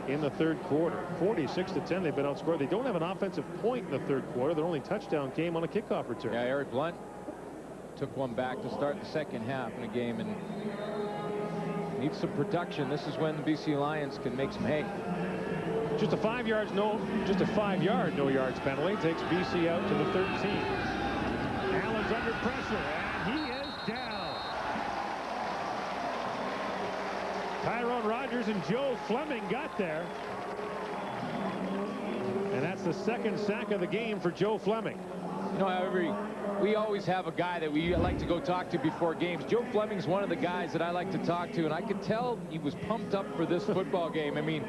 in the third quarter. 46-10, they've been outscored. They don't have an offensive point in the third quarter. Their only touchdown came on a kickoff return. Yeah, Eric Blunt took one back to start the second half in a game and needs some production. This is when the BC Lions can make some hay. Just a 5 yards, just a 5 yard no yards penalty takes BC out to the 13. Allen's under pressure, and he is down. Tyrone Rogers and Joe Fleming got there. And that's the second sack of the game for Joe Fleming. You know, however, we always have a guy that we like to go talk to before games. Joe Fleming's one of the guys that I like to talk to, and I could tell he was pumped up for this football game. I mean,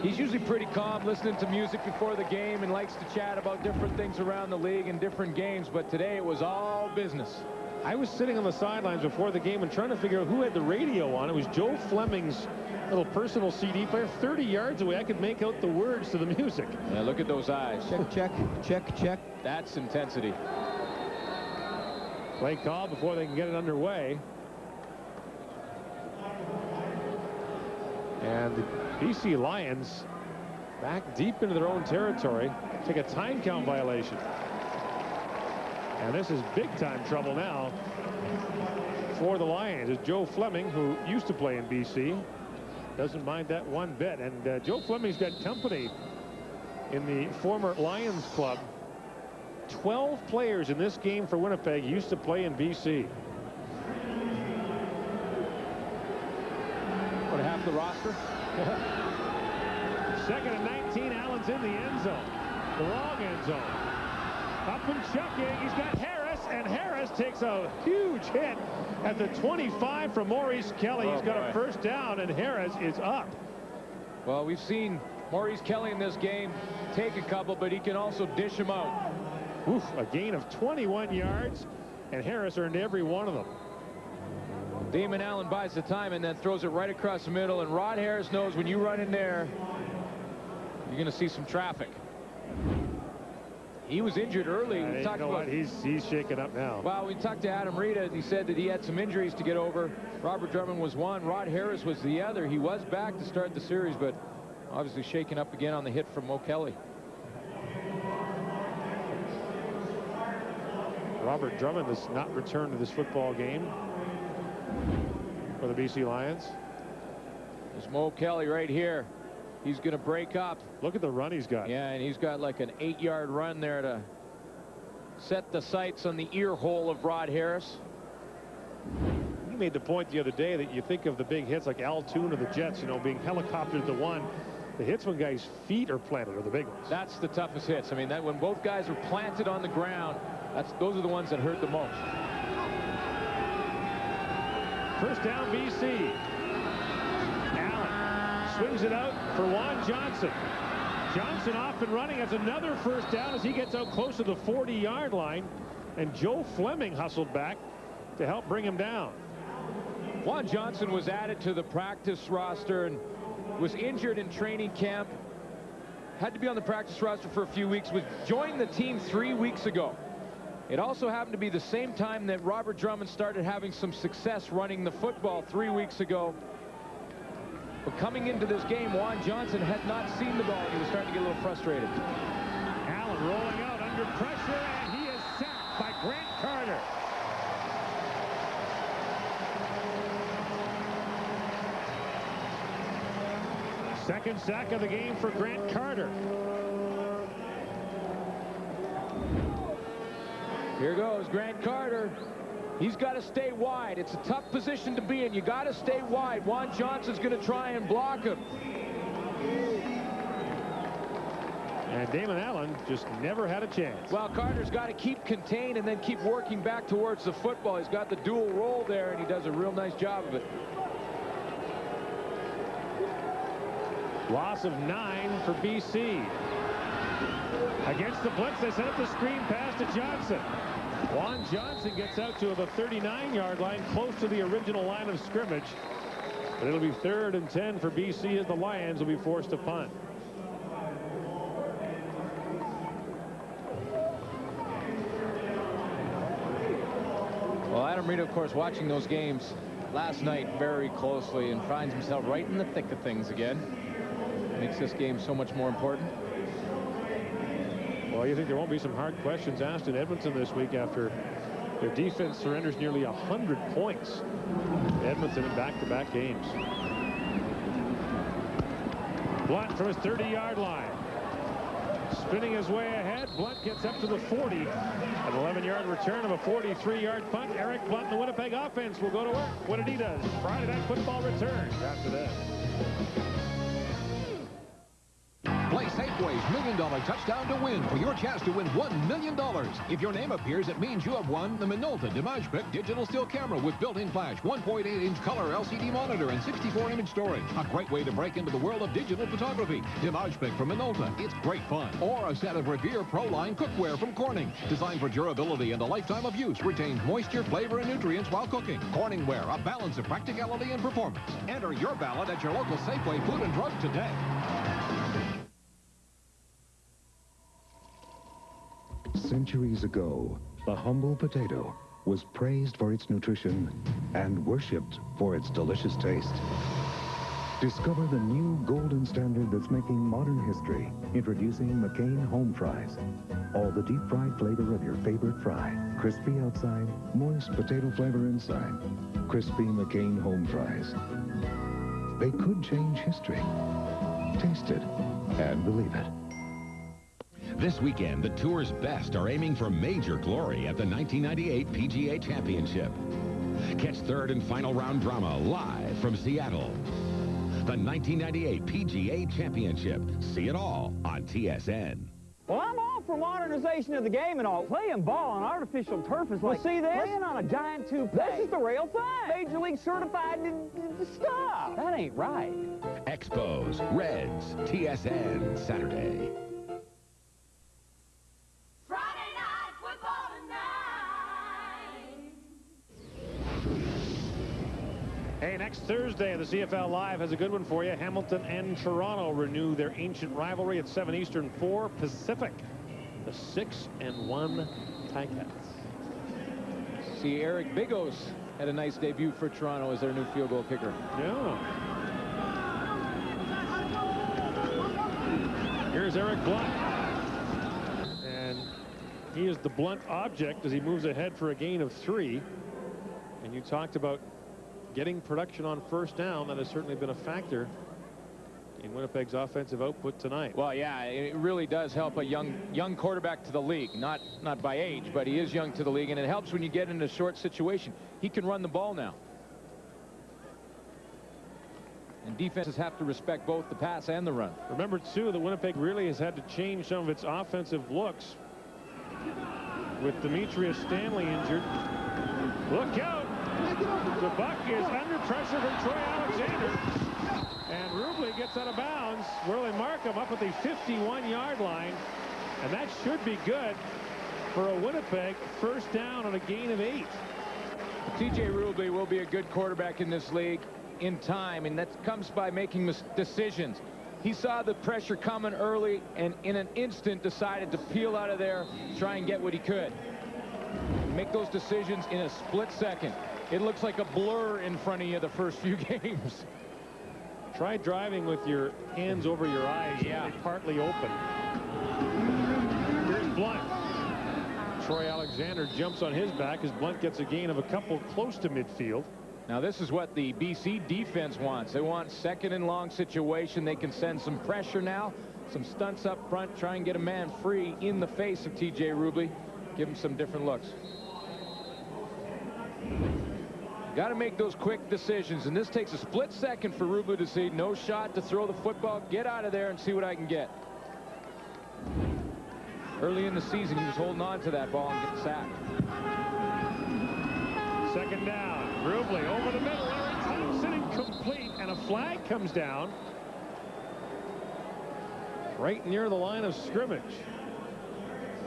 he's usually pretty calm, listening to music before the game, and likes to chat about different things around the league and different games, but today it was all business. I was sitting on the sidelines before the game and trying to figure out who had the radio on. It was Joe Fleming's little personal CD player. 30 yards away, I could make out the words to the music. Yeah, look at those eyes. Check, check, check, check. That's intensity. Play call before they can get it underway. And the BC Lions back deep into their own territory. Take a time count violation. And this is big time trouble now for the Lions. It's Joe Fleming, who used to play in BC, doesn't mind that one bit. And Joe Fleming's got company in the former Lions club. 12 players in this game for Winnipeg used to play in BC. What, half the roster? Second and 19, Allen's in the end zone. The wrong end zone. Up and chucking, he's got Harris, and Harris takes a huge hit at the 25 from Maurice Kelly. He's got a first down, and Harris is up. Well, we've seen Maurice Kelly in this game take a couple, but he can also dish them out. Oof, a gain of 21 yards, and Harris earned every one of them. Damon Allen buys the time and then throws it right across the middle, and Rod Harris knows when you run in there, you're going to see some traffic. He was injured early. We talked about, he's shaken up now. Well, we talked to Adam Rita, and he said that he had some injuries to get over. Robert Drummond was one. Rod Harris was the other. He was back to start the series, but obviously shaken up again on the hit from Mo Kelly. Robert Drummond has not returned to this football game for the BC Lions. There's Mo Kelly right here. He's going to break up. Look at the run he's got. Yeah, and he's got like an 8-yard run there to set the sights on the ear hole of Rod Harris. You made the point the other day that you think of the big hits like Al Toon of the Jets, you know, being helicoptered to one. The hits when guys' feet are planted are the big ones. That's the toughest hits. I mean, that when both guys are planted on the ground, those are the ones that hurt the most. First down, BC. Allen swings it out for Juan Johnson. Johnson off and running. That's another first down as he gets out close to the 40-yard line. And Joe Fleming hustled back to help bring him down. Juan Johnson was added to the practice roster and was injured in training camp. Had to be on the practice roster for a few weeks. Joined the team 3 weeks ago. It also happened to be the same time that Robert Drummond started having some success running the football 3 weeks ago. But coming into this game, Juan Johnson had not seen the ball. He was starting to get a little frustrated. Allen rolling out under pressure, and he is sacked by Grant Carter. Second sack of the game for Grant Carter. Here goes Grant Carter. He's got to stay wide. It's a tough position to be in. You got to stay wide. Juan Johnson's going to try and block him. And Damon Allen just never had a chance. Well, Carter's got to keep contained and then keep working back towards the football. He's got the dual role there, and he does a real nice job of it. Loss of 9 for BC. Against the blitz, they set up the screen pass to Johnson. Juan Johnson gets out to the 39-yard line, close to the original line of scrimmage. But it'll be 3rd and 10 for BC as the Lions will be forced to punt. Well, Adam Reed, of course, watching those games last night very closely and finds himself right in the thick of things again. Makes this game so much more important. Well, you think there won't be some hard questions asked in Edmonton this week after their defense surrenders nearly 100 points. Edmonton in back-to-back games. Blunt from his 30-yard line. Spinning his way ahead. Blunt gets up to the 40. An 11-yard return of a 43-yard punt. Eric Blunt and the Winnipeg offense will go to work. What did he do? Friday Night Football returns after that. Play Safeway's $1 Million Touchdown to Win for your chance to win $1 million. If your name appears, it means you have won the Minolta Dimage digital still camera with built-in flash, 1.8-inch color LCD monitor, and 64-image storage. A great way to break into the world of digital photography. Dimage from Minolta. It's great fun. Or a set of Revere Pro Line cookware from Corning. Designed for durability and a lifetime of use. Retains moisture, flavor, and nutrients while cooking. Corningware, a balance of practicality and performance. Enter your ballot at your local Safeway Food and Drug today. Centuries ago, the humble potato was praised for its nutrition and worshipped for its delicious taste. Discover the new golden standard that's making modern history. Introducing McCain Home Fries. All the deep-fried flavor of your favorite fry. Crispy outside, moist potato flavor inside. Crispy McCain Home Fries. They could change history. Taste it and believe it. This weekend, the Tour's best are aiming for major glory at the 1998 PGA Championship. Catch third and final round drama live from Seattle. The 1998 PGA Championship. See it all on TSN. Well, I'm all for modernization of the game and all. Playing ball on artificial turf is like see this? Playing on a giant toupee. This is the real thing. Major League certified stuff. That ain't right. Expos, Reds, TSN, Saturday. Hey, next Thursday, the CFL Live has a good one for you. Hamilton and Toronto renew their ancient rivalry at 7 Eastern, 4 Pacific. The 6-1 Ticats. See, Eric Bigos had a nice debut for Toronto as their new field goal kicker. Yeah. Here's Eric Blunt. And he is the blunt object as he moves ahead for a gain of 3. And you talked about getting production on first down. That has certainly been a factor in Winnipeg's offensive output tonight. Well, yeah, it really does help a young quarterback to the league. Not by age, but he is young to the league, and it helps when you get in a short situation. He can run the ball now. And defenses have to respect both the pass and the run. Remember, too, that Winnipeg really has had to change some of its offensive looks. With Demetrius Stanley injured. Look out! The buck is under pressure from Troy Alexander. And Rubley gets gets out of bounds. Whirling Markham up at the 51-yard line. And that should be good for a Winnipeg first down on a gain of 8. T.J. Rubley will be a good quarterback in this league in time, and that comes by making decisions. He saw the pressure coming early and in an instant decided to peel out of there, try and get what he could. Make those decisions in a split second. It looks like a blur in front of you the first few games. Try driving with your hands over your eyes. Yeah. Partly open. Here's Blunt. Troy Alexander jumps on his back as Blunt gets a gain of a couple close to midfield. Now this is what the BC defense wants. They want second and long situation. They can send some pressure now, some stunts up front, try and get a man free in the face of T.J. Rubley. Give him some different looks. Got to make those quick decisions, and this takes a split second for Rubley to see no shot to throw the football, get out of there and see what I can get. Early in the season, he was holding on to that ball and getting sacked. Second down. Rubley over the middle. Larry Thompson incomplete, and a flag comes down right near the line of scrimmage.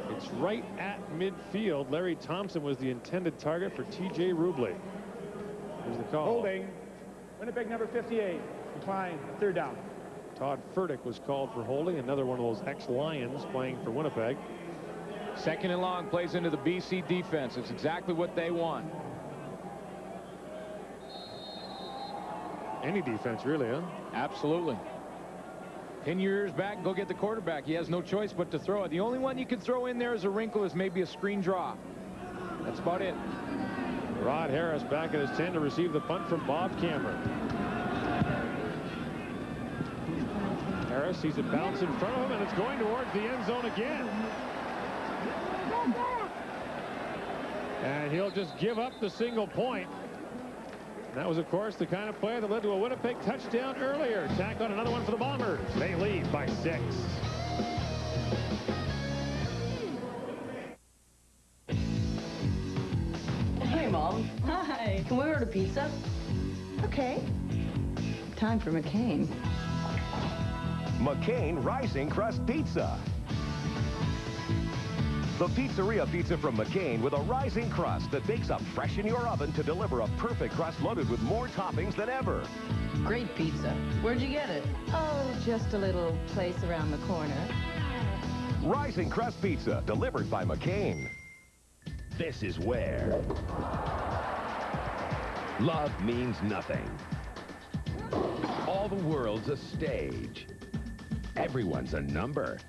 It's right at midfield. Larry Thompson was the intended target for T.J. Rubley. Here's the call. Holding. Winnipeg number 58. Decline. Third down. Todd Furtick was called for holding. Another one of those ex-Lions playing for Winnipeg. Second and long plays into the BC defense. It's exactly what they want. Any defense, really, huh? Absolutely. Pin your ears back, go get the quarterback. He has no choice but to throw it. The only one you can throw in there as a wrinkle is maybe a screen draw. That's about it. Rod Harris back at his 10 to receive the punt from Bob Cameron. Harris sees it bounce in front of him, and it's going towards the end zone again. And he'll just give up the single point. That was, of course, the kind of play that led to a Winnipeg touchdown earlier. Tack on another one for the Bombers. They lead by 6. Hey, Mom. Hi. Can we order pizza? Okay. Time for McCain. McCain Rising Crust Pizza. The pizzeria pizza from McCain with a rising crust that bakes up fresh in your oven to deliver a perfect crust loaded with more toppings than ever. Great pizza. Where'd you get it? Oh, just a little place around the corner. Rising Crust Pizza, delivered by McCain. This is where love means nothing. All the world's a stage. Everyone's a number.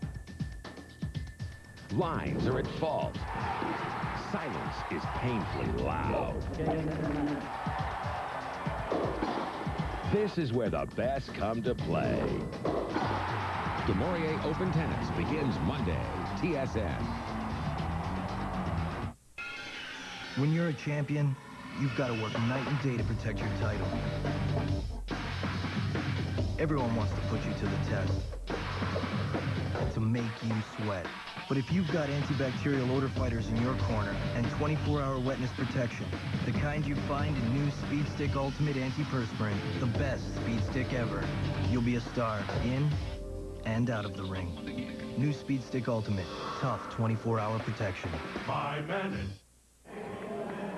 Lines are at fault. Silence is painfully loud. This is where the best come to play. DeMaurier Open Tennis begins Monday. TSN. When you're a champion, you've got to work night and day to protect your title. Everyone wants to put you to the test, to make you sweat. But if you've got antibacterial odor fighters in your corner and 24-hour wetness protection, the kind you find in new Speed Stick Ultimate Antiperspirant, the best speed stick ever, you'll be a star in and out of the ring. New Speed Stick Ultimate, tough 24-hour protection. 5 minutes.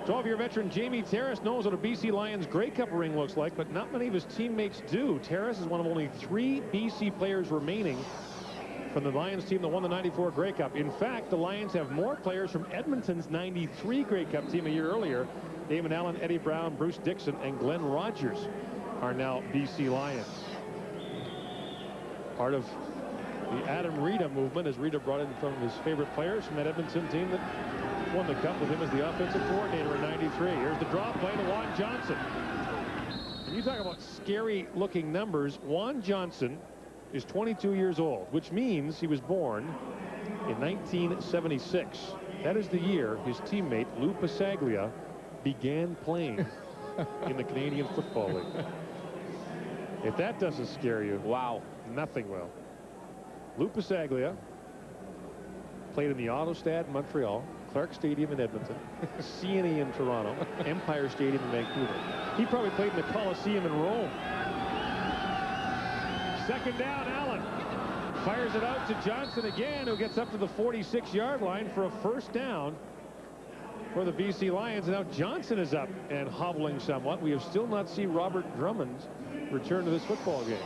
12-year veteran Jamie Terrace knows what a BC Lions Grey Cup ring looks like, but not many of his teammates do. Terrace is one of only 3 BC players remaining from the Lions team that won the '94 Grey Cup. In fact, the Lions have more players from Edmonton's '93 Grey Cup team a year earlier. Damon Allen, Eddie Brown, Bruce Dixon, and Glenn Rogers are now BC Lions. Part of the Adam Rita movement, as Rita brought in some of his favorite players from that Edmonton team that won the Cup with him as the offensive coordinator in '93. Here's the draw play to Juan Johnson. And you talk about scary-looking numbers. Juan Johnson is 22 years old, which means he was born in 1976. That is the year his teammate Lou Pasaglia began playing in the Canadian Football League. If that doesn't scare you, wow, nothing will. Lou Pasaglia played in the Autostad in Montreal, Clark Stadium in Edmonton, CNE in Toronto, Empire Stadium in Vancouver. He probably played in the Coliseum in Rome. Second down, Allen fires it out to Johnson again, who gets up to the 46-yard line for a first down for the BC Lions. Now Johnson is up and hobbling somewhat. We have still not seen Robert Drummond return to this football game.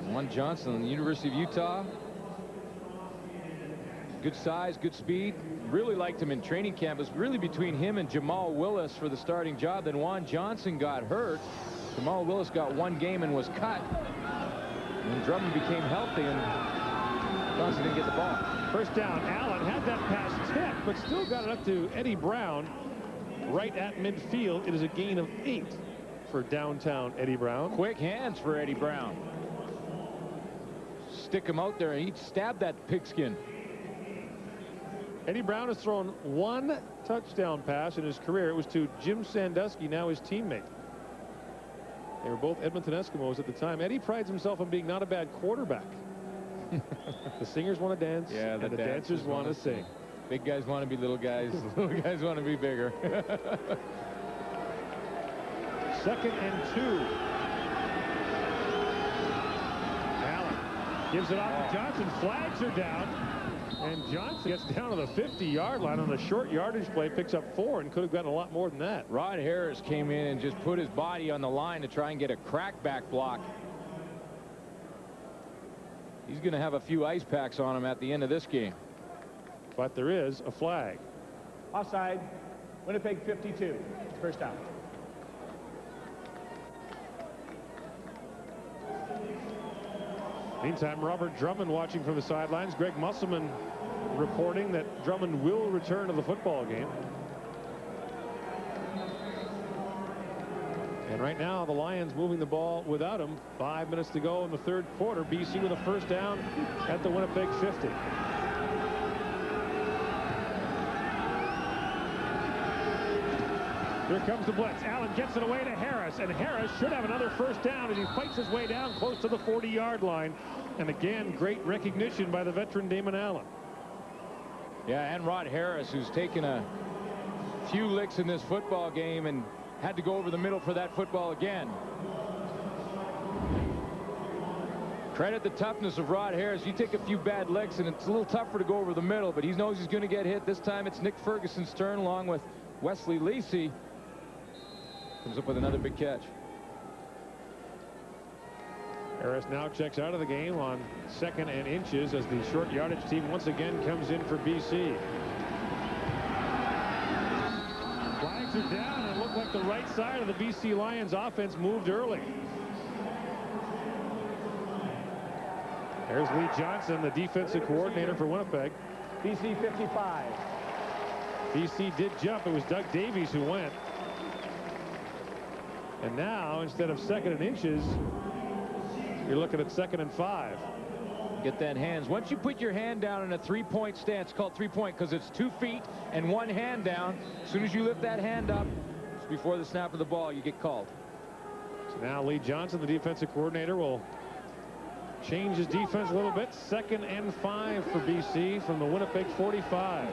Juan Johnson, University of Utah. Good size, good speed. Really liked him in training camp. It was really between him and Jamal Willis for the starting job. Then Juan Johnson got hurt. Jamal Willis got one game and was cut. And Drummond became healthy, and Johnson didn't get the ball. First down, Allen had that pass tipped, but still got it up to Eddie Brown right at midfield. It is a gain of 8 for downtown Eddie Brown. Quick hands for Eddie Brown. Stick him out there, and he'd stab that pigskin. Eddie Brown has thrown one touchdown pass in his career. It was to Jim Sandusky, now his teammate. They were both Edmonton Eskimos at the time. Eddie prides himself on being not a bad quarterback. The singers want to dance, and the dancers want to sing. Big guys want to be little guys. Little guys want to be bigger. Second and 2. Allen gives it off to Johnson. Flags are down. And Johnson gets down to the 50-yard line on a short yardage play, picks up 4, and could have gotten a lot more than that. Rod Harris came in and just put his body on the line to try and get a crackback block. He's going to have a few ice packs on him at the end of this game. But there is a flag. Offside, Winnipeg 52, first down. Meantime, Robert Drummond watching from the sidelines. Greg Musselman reporting that Drummond will return to the football game. And right now, the Lions moving the ball without him. 5 minutes to go in the third quarter. BC with a first down at the Winnipeg 50. Here comes the blitz. Allen gets it away to Harris, and Harris should have another first down as he fights his way down close to the 40-yard line. And again, great recognition by the veteran Damon Allen. Yeah, and Rod Harris, who's taken a few licks in this football game and had to go over the middle for that football again. Credit the toughness of Rod Harris. You take a few bad licks, and it's a little tougher to go over the middle, but he knows he's going to get hit. This time it's Nick Ferguson's turn, along with Wesley Lacey. Comes up with another big catch. Harris now checks out of the game on 2nd and inches as the short yardage team once again comes in for BC. Flags are down, and it looked like the right side of the BC Lions offense moved early. There's Lee Johnson, the defensive coordinator for Winnipeg. BC 55. BC did jump. It was Doug Davies who went. And now, instead of 2nd and inches, you're looking at 2nd and 5. Get that hands. Once you put your hand down in a three-point stance, called three-point because it's 2 feet and one hand down. As soon as you lift that hand up, it's before the snap of the ball, you get called. So now Lee Johnson, the defensive coordinator, will change his defense a little bit. 2nd and 5 for BC from the Winnipeg 45.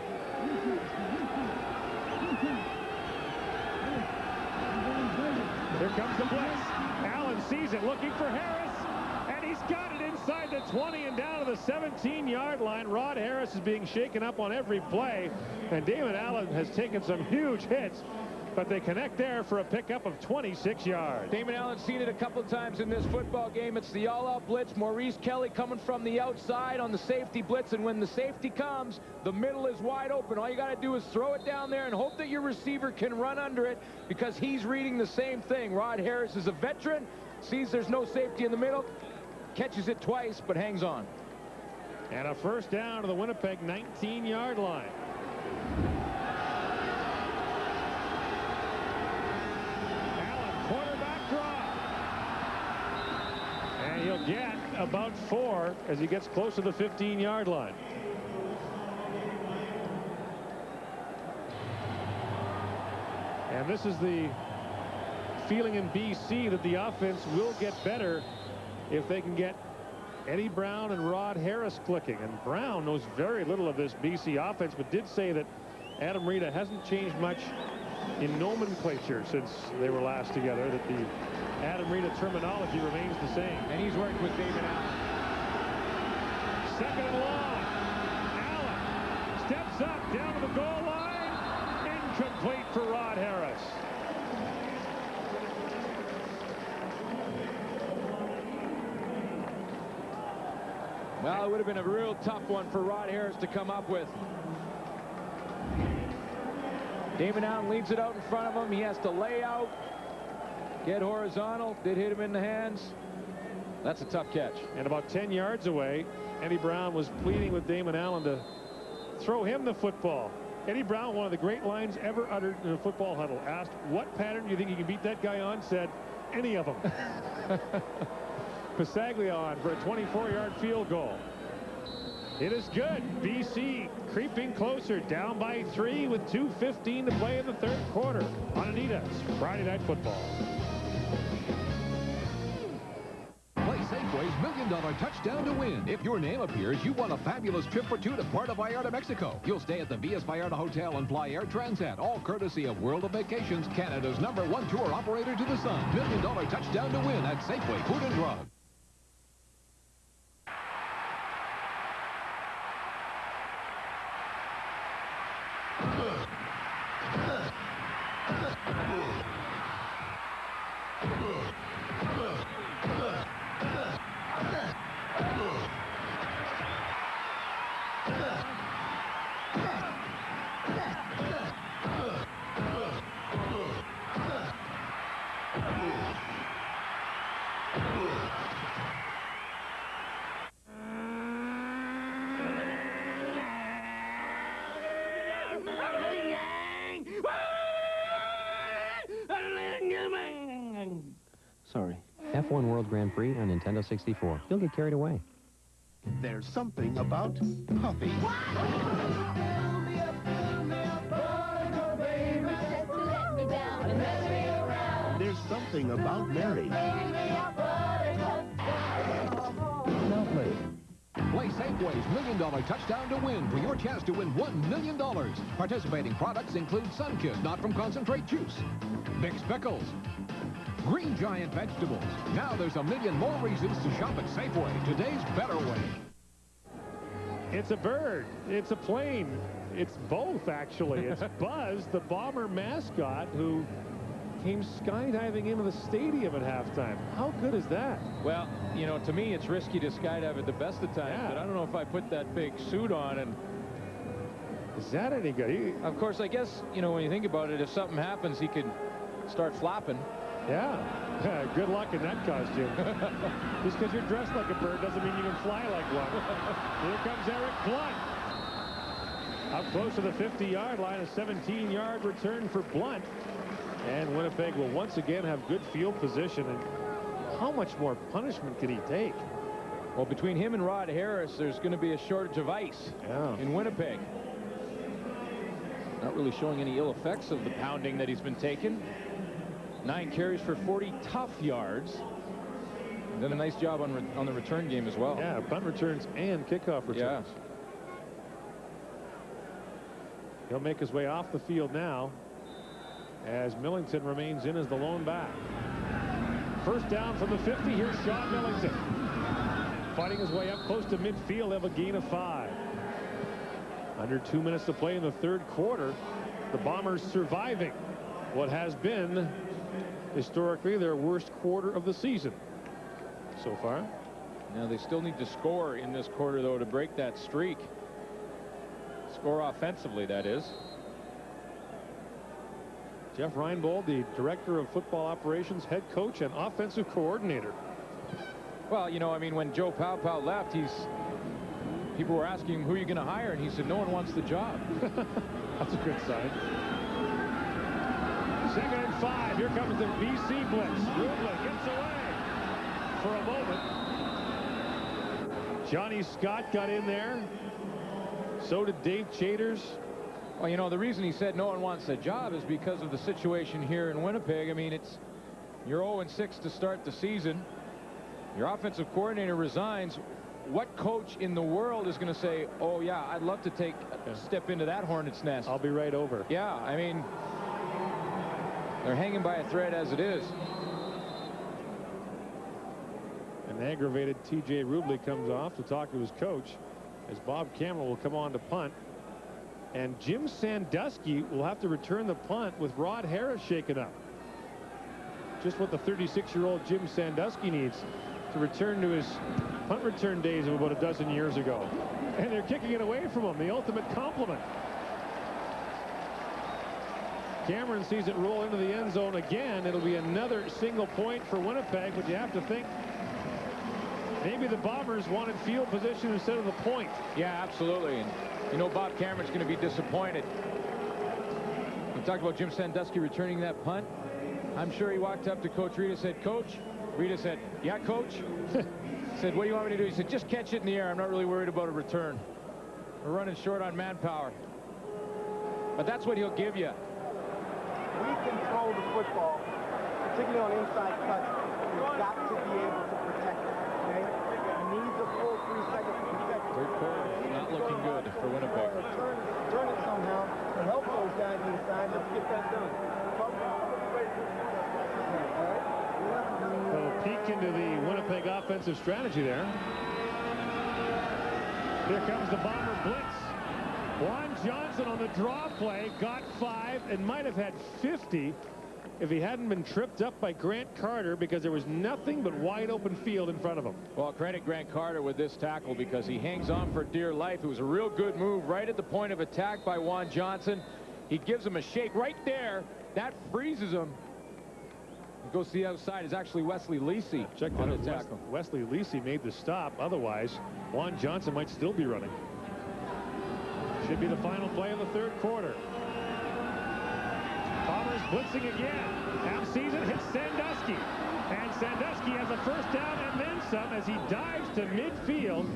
Here comes the blitz. Allen sees it, looking for Harris, and he's got it inside the 20 and down to the 17-yard line. Rod Harris is being shaken up on every play, and Damon Allen has taken some huge hits, but they connect there for a pickup of 26 yards. Damon Allen's seen it a couple times in this football game. It's the all-out blitz. Maurice Kelly coming from the outside on the safety blitz, and when the safety comes, the middle is wide open. All you got to do is throw it down there and hope that your receiver can run under it, because he's reading the same thing. Rod Harris is a veteran, sees there's no safety in the middle, catches it twice, but hangs on. And a first down to the Winnipeg 19-yard line. Quarterback draw. And he'll get about 4 as he gets close to the 15-yard line. And this is the feeling in BC that the offense will get better if they can get Eddie Brown and Rod Harris clicking. And Brown knows very little of this BC offense, but did say that Adam Rita hasn't changed much in nomenclature since they were last together, that the Adam Rita terminology remains the same. And he's worked with David Allen. Second and long. Allen steps up down to the goal line. Incomplete for Rod Harris. Well, it would have been a real tough one for Rod Harris to come up with. Damon Allen leads it out in front of him. He has to lay out, get horizontal. Did hit him in the hands. That's a tough catch. And about 10 yards away, Eddie Brown was pleading with Damon Allen to throw him the football. Eddie Brown, one of the great lines ever uttered in a football huddle, asked, what pattern do you think you can beat that guy on? Said, any of them. Pasaglia on for a 24-yard field goal. It is good. BC creeping closer, down by 3 with 2:15 to play in the third quarter on Anita's Friday Night Football. Play Safeway's $1 million touchdown to win. If your name appears, you won a fabulous trip for two to Puerto Vallarta, Mexico. You'll stay at the Villas Vallarta Hotel and fly Air Transat, all courtesy of World of Vacations, Canada's #1 tour operator to the sun. $1 million touchdown to win at Safeway Food and Drug. Sorry. F1 World Grand Prix on Nintendo 64. You'll get carried away. There's something about Puffy. There's something about Mary. Play Safeway's $1 million touchdown to win for your chance to win $1 million. Participating products include Sunkist, not from concentrate juice, Vicks Pickles, Green Giant vegetables. Now there's a million more reasons to shop at Safeway, today's better way. It's a bird. It's a plane. It's both, actually. It's Buzz, the Bomber mascot, who came skydiving into the stadium at halftime. How good is that? Well, you know, to me, it's risky to skydive at the best of times, but I don't know if I put that big suit on and... Is that any good? Of course, I guess, you know, when you think about it, if something happens, he could start flopping. Yeah. Good luck in that costume. Just because you're dressed like a bird doesn't mean you can fly like one. Here comes Eric Blunt. Up close to the 50-yard line, a 17-yard return for Blunt. And Winnipeg will once again have good field position. And how much more punishment can he take? Well, between him and Rod Harris, there's going to be a shortage of ice in Winnipeg. Not really showing any ill effects of the pounding that he's been taking. 9 carries for 40 tough yards. Done a nice job on the return game as well. Yeah, punt returns and kickoff returns. Yeah. He'll make his way off the field now as Millington remains in as the lone back. First down from the 50. Here's Sean Millington. Fighting his way up close to midfield. They have a gain of 5. Under 2 minutes to play in the third quarter. The Bombers surviving what has been historically their worst quarter of the season so far. Now they still need to score in this quarter, though, to break that streak. Score offensively, that is. Jeff Reinbold, the director of football operations, head coach and offensive coordinator. Well, you know, I mean, when Joe Pow left, people were asking him, who are you going to hire? And he said, no one wants the job. That's a good sign. 2nd and 5. Here comes the BC blitz. Rubla gets away for a moment. Johnny Scott got in there. So did Dave Chaters. Well, you know, the reason he said no one wants the job is because of the situation here in Winnipeg. I mean, you're 0-6 to start the season. Your offensive coordinator resigns. What coach in the world is going to say, oh, yeah, I'd love to take a step into that hornet's nest? I'll be right over. Yeah, I mean, they're hanging by a thread as it is. And aggravated T.J. Rubley comes off to talk to his coach as Bob Cameron will come on to punt. And Jim Sandusky will have to return the punt with Rod Harris shaken up. Just what the 36-year-old Jim Sandusky needs to return to his punt return days of about a dozen years ago. And they're kicking it away from him, the ultimate compliment. Cameron sees it roll into the end zone again. It'll be another single point for Winnipeg, but you have to think maybe the Bombers wanted field position instead of the point. Yeah, absolutely. And you know Bob Cameron's going to be disappointed. We talked about Jim Sandusky returning that punt. I'm sure he walked up to Coach Reed and said, Coach. Rita said, yeah, Coach. Said, what do you want me to do? He said, just catch it in the air. I'm not really worried about a return. We're running short on manpower. But that's what he'll give you. We control the football, particularly on inside cuts. You've got to be able to protect it, okay? It needs a full 3 seconds to protect it. Third quarter, not looking good for Winnipeg. Turn it somehow to help those guys inside. Let's get that done. So peek into the Winnipeg offensive strategy there. Here comes the Bomber blitz. Juan Johnson on the draw play got 5 and might have had 50 if he hadn't been tripped up by Grant Carter, because there was nothing but wide open field in front of him. Well, credit Grant Carter with this tackle because he hangs on for dear life. It was a real good move right at the point of attack by Juan Johnson. He gives him a shake right there. That freezes him. He goes to the other side. It's actually Wesley Lisi on the tackle. Wesley Lisi made the stop. Otherwise, Juan Johnson might still be running. Should be the final play of the third quarter. Bombers blitzing again. Half season hits Sandusky. And Sandusky has a first down and then some as he dives to midfield.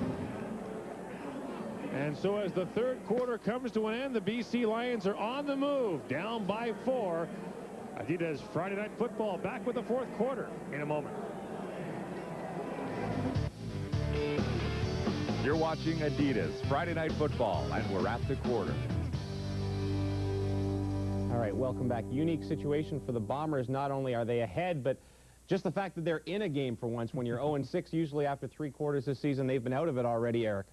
And so as the third quarter comes to an end, the BC Lions are on the move, down by 4. Adidas Friday Night Football back with the fourth quarter in a moment. You're watching Adidas Friday Night Football, and we're at the quarter. All right, welcome back. Unique situation for the Bombers. Not only are they ahead, but just the fact that they're in a game for once. When you're 0-6, usually after 3 quarters this season, they've been out of it already, Eric.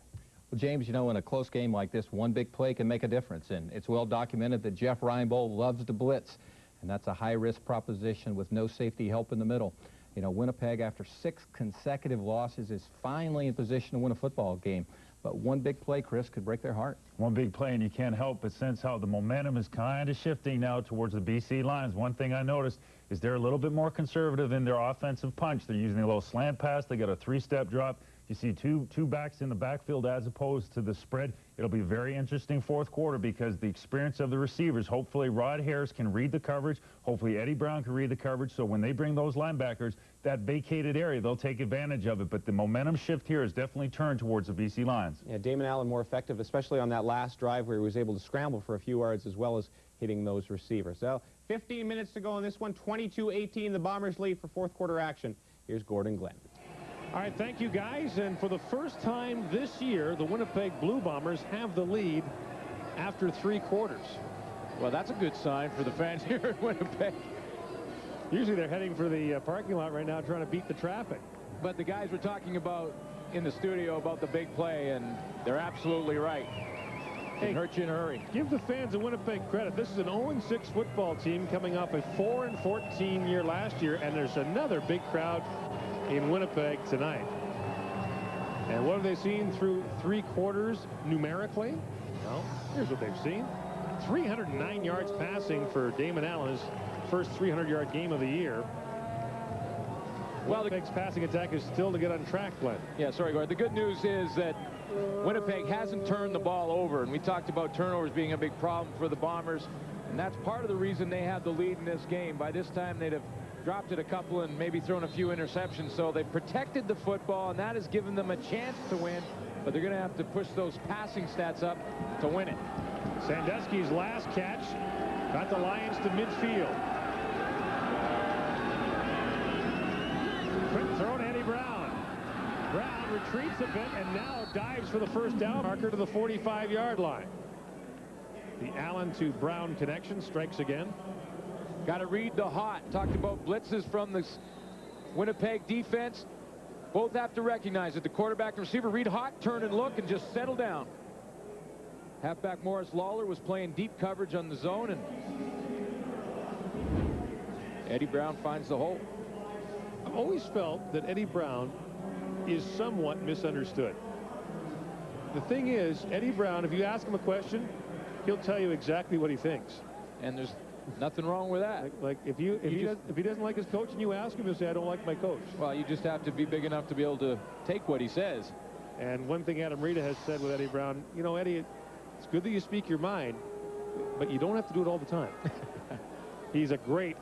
Well, James, you know, in a close game like this, one big play can make a difference. And it's well documented that Jeff Reinbold loves to blitz. And that's a high-risk proposition with no safety help in the middle. You know, Winnipeg, after 6 consecutive losses, is finally in position to win a football game. But one big play, Chris, could break their heart. One big play, and you can't help but sense how the momentum is kind of shifting now towards the BC Lions. One thing I noticed is they're a little bit more conservative in their offensive punch. They're using a little slant pass. They got a 3-step drop. You see two backs in the backfield as opposed to the spread. It'll be a very interesting fourth quarter because the experience of the receivers, hopefully Rod Harris can read the coverage. Hopefully Eddie Brown can read the coverage. So when they bring those linebackers, that vacated area, they'll take advantage of it. But the momentum shift here is definitely turned towards the BC Lions. Yeah, Damon Allen more effective, especially on that last drive where he was able to scramble for a few yards as well as hitting those receivers. So 15 minutes to go in this one, 22-18, the Bombers lead for fourth quarter action. Here's Gordon Glenn. All right, thank you, guys. And for the first time this year, the Winnipeg Blue Bombers have the lead after 3 quarters. Well, that's a good sign for the fans here in Winnipeg. Usually they're heading for the parking lot right now trying to beat the traffic. But the guys were talking about in the studio about the big play, and they're absolutely right. It hurt you in a hurry. Give the fans of Winnipeg credit. This is an 0-6 football team coming off a 4-14 year last year, and there's another big crowd in Winnipeg tonight. And what have they seen through 3 quarters numerically? Well, here's what they've seen. 309 yards passing for Damon Allen's first 300-yard game of the year. Well, Winnipeg's passing attack is still to get on track, Glenn. Yeah, sorry, Gord. The good news is that Winnipeg hasn't turned the ball over, and we talked about turnovers being a big problem for the Bombers, and that's part of the reason they have the lead in this game. By this time, they'd have dropped it a couple and maybe thrown a few interceptions, so they've protected the football, and that has given them a chance to win, but they're going to have to push those passing stats up to win it. Sandusky's last catch got the Lions to midfield. Quick throw to Eddie Brown. Brown retreats a bit and now dives for the first down marker to the 45-yard line. The Allen to Brown connection strikes again. Got to read the hot. Talked about blitzes from the Winnipeg defense. Both have to recognize that the quarterback and receiver read hot, turn and look, and just settle down. Halfback Morris Lawler was playing deep coverage on the zone, and Eddie Brown finds the hole. I've always felt that Eddie Brown is somewhat misunderstood. The thing is, Eddie Brown, if you ask him a question, he'll tell you exactly what he thinks. And there's nothing wrong with that. Like if he doesn't like his coach and you ask him, he'll say, I don't like my coach. Well, you just have to be big enough to be able to take what he says. And one thing Adam Rita has said with Eddie Brown, you know, Eddie, it's good that you speak your mind, but you don't have to do it all the time. He's a great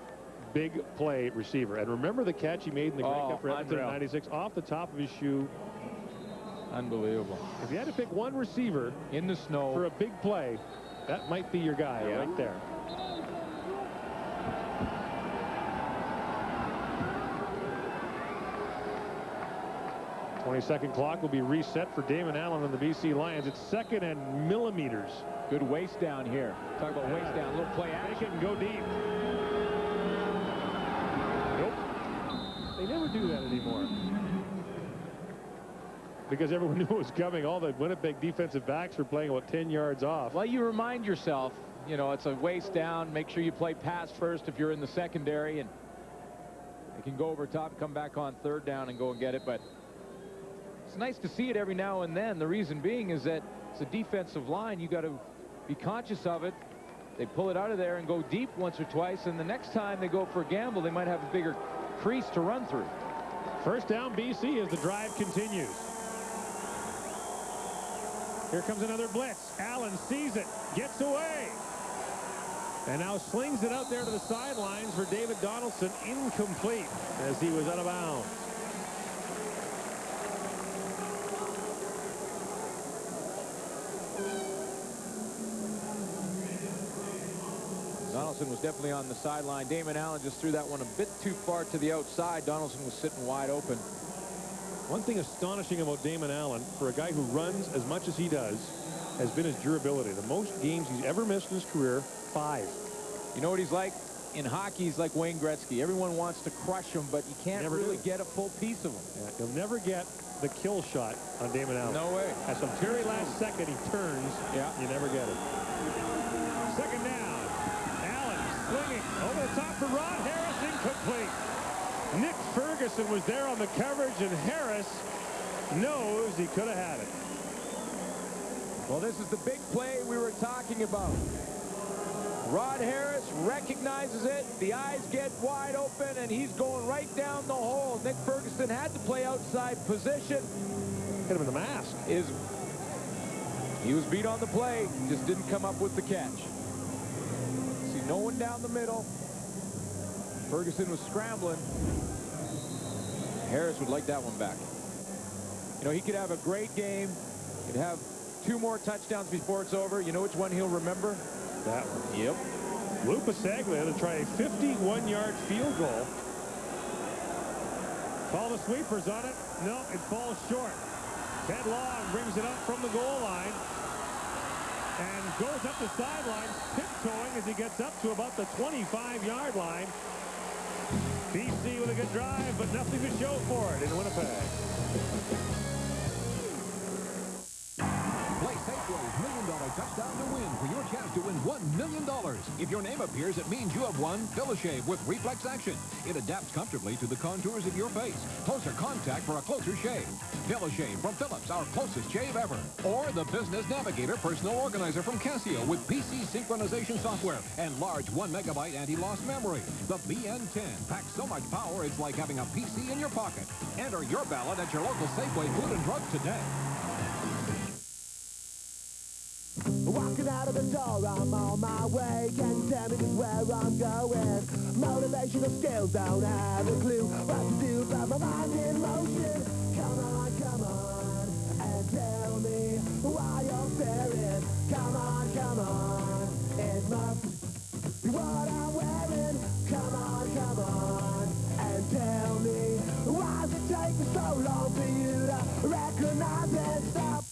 big play receiver. And remember the catch he made in the Grey Cup for Edmonton in '96 off the top of his shoe. Unbelievable. If you had to pick one receiver in the snow for a big play, that might be your guy right there. Second clock will be reset for Damon Allen and the BC Lions. It's 2nd and millimeters. Good waist down here. Talk about waist down. A little play action. Make it and go deep. Nope. They never do that anymore. Because everyone knew it was coming. All the Winnipeg defensive backs were playing about 10 yards off. Well, you remind yourself, you know, it's a waist down. Make sure you play pass first if you're in the secondary. And they can go over top, come back on 3rd down and go and get it. But it's nice to see it every now and then. The reason being is that it's a defensive line. You got to be conscious of it. They pull it out of there and go deep once or twice, and the next time they go for a gamble, they might have a bigger crease to run through. First down BC as the drive continues. Here comes another blitz. Allen sees it, gets away, and now slings it out there to the sidelines for David Donaldson. Incomplete as he was out of bounds. Donaldson was definitely on the sideline. Damon Allen just threw that one a bit too far to the outside. Donaldson was sitting wide open. One thing astonishing about Damon Allen, for a guy who runs as much as he does, has been his durability. The most games he's ever missed in his career, 5. You know what he's like? In hockey, he's like Wayne Gretzky. Everyone wants to crush him, but you can't really get a full piece of him. Yeah, you'll never get the kill shot on Damon Allen. No way. At the very last second, he turns. Yeah. You never get it. 2nd down. Swinging over the top for Rod Harris, incomplete. Nick Ferguson was there on the coverage, and Harris knows he could have had it. Well, this is the big play we were talking about. Rod Harris recognizes it. The eyes get wide open, and he's going right down the hole. Nick Ferguson had to play outside position. Hit him in the mask. He was beat on the play, just didn't come up with the catch. No one down the middle. Ferguson was scrambling. Harris would like that one back. You know, he could have a great game. He'd have 2 more touchdowns before it's over. You know which one he'll remember? That one. Yep. Lou Pasaglia to try a 51-yard field goal. Call the sweepers on it. No, it falls short. Ted Long brings it up from the goal line and goes up the sidelines, tiptoeing as he gets up to about the 25-yard line. BC with a good drive, but nothing to show for it in Winnipeg. Play Safeway's $1 million touchdown to win for your chance to win $1 million. If your name appears, it means you have won Fill-A-Shave with Reflex Action. It adapts comfortably to the contours of your face. Closer contact for a closer shave. Fill-A-Shave from Philips, our closest shave ever. Or the Business Navigator Personal Organizer from Casio with PC synchronization software and large 1 megabyte anti-loss memory. The BN10 packs so much power, it's like having a PC in your pocket. Enter your ballot at your local Safeway Food and Drug today. Walking out of the door, I'm on my way. Can you tell me just where I'm going? Motivational skills, don't have a clue what to do, but my mind's in motion. Come on, and tell me why you're staring. Come on, it must be what I'm wearing. Come on, and tell me why does it take me so long for you to recognize and stop?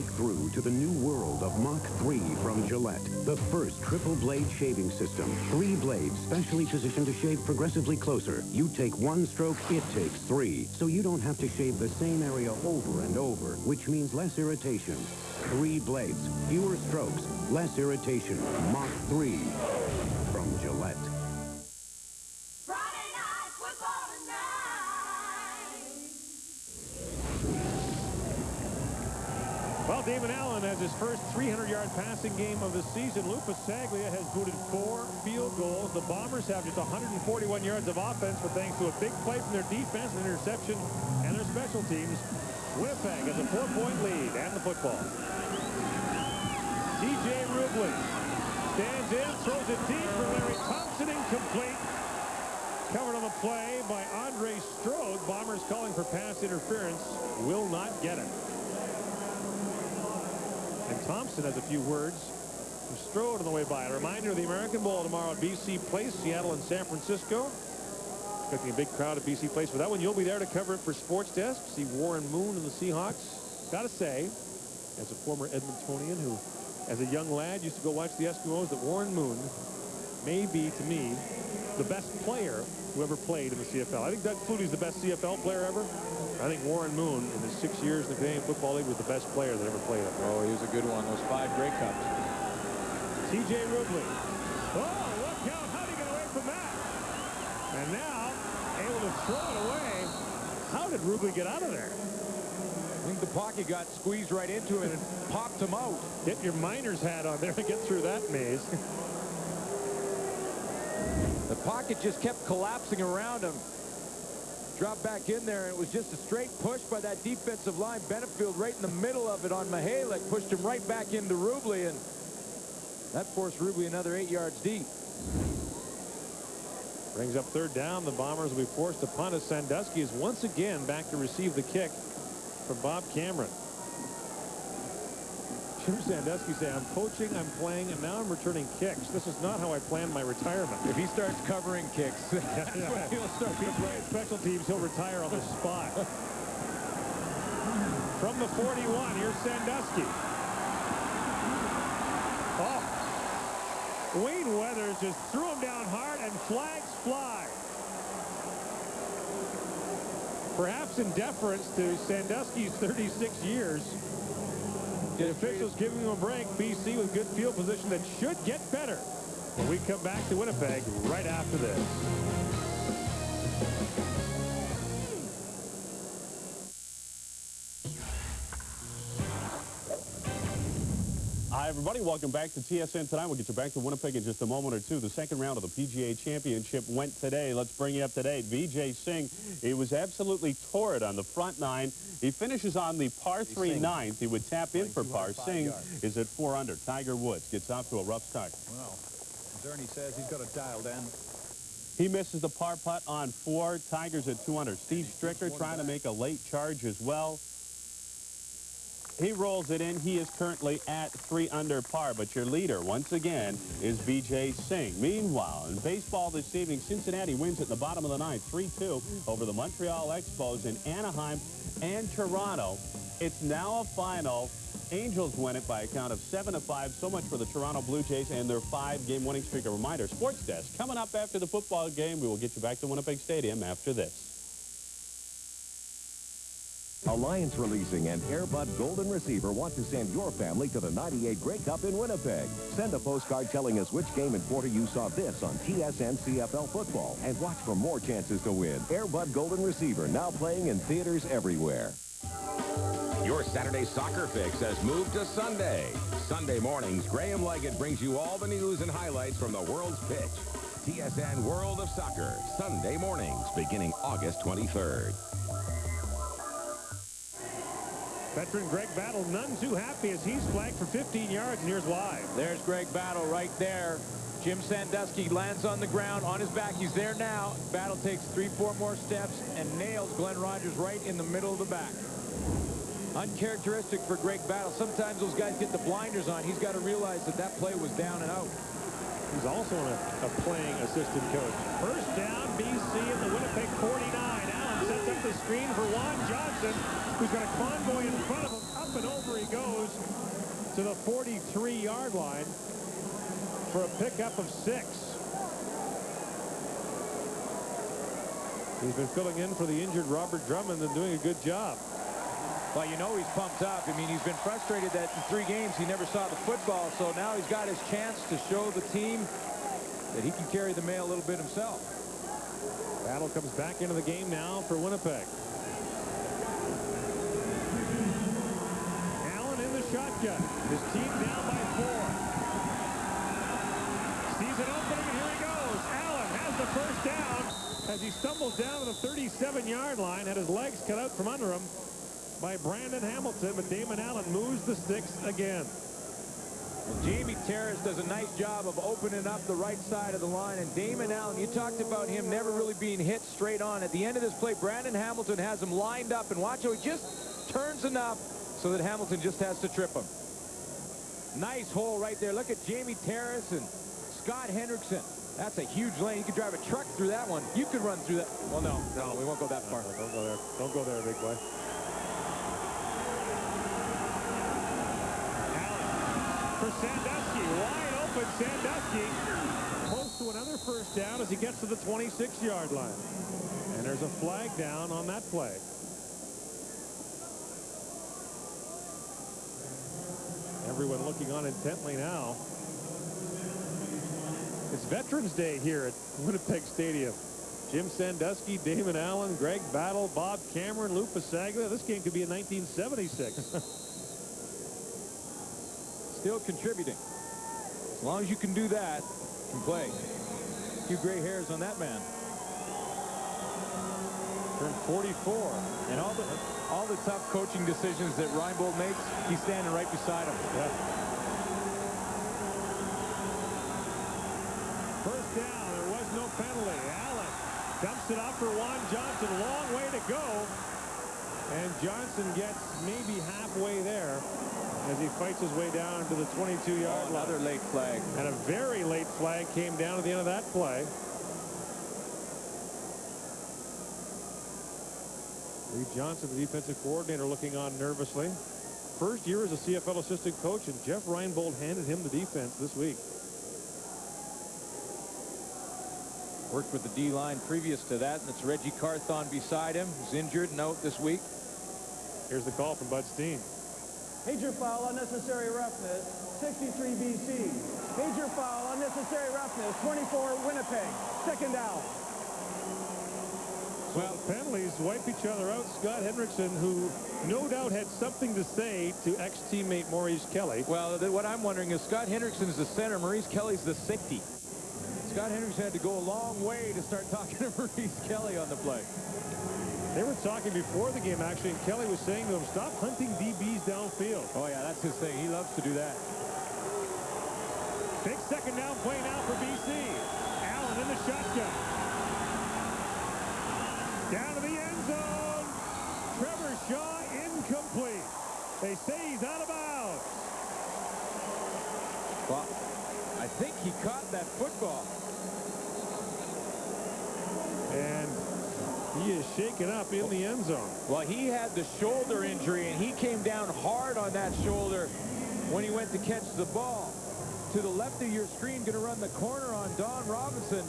break through to the new world of Mach 3 from Gillette, the first triple-blade shaving system. 3 blades specially positioned to shave progressively closer. You take 1 stroke, it takes 3. So you don't have to shave the same area over and over, which means less irritation. 3 blades, fewer strokes, less irritation. Mach 3 from Gillette. Well, Damon Allen has his first 300-yard passing game of the season. Lou Pasaglia has booted 4 field goals. The Bombers have just 141 yards of offense, but thanks to a big play from their defense, an interception, and their special teams, Winnipeg has a 4-point lead and the football. TJ Rubley stands in, throws it deep for Larry Thompson, incomplete. Covered on the play by Andre Strode. Bombers calling for pass interference. Will not get it. And Thompson has a few words from Strode on the way by. A reminder of the American Bowl tomorrow at BC Place, Seattle and San Francisco. Expecting a big crowd at BC Place for that one. You'll be there to cover it for Sports Desk. See Warren Moon and the Seahawks. Got to say, as a former Edmontonian who, as a young lad, used to go watch the Eskimos, that Warren Moon may be, to me, the best player who ever played in the CFL. I think Doug Flutie's the best CFL player ever. I think Warren Moon, in his 6 years in the Canadian Football League, was the best player that ever played it. Oh, he was a good one. Those 5 Grey Cups. TJ Rubley. Oh, look out. How did he get away from that? And now, able to throw it away. How did Rubley get out of there? I think the pocket got squeezed right into it and popped him out. Get your miner's hat on there to get through that maze. The pocket just kept collapsing around him. Dropped back in there, and it was just a straight push by that defensive line. Benefield right in the middle of it on Mihalik, pushed him right back into Rubley, and that forced Rubley another 8 yards deep. Brings up 3rd down. The Bombers will be forced to punt as Sandusky is once again back to receive the kick from Bob Cameron. Jim Sandusky say, I'm coaching, I'm playing, and now I'm returning kicks. This is not how I planned my retirement. If he starts covering kicks, that's when he'll start to play special teams. He'll retire on the spot. From the 41, here's Sandusky. Oh. Wayne Weathers just threw him down hard, and flags fly. Perhaps in deference to Sandusky's 36 years. The officials giving him a break. BC with good field position that should get better. When we come back to Winnipeg right after this. Hi, everybody. Welcome back to TSN Tonight. We'll get you back to Winnipeg in just a moment or two. The second round of the PGA Championship went today. Let's bring you up to date. Vijay Singh, he was absolutely torrid on the front 9. He finishes on the par 3 9th. He would tap in for par. Singh is at 4 under. Tiger Woods gets off to a rough start. Well, as Ernie says, he's got it dialed in. He misses the par putt on 4. Tiger's at 2 under. Steve Stricker trying to make a late charge as well. He rolls it in. He is currently at 3 under par, but your leader, once again, is Vijay Singh. Meanwhile, in baseball this evening, Cincinnati wins at the bottom of the 9th, 3-2 over the Montreal Expos in Anaheim and Toronto. It's now a final. Angels win it by a count of 7-5. So much for the Toronto Blue Jays and their 5-game winning streak. A reminder, Sports Desk coming up after the football game. We will get you back to Winnipeg Stadium after this. Alliance Releasing and Airbud Golden Receiver want to send your family to the 98 Grey Cup in Winnipeg. Send a postcard telling us which game and quarter you saw this on TSN CFL football, and watch for more chances to win. Airbud Golden Receiver, now playing in theaters everywhere. Your Saturday soccer fix has moved to Sunday. Sunday mornings, Graham Leggett brings you all the news and highlights from the world's pitch. TSN World of Soccer, Sunday mornings, beginning August 23rd. Veteran Greg Battle, none too happy as he's flagged for 15 yards, and here's why. There's Greg Battle right there. Jim Sandusky lands on the ground on his back. He's there now. Battle takes 3-4 more steps and nails Glenn Rogers right in the middle of the back. Uncharacteristic for Greg Battle. Sometimes those guys get the blinders on. He's got to realize that that play was down and out. He's also a playing assistant coach. First down, BC in the Winnipeg 49. Allen sets up the screen for Juan Johnson, who's got a convoy in front of him. Up up and over he goes to the 43-yard line for a pickup of 6. He's been filling in for the injured Robert Drummond and doing a good job. Well, you know he's pumped up. I mean, he's been frustrated that in 3 games he never saw the football, so now he's got his chance to show the team that he can carry the mail a little bit himself. Battle comes back into the game now for Winnipeg. Allen in the shotgun. His team down by 4. Sees an opening, and here he goes. Allen has the first down as he stumbles down to the 37-yard line, had his legs cut out from under him by Brandon Hamilton, but Damon Allen moves the sticks again. Well, Jamie Terrace does a nice job of opening up the right side of the line, and Damon Allen, you talked about him never really being hit straight on. At the end of this play, Brandon Hamilton has him lined up, and watch how he just turns enough so that Hamilton just has to trip him. Nice hole right there. Look at Jamie Terrace and Scott Hendrickson. That's a huge lane. You could drive a truck through that one. You could run through that. Well, no, we won't go that far. No, don't go there. Don't go there, big boy. For Sandusky, wide open Sandusky, close to another first down as he gets to the 26-yard line. And there's a flag down on that play. Everyone looking on intently now. It's Veterans Day here at Winnipeg Stadium. Jim Sandusky, Damon Allen, Greg Battle, Bob Cameron, Lou Pasaglia. This game could be in 1976. Still contributing. As long as you can do that, you can play. A few gray hairs on that man. Turned 44. And all the tough coaching decisions that Reinbold makes, he's standing right beside him. Yeah. First down, there was no penalty. Allen dumps it off for Juan Johnson. Long way to go. And Johnson gets maybe halfway there as he fights his way down to the 22-yard line. Another late flag. And a very late flag came down at the end of that play. Lee Johnson, the defensive coordinator, looking on nervously. First year as a CFL assistant coach, and Jeff Reinbold handed him the defense this week. Worked with the D-line previous to that, and it's Reggie Carthon beside him. He's injured and out this week. Here's the call from Bud Steen. Major foul, unnecessary roughness, 63 BC. Major foul, unnecessary roughness, 24 Winnipeg. Second down. So the penalties wipe each other out. Scott Hendrickson, who no doubt had something to say to ex-teammate Maurice Kelly. Well, what I'm wondering is Scott Hendrickson is the center. Maurice Kelly's the safety. Scott Hendrickson had to go a long way to start talking to Maurice Kelly on the play. They were talking before the game, actually, and Kelly was saying to him, stop hunting DBs downfield. Oh, yeah, that's his thing. He loves to do that. Big second down play now for BC. Allen in the shotgun. Down to the end zone. Trevor Shaw incomplete. They say he's out of bounds. Well, I think he caught that football. And he is shaken up in the end zone. Well, he had the shoulder injury, and he came down hard on that shoulder when he went to catch the ball. To the left of your screen, going to run the corner on Don Robinson.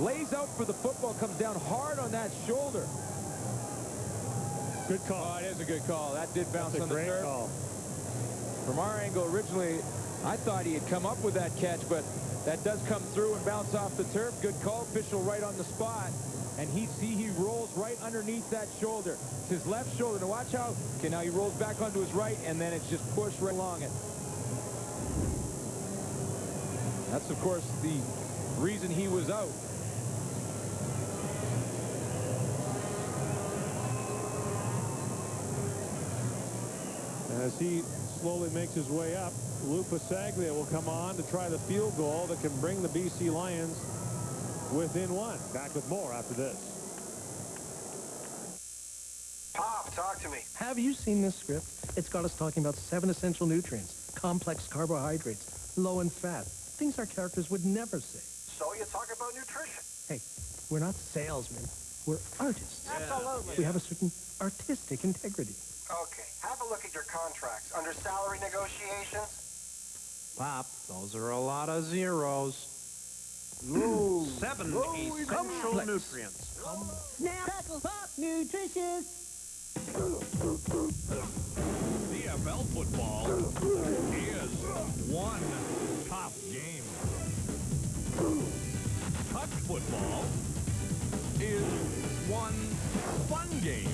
Lays out for the football, comes down hard on that shoulder. Good call. Oh, it is a good call. That did bounce on the turf. Great call. From our angle, originally, I thought he had come up with that catch, but that does come through and bounce off the turf. Good call. Official right on the spot. And he rolls right underneath that shoulder. It's his left shoulder. Now watch how. Okay, now he rolls back onto his right, and then it's just pushed right along it. That's, of course, the reason he was out. As he slowly makes his way up, Lou Pasaglia will come on to try the field goal that can bring the BC Lions within one. Back with more after this. Pop, talk to me. Have you seen this script? It's got us talking about 7 essential nutrients, complex carbohydrates, low in fat, things our characters would never say. So you talk about nutrition. Hey, we're not salesmen. We're artists. Absolutely. We have a certain artistic integrity. Okay, have a look at your contracts. Under salary negotiations? Pop, those are a lot of zeros. 7 essential nutrients. Snap, crackle, pop, nutritious. CFL football is one tough game. Touch football is one fun game.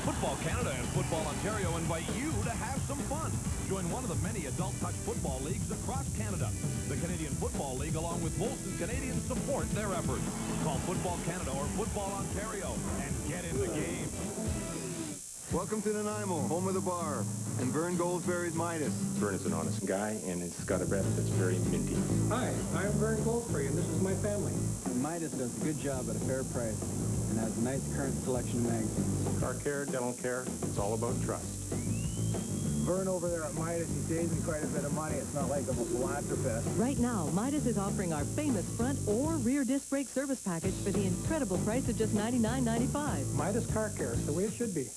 Football Canada and Football Ontario invite you to have some fun. Join one of the many adult touch football leagues across Canada. The Canadian Football League, along with Molson Canadians, support their efforts. Call Football Canada or Football Ontario and get in the game. Welcome to Nanaimo, home of the bar, and Vern Goldsberry's Midas. Vern is an honest guy, and it's got a breath that's very minty. Hi, I'm Vern Goldsberry, and this is my family. And Midas does a good job at a fair price and has a nice current selection of magazines. Car care, dental care, it's all about trust. Vern over there at Midas, he saves me quite a bit of money. It's not like I'm a philanthropist. Right now, Midas is offering our famous front or rear disc brake service package for the incredible price of just $99.95. Midas Car Care, it's the way it should be.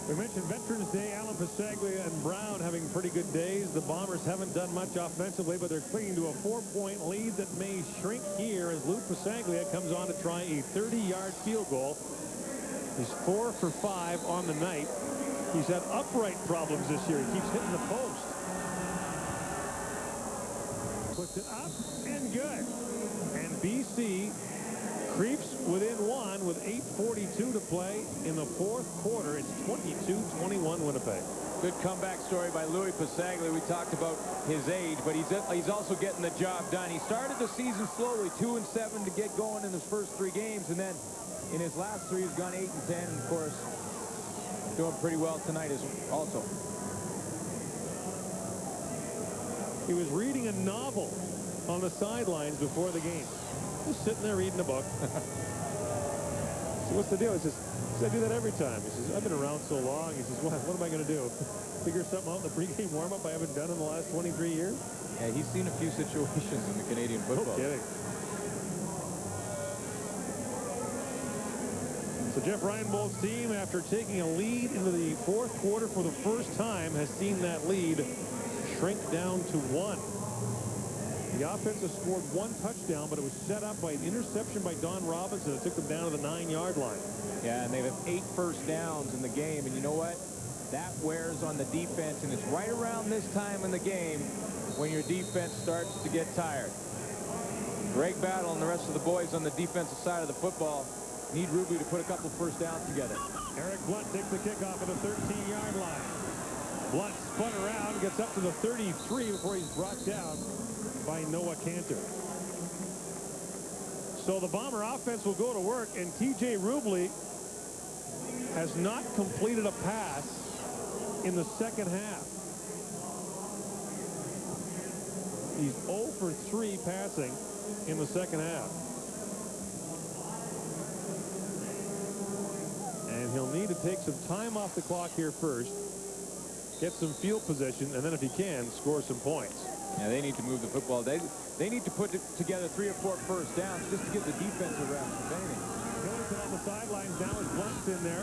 We mentioned Veterans Day, Alan Pasaglia and Brown having pretty good days. The Bombers haven't done much offensively, but they're clinging to a 4-point lead that may shrink here as Lou Pasaglia comes on to try a 30-yard field goal. He's 4 for 5 on the night. He's had upright problems this year. He keeps hitting the post. Puts it up and good. And BC creeps within one with 8:42 to play in the fourth quarter. It's 22-21 Winnipeg. Good comeback story by Louis Pasaglia. We talked about his age, but he's also getting the job done. He started the season slowly, 2-7 to get going in his first 3 games, and then in his last 3 he's gone 8-10, and of course doing pretty well tonight also. He was reading a novel on the sidelines before the game. Just sitting there reading a book. So what's the deal? He says, I do that every time. He says, I've been around so long. He says, what am I going to do? Figure something out in the pregame warm-up I haven't done in the last 23 years? Yeah, he's seen a few situations in the Canadian football. No kidding. So Jeff Reinbold's team, after taking a lead into the fourth quarter for the first time, has seen that lead shrink down to 1. The offense has scored 1 touchdown, but it was set up by an interception by Don Robinson that took them down to the 9-yard line. Yeah, and they have 8 first downs in the game, and you know what? That wears on the defense, and it's right around this time in the game when your defense starts to get tired. Greg Battle and the rest of the boys on the defensive side of the football need Ruby to put a couple first downs together. Eric Blunt takes the kickoff at the 13-yard line. Blunt spun around, gets up to the 33 before he's brought down by Noah Cantor. So the Bomber offense will go to work, and T.J. Rubley has not completed a pass in the second half. He's 0 for 3 passing in the second half. And he'll need to take some time off the clock here first, get some field position, and then if he can, score some points. Yeah, they need to move the football. They need to put together 3 or 4 first downs just to get the defense around from anything. Billington on the sidelines now as Blunt's in there.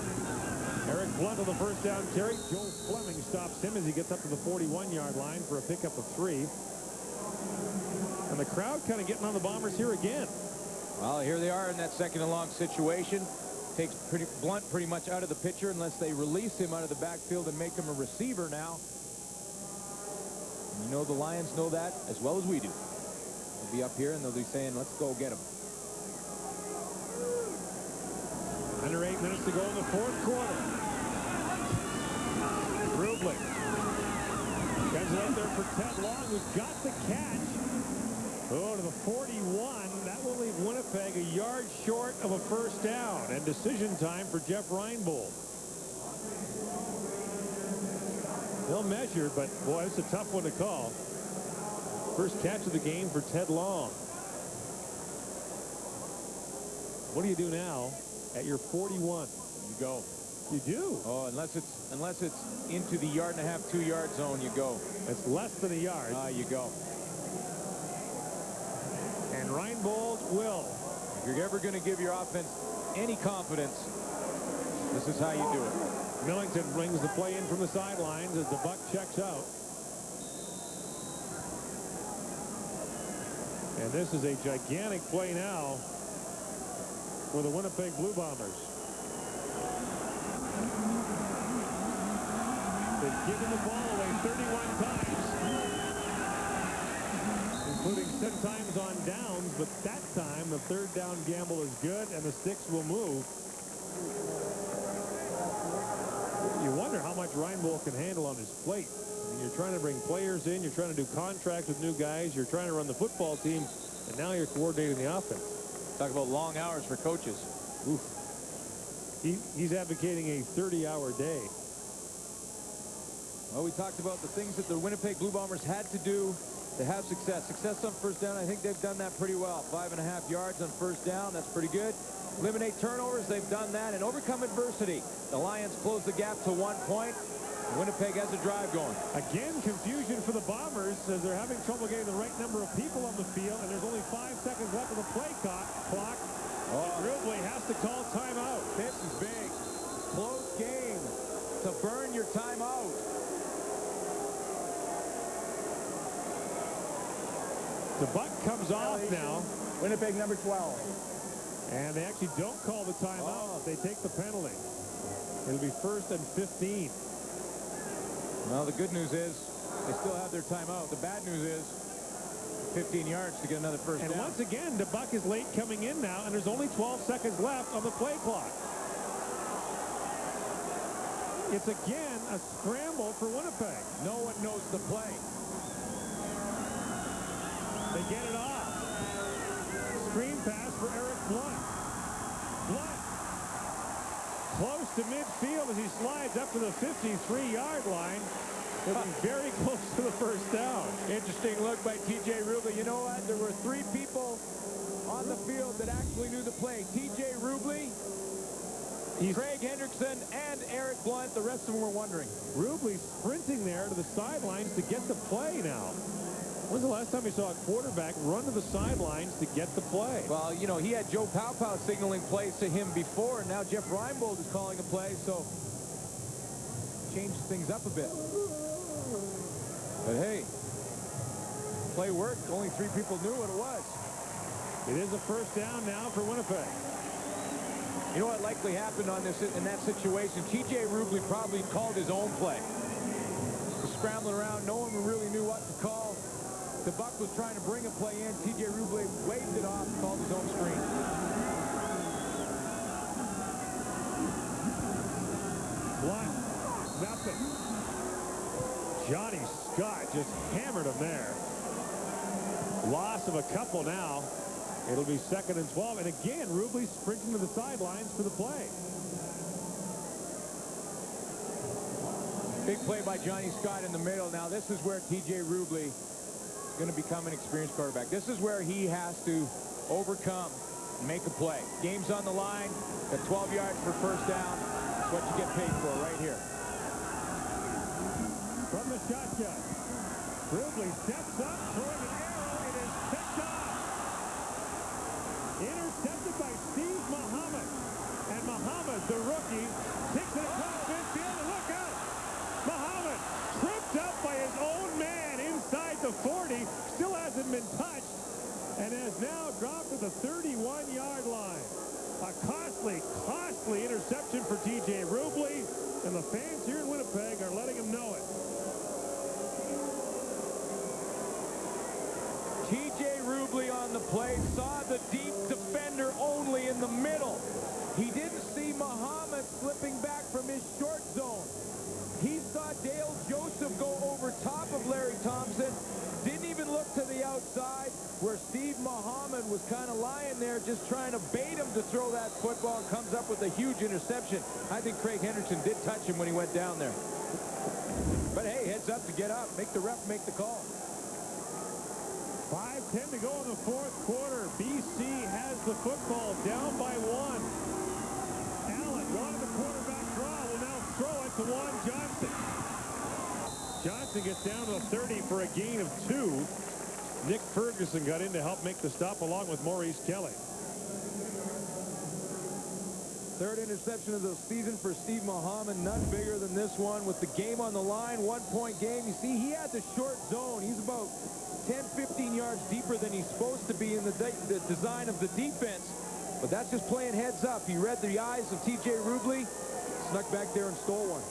Eric Blunt on the first down carry. Joe Fleming stops him as he gets up to the 41-yard line for a pickup of 3. And the crowd kind of getting on the Bombers here again. Well, here they are in that second and long situation. Takes Blunt pretty much out of the picture unless they release him out of the backfield and make him a receiver now. You know the Lions know that as well as we do. They'll be up here and they'll be saying, let's go get him. Under 8 minutes to go in the fourth quarter. Rubley guys it out there for Ted Long, who's got the catch. Oh, to the 41. That will leave Winnipeg a yard short of a first down. And decision time for Jeff Reinbold. They'll measure, but boy, it's a tough one to call. First catch of the game for Ted Long. What do you do now at your 41? You go. You do? Oh, unless it's into the 1.5, 2-yard zone, you go. It's less than a yard. You go. And Reinbold will. If you're ever going to give your offense any confidence, This is how you do it. Millington brings the play in from the sidelines as the buck checks out. And this is a gigantic play now for the Winnipeg Blue Bombers. They've given the ball away 31 times, including 10 times on downs, but that time the third down gamble is good and the sticks will move. You wonder how much Reinbold can handle on his plate. I mean, you're trying to bring players in, you're trying to do contracts with new guys, you're trying to run the football team, and now you're coordinating the offense. Talk about long hours for coaches. Oof. He's advocating a 30-hour day. Well, we talked about the things that the Winnipeg Blue Bombers had to do to have success. Success on first down, I think they've done that pretty well. 5.5 yards on first down, that's pretty good. Eliminate turnovers, they've done that. And overcome adversity. The Lions close the gap to 1 point. Winnipeg has a drive going. Again, confusion for the Bombers as they're having trouble getting the right number of people on the field, and there's only 5 seconds left of the play clock. Rubley has to call timeout. This is big. Close game to burn your timeout. The buck comes off now. Winnipeg number 12. And they actually don't call the timeout. They take the penalty. It'll be 1st and 15. Well, the good news is they still have their timeout. The bad news is 15 yards to get another first down. And once again, the buck is late coming in now, and there's only 12 seconds left on the play clock. It's again a scramble for Winnipeg. No one knows the play. They get it off. Screen pass for Eric Blunt. Blunt close to midfield as he slides up to the 53-yard line. He'll be very close to the first down. Interesting look by T.J. Rubley. You know what? There were 3 people on the field that actually knew the play. T.J. Rubley, Craig Hendrickson, and Eric Blunt. The rest of them were wondering. Rubley sprinting there to the sidelines to get the play now. When's the last time you saw a quarterback run to the sidelines to get the play? Well, you know, he had Joe Paupow signaling plays to him before, and now Jeff Reinbold is calling a play, so changes things up a bit. But hey, play worked. Only 3 people knew what it was. It is a first down now for Winnipeg. You know what likely happened on this in that situation? T.J. Rubley probably called his own play. He was scrambling around. No one really knew what to call. The buck was trying to bring a play in. T.J. Rubley waved it off, called his own screen. Blunt, nothing. Johnny Scott just hammered him there. Loss of a couple now. It'll be 2nd and 12. And again, Rubley sprinting to the sidelines for the play. Big play by Johnny Scott in the middle. Now, this is where T.J. Rubley going to become an experienced quarterback. This is where he has to overcome and make a play. Game's on the line. Got 12 yards for first down. That's what you get paid for right here. From the shotgun, Rubley steps up, throwing an arrow. It is picked off. Intercepted by Steve Muhammad. And Muhammad, the rookie, takes it across midfield, and look out! Muhammad tripped up by his own man inside the 40, still hasn't been touched, and has now dropped to the 31-yard line. A costly interception for T.J. Rubley, and the fans here in Winnipeg are letting him know it. T.J. Rubley on the play saw the deep defender only in the middle. He didn't see Muhammad slipping back from his short zone. He saw Dale Joseph go over top of Larry Thompson. Didn't even look to the outside where Steve Muhammad was kind of lying there just trying to bait him to throw that football, and comes up with a huge interception. I think Craig Hendrickson did touch him when he went down there. But hey, heads up to get up. Make the ref make the call. 5:10 to go in the 4th quarter. BC has the football down by 1. Allen wanted the quarterback draw. Will now throw it to Juan Johnson. Johnson gets down to the 30 for a gain of 2. Nick Ferguson got in to help make the stop along with Maurice Kelly. Third interception of the season for Steve Muhammad. None bigger than this one with the game on the line. 1-point game. You see, he had the short zone. He's about 10, 15 yards deeper than he's supposed to be in the design of the defense. But that's just playing heads up. He read the eyes of T.J. Rubley, snuck back there and stole one.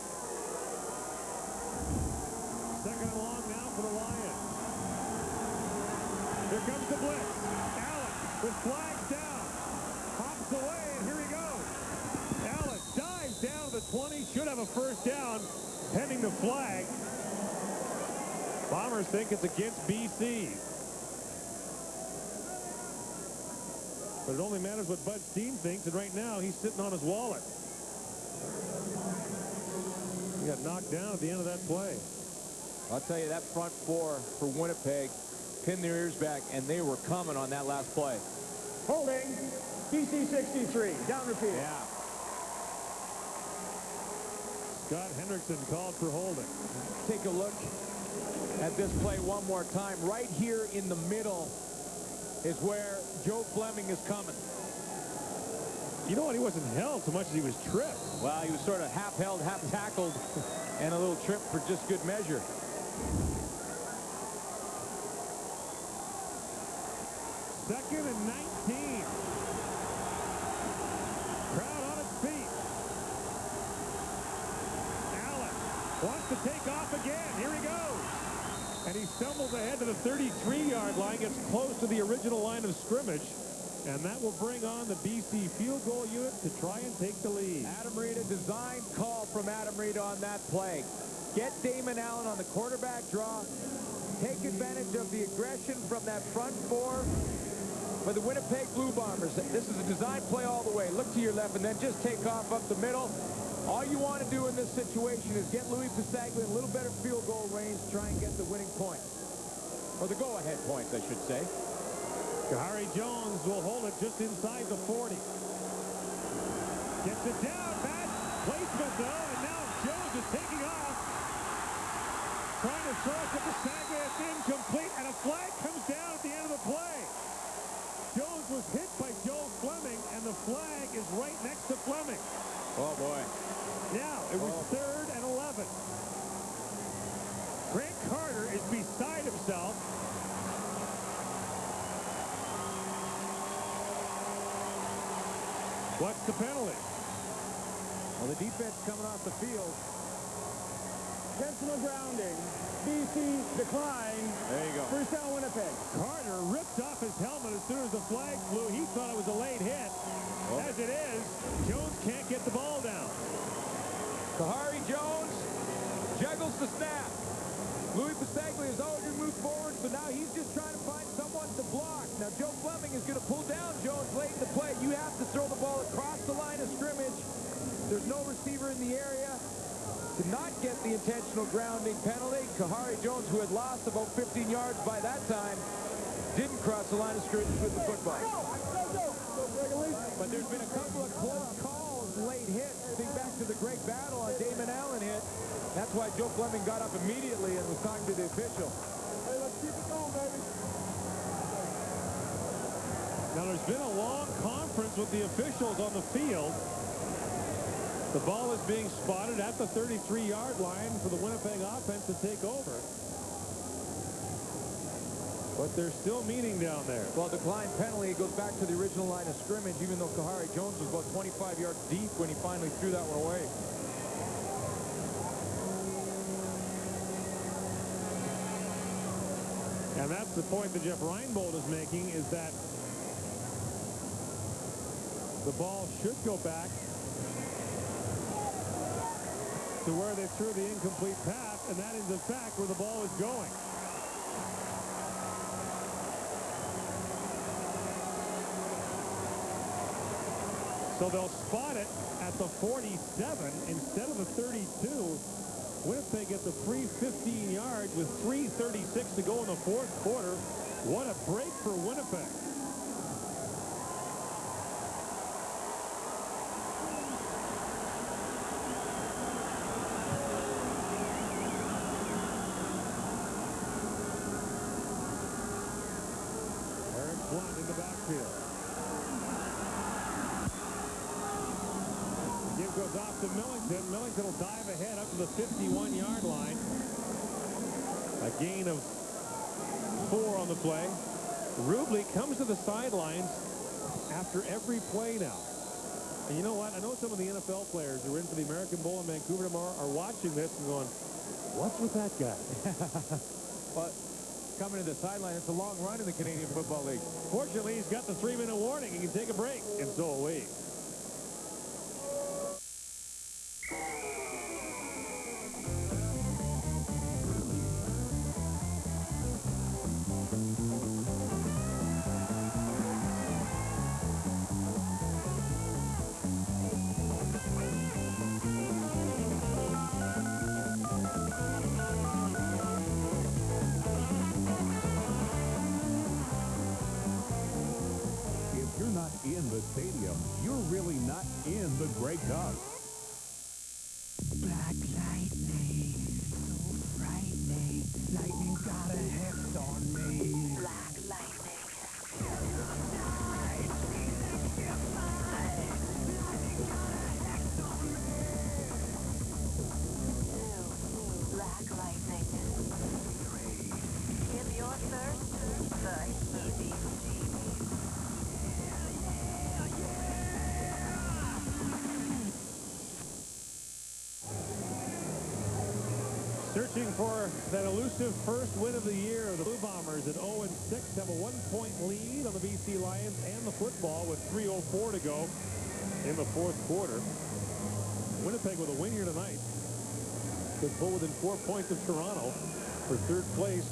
Second and long now for the Lions. Here comes the blitz. Allen with flags down. Hops away, and here he goes. Allen dives down to the 20. Should have a first down pending the flag. Bombers think it's against BC. But it only matters what Bud Steen thinks, and right now he's sitting on his wallet. He got knocked down at the end of that play. I'll tell you, that front four for Winnipeg pinned their ears back, and they were coming on that last play. Holding, BC 63, down the field. Yeah. Scott Hendrickson called for holding. Take a look at this play one more time. Right here in the middle is where Joe Fleming is coming. You know what? He wasn't held so much as he was tripped. Well, he was sort of half held, half tackled, and a little trip for just good measure. Second and 19. Crowd on its feet. Allen wants to take off again. Here he goes. And he stumbles ahead to the 33-yard line, gets close to the original line of scrimmage. And that will bring on the BC field goal unit to try and take the lead. Adam Reed, a design call from Adam Reed on that play. Get Damon Allen on the quarterback draw. Take advantage of the aggression from that front four for the Winnipeg Blue Bombers. This is a design play all the way. Look to your left and then just take off up the middle. All you want to do in this situation is get Louis Pasaglia in a little better field goal range, try and get the winning point. Or the go-ahead points, I should say. Kahari Jones will hold it just inside the 40. Gets it down. Bad placement, though. And now Jones is taking off. Trying to throw it to Pasaglia. It's incomplete. And a flag comes down at the end of the play. Jones was hit by Joe Fleming. And the flag is right next to Fleming. Oh, boy. Now, it was 3rd and 11. Grant Carter is beside himself. What's the penalty? Well, the defense coming off the field. Intentional grounding. BC decline. There you go. First down, Winnipeg. Carter ripped off his helmet as soon as the flag flew. He thought it was a late hit. Oh. As it is, Jones can't get the ball down. Kahari Jones juggles the snap. Louis Pasaglia has already moved forward, so now he's just trying to find someone to block. Now, Joe Fleming is going to pull down Jones late in the play. You have to throw the ball across the line of scrimmage. There's no receiver in the area to not get the intentional grounding penalty. Kahari Jones, who had lost about 15 yards by that time, didn't cross the line of scrimmage with the football. But there's been a couple of close calls, late hits. Think back to the great battle on Damon Allen hit. That's why Joe Fleming got up immediately and was talking to the official. Hey, let's keep it going, baby. Now, there's been a long conference with the officials on the field. The ball is being spotted at the 33-yard line for the Winnipeg offense to take over. But they're still meeting down there. Well, decline penalty goes back to the original line of scrimmage, even though Kahari Jones was about 25 yards deep when he finally threw that one away. And that's the point that Jeff Reinbold is making, is that the ball should go back to where they threw the incomplete pass, and that is, in fact, where the ball is going. So they'll spot it at the 47 instead of the 32. Winnipeg gets a free 15 yards with 3:36 to go in the fourth quarter. What a break for Winnipeg. Eric Blunt in the backfield. is off to Millington. Millington will dive ahead up to the 51-yard line. A gain of 4 on the play. Rubley comes to the sidelines after every play now. And you know what? I know some of the NFL players who are in for the American Bowl in Vancouver tomorrow are watching this and going, what's with that guy? But coming to the sideline, it's a long run in the Canadian Football League. Fortunately, he's got the 3-minute warning. He can take a break, and so will we. In the stadium, you're really not in the Grey Cup. Black lightning, so frightening. Lightning got a hex on me. Black lightning. Black lightning. Give your thirst the heebie-jeebies. Searching for that elusive first win of the year. The Blue Bombers at 0-6 have a 1-point lead on the BC Lions and the football with 3:04 to go in the fourth quarter. Winnipeg with a win here tonight could pull within 4 points of Toronto for third place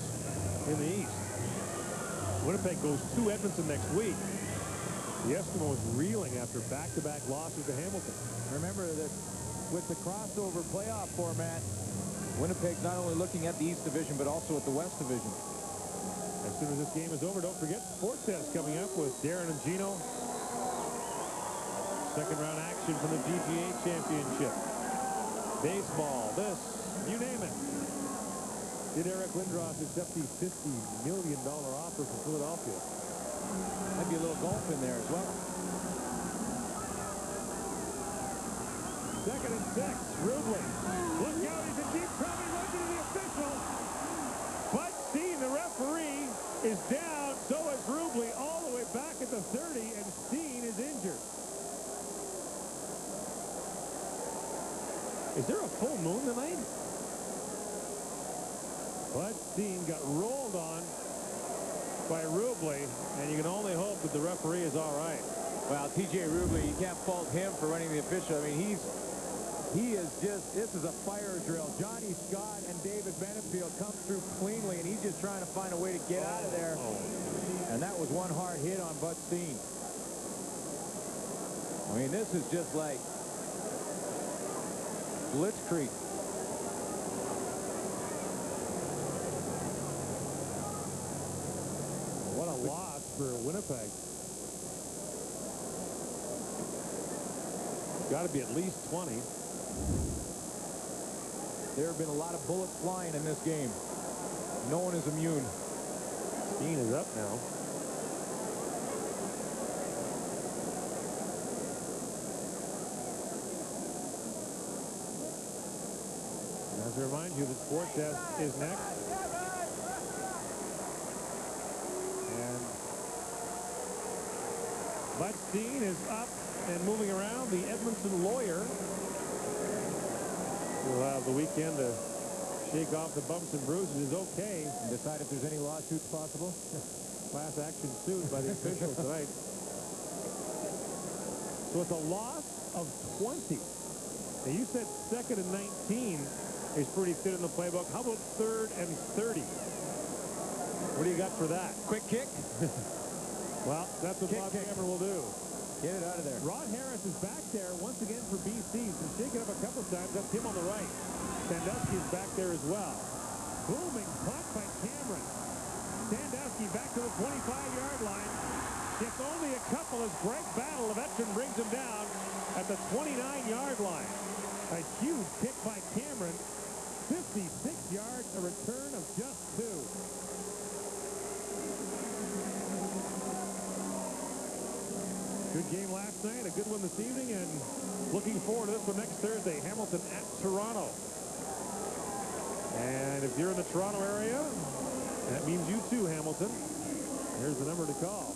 in the East. Winnipeg goes to Edmonton next week. The Eskimos reeling after back-to-back losses to Hamilton. Remember that with the crossover playoff format, Winnipeg's not only looking at the East Division, but also at the West Division. As soon as this game is over, don't forget Sports Desk coming up with Darren and Gino. Second round action for the GGA Championship. Baseball, this, you name it. Did Eric Lindros accept the $50 million offer from Philadelphia? Might be a little golf in there as well. 2nd and 6. Rubley. Look out, he's in deep trouble. He's looking to the official. But Steen, the referee, is down. So is Rubley all the way back at the 30, and Steen is injured. Is there a full moon tonight? But Steen got rolled on by Rubley, and you can only hope that the referee is all right. Well, TJ Rubley, you can't fault him for running the official. I mean, he is just, this is a fire drill. Johnny Scott and David Benefield come through cleanly, and he's just trying to find a way to get out of there. And that was one hard hit on Bud Steen. I mean, this is just like blitzkrieg. What a loss for Winnipeg. Got to be at least 20. There have been a lot of bullets flying in this game. No one is immune. Steen is up now. And as I remind you, the Sports Desk is next. And Bud Steen is up and moving around. The Edmonton lawyer will have the weekend to shake off the bumps and bruises. Is okay. And decide if there's any lawsuits possible. Class action suit by the officials tonight. So it's a loss of 20. Now you said 2nd and 19 is pretty thin in the playbook. How about 3rd and 30? What do you got for that? Quick kick. Well, that's what Bob Cameron will do. Get it out of there. Rod Harris is back there once again for BC. He's been shaken up a couple times. That's him on the right. Sandusky is back there as well. Booming punt by Cameron. Sandusky back to the 25-yard line. Gets only a couple as Greg Battle, the veteran, brings him down at the 29-yard line. A huge kick by Cameron. 56 yards, a return of just 2. Good game last night, a good one this evening, and looking forward to this one next Thursday. Hamilton at Toronto. And if you're in the Toronto area, that means you too, Hamilton. Here's the number to call.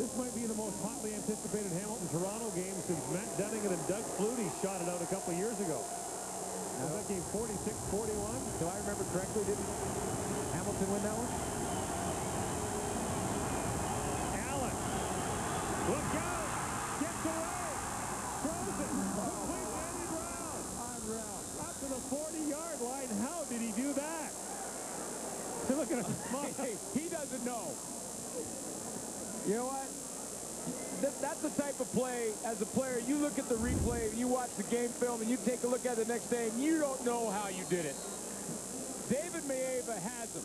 This might be the most hotly anticipated Hamilton-Toronto game since Matt Dunnigan and Doug Flutie shot it out a couple of years ago. Was that game 46-41? Do I remember correctly? Didn't Hamilton win that one? Allen. Look out! Gets away! Throws it! Complete Andy Brown! Up to the 40-yard line. How did he do that? Look at him. Hey, he doesn't know. You know what? That's the type of play, as a player, you look at the replay, you watch the game film, and you take a look at it the next day, and you don't know how you did it. David Maeva has him.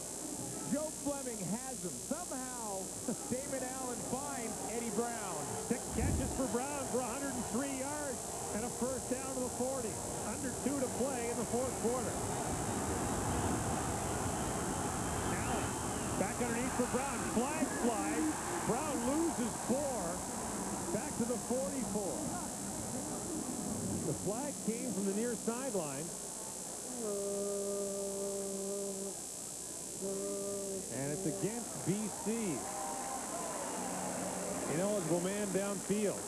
Joe Fleming has him. Somehow, Damon Allen finds Eddie Brown. 6 catches for Brown for 103 yards and a first down to the 40. Under 2 to play in the fourth quarter. Allen back underneath for Brown. Flag flies. Brown loses 4. Back to the 44. The flag came from the near sideline. And it's against BC. Ineligible man downfield.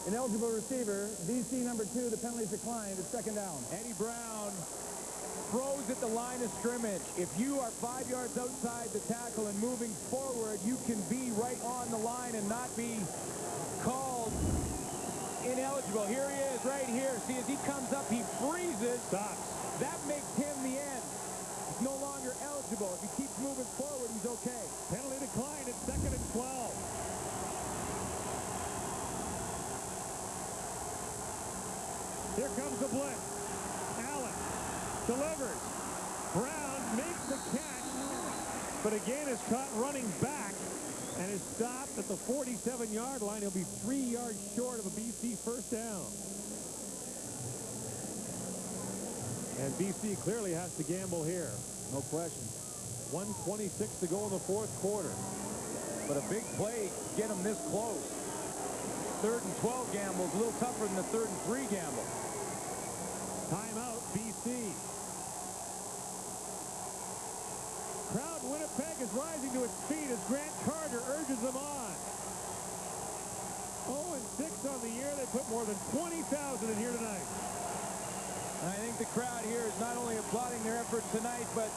Ineligible receiver, BC number 2, the penalty's declined. It's second down. Eddie Brown throws at the line of scrimmage. If you are 5 yards outside the tackle and moving forward, you can be right on the line and not be called ineligible. Here he is, right here. See, as he comes up, he freezes. Stops. That makes him the end. He's no longer eligible. If he keeps moving forward, he's okay. Penalty declined at 2nd and 12. Here comes the blitz. Allen delivers. Brown makes the catch, but again is caught running back and is stopped at the 47-yard line. He'll be 3 yards short of a BC first down. And BC clearly has to gamble here. No question. 1:26 to go in the fourth quarter. But a big play, get him this close. 3rd and 12 gamble is a little tougher than the 3rd and 3 gamble. Timeout, BC. Crowd in Winnipeg is rising to its feet as Grant Carter urges them on. 0-6 on the year. They put more than 20,000 in here tonight. And I think the crowd here is not only applauding their effort tonight, but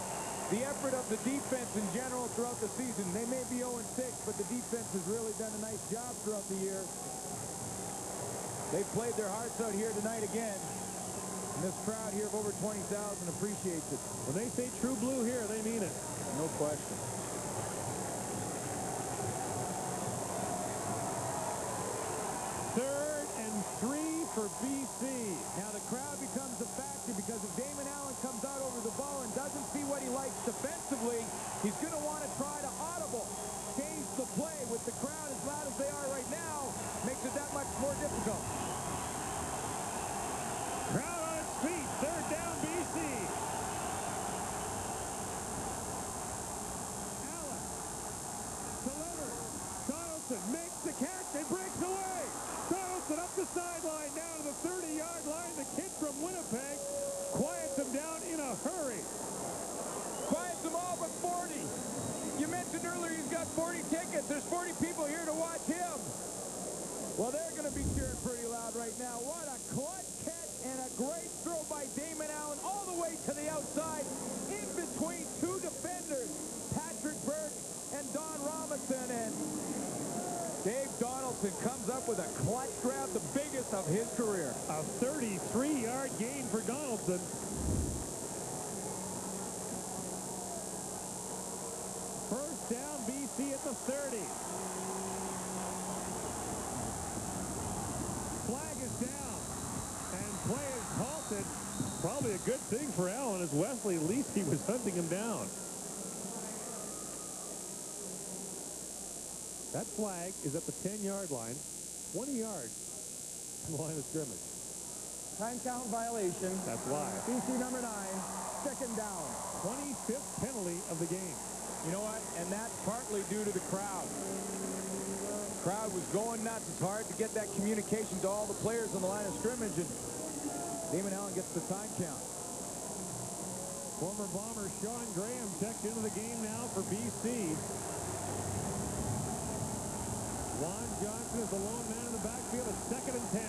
the effort of the defense in general throughout the season. They may be 0-6, but the defense has really done a nice job throughout the year. They've played their hearts out here tonight again. And this crowd here of over 20,000 appreciates it. When they say true blue here, they mean it. No question. 3rd and 3 for BC. Now the crowd becomes a factor because if Damon Allen comes out over the ball and doesn't see what he likes defensively, he's going to want to try to audible. Change the play with the crowd as loud as they are right now. Makes it that much more difficult. Crowd on its feet. 3rd down, BC. Allen delivers. Donaldson makes the catch and breaks away. Donaldson up the sideline, down to the 30-yard line. The kid from Winnipeg quiets him down in a hurry. Quiets them all but 40. You mentioned earlier he's got 40 tickets. There's 40 people here to watch him. Well, they're going to be cheering pretty loud right now. What a clutch catch and a great throw by Damon Allen all the way to the outside in between 2 defenders, Patrick Burke and Don Robinson. And Dave Donaldson comes up with a clutch grab, the biggest of his career. A 33-yard gain for Donaldson. First down, BC at the 30. Flag is down, and play is halted. Probably a good thing for Allen, as Wesley Leasky was hunting him down. That flag is at the 10-yard line, 20 yards from the line of scrimmage. Time count violation. That's why. BC number 9, second down. 25th penalty of the game. You know what? And that's partly due to the crowd. The crowd was going nuts. It's hard to get that communication to all the players on the line of scrimmage, and Damon Allen gets the time count. Former Bomber Sean Graham checked into the game now for BC. Juan Johnson is the lone man in the backfield at 2nd and 10.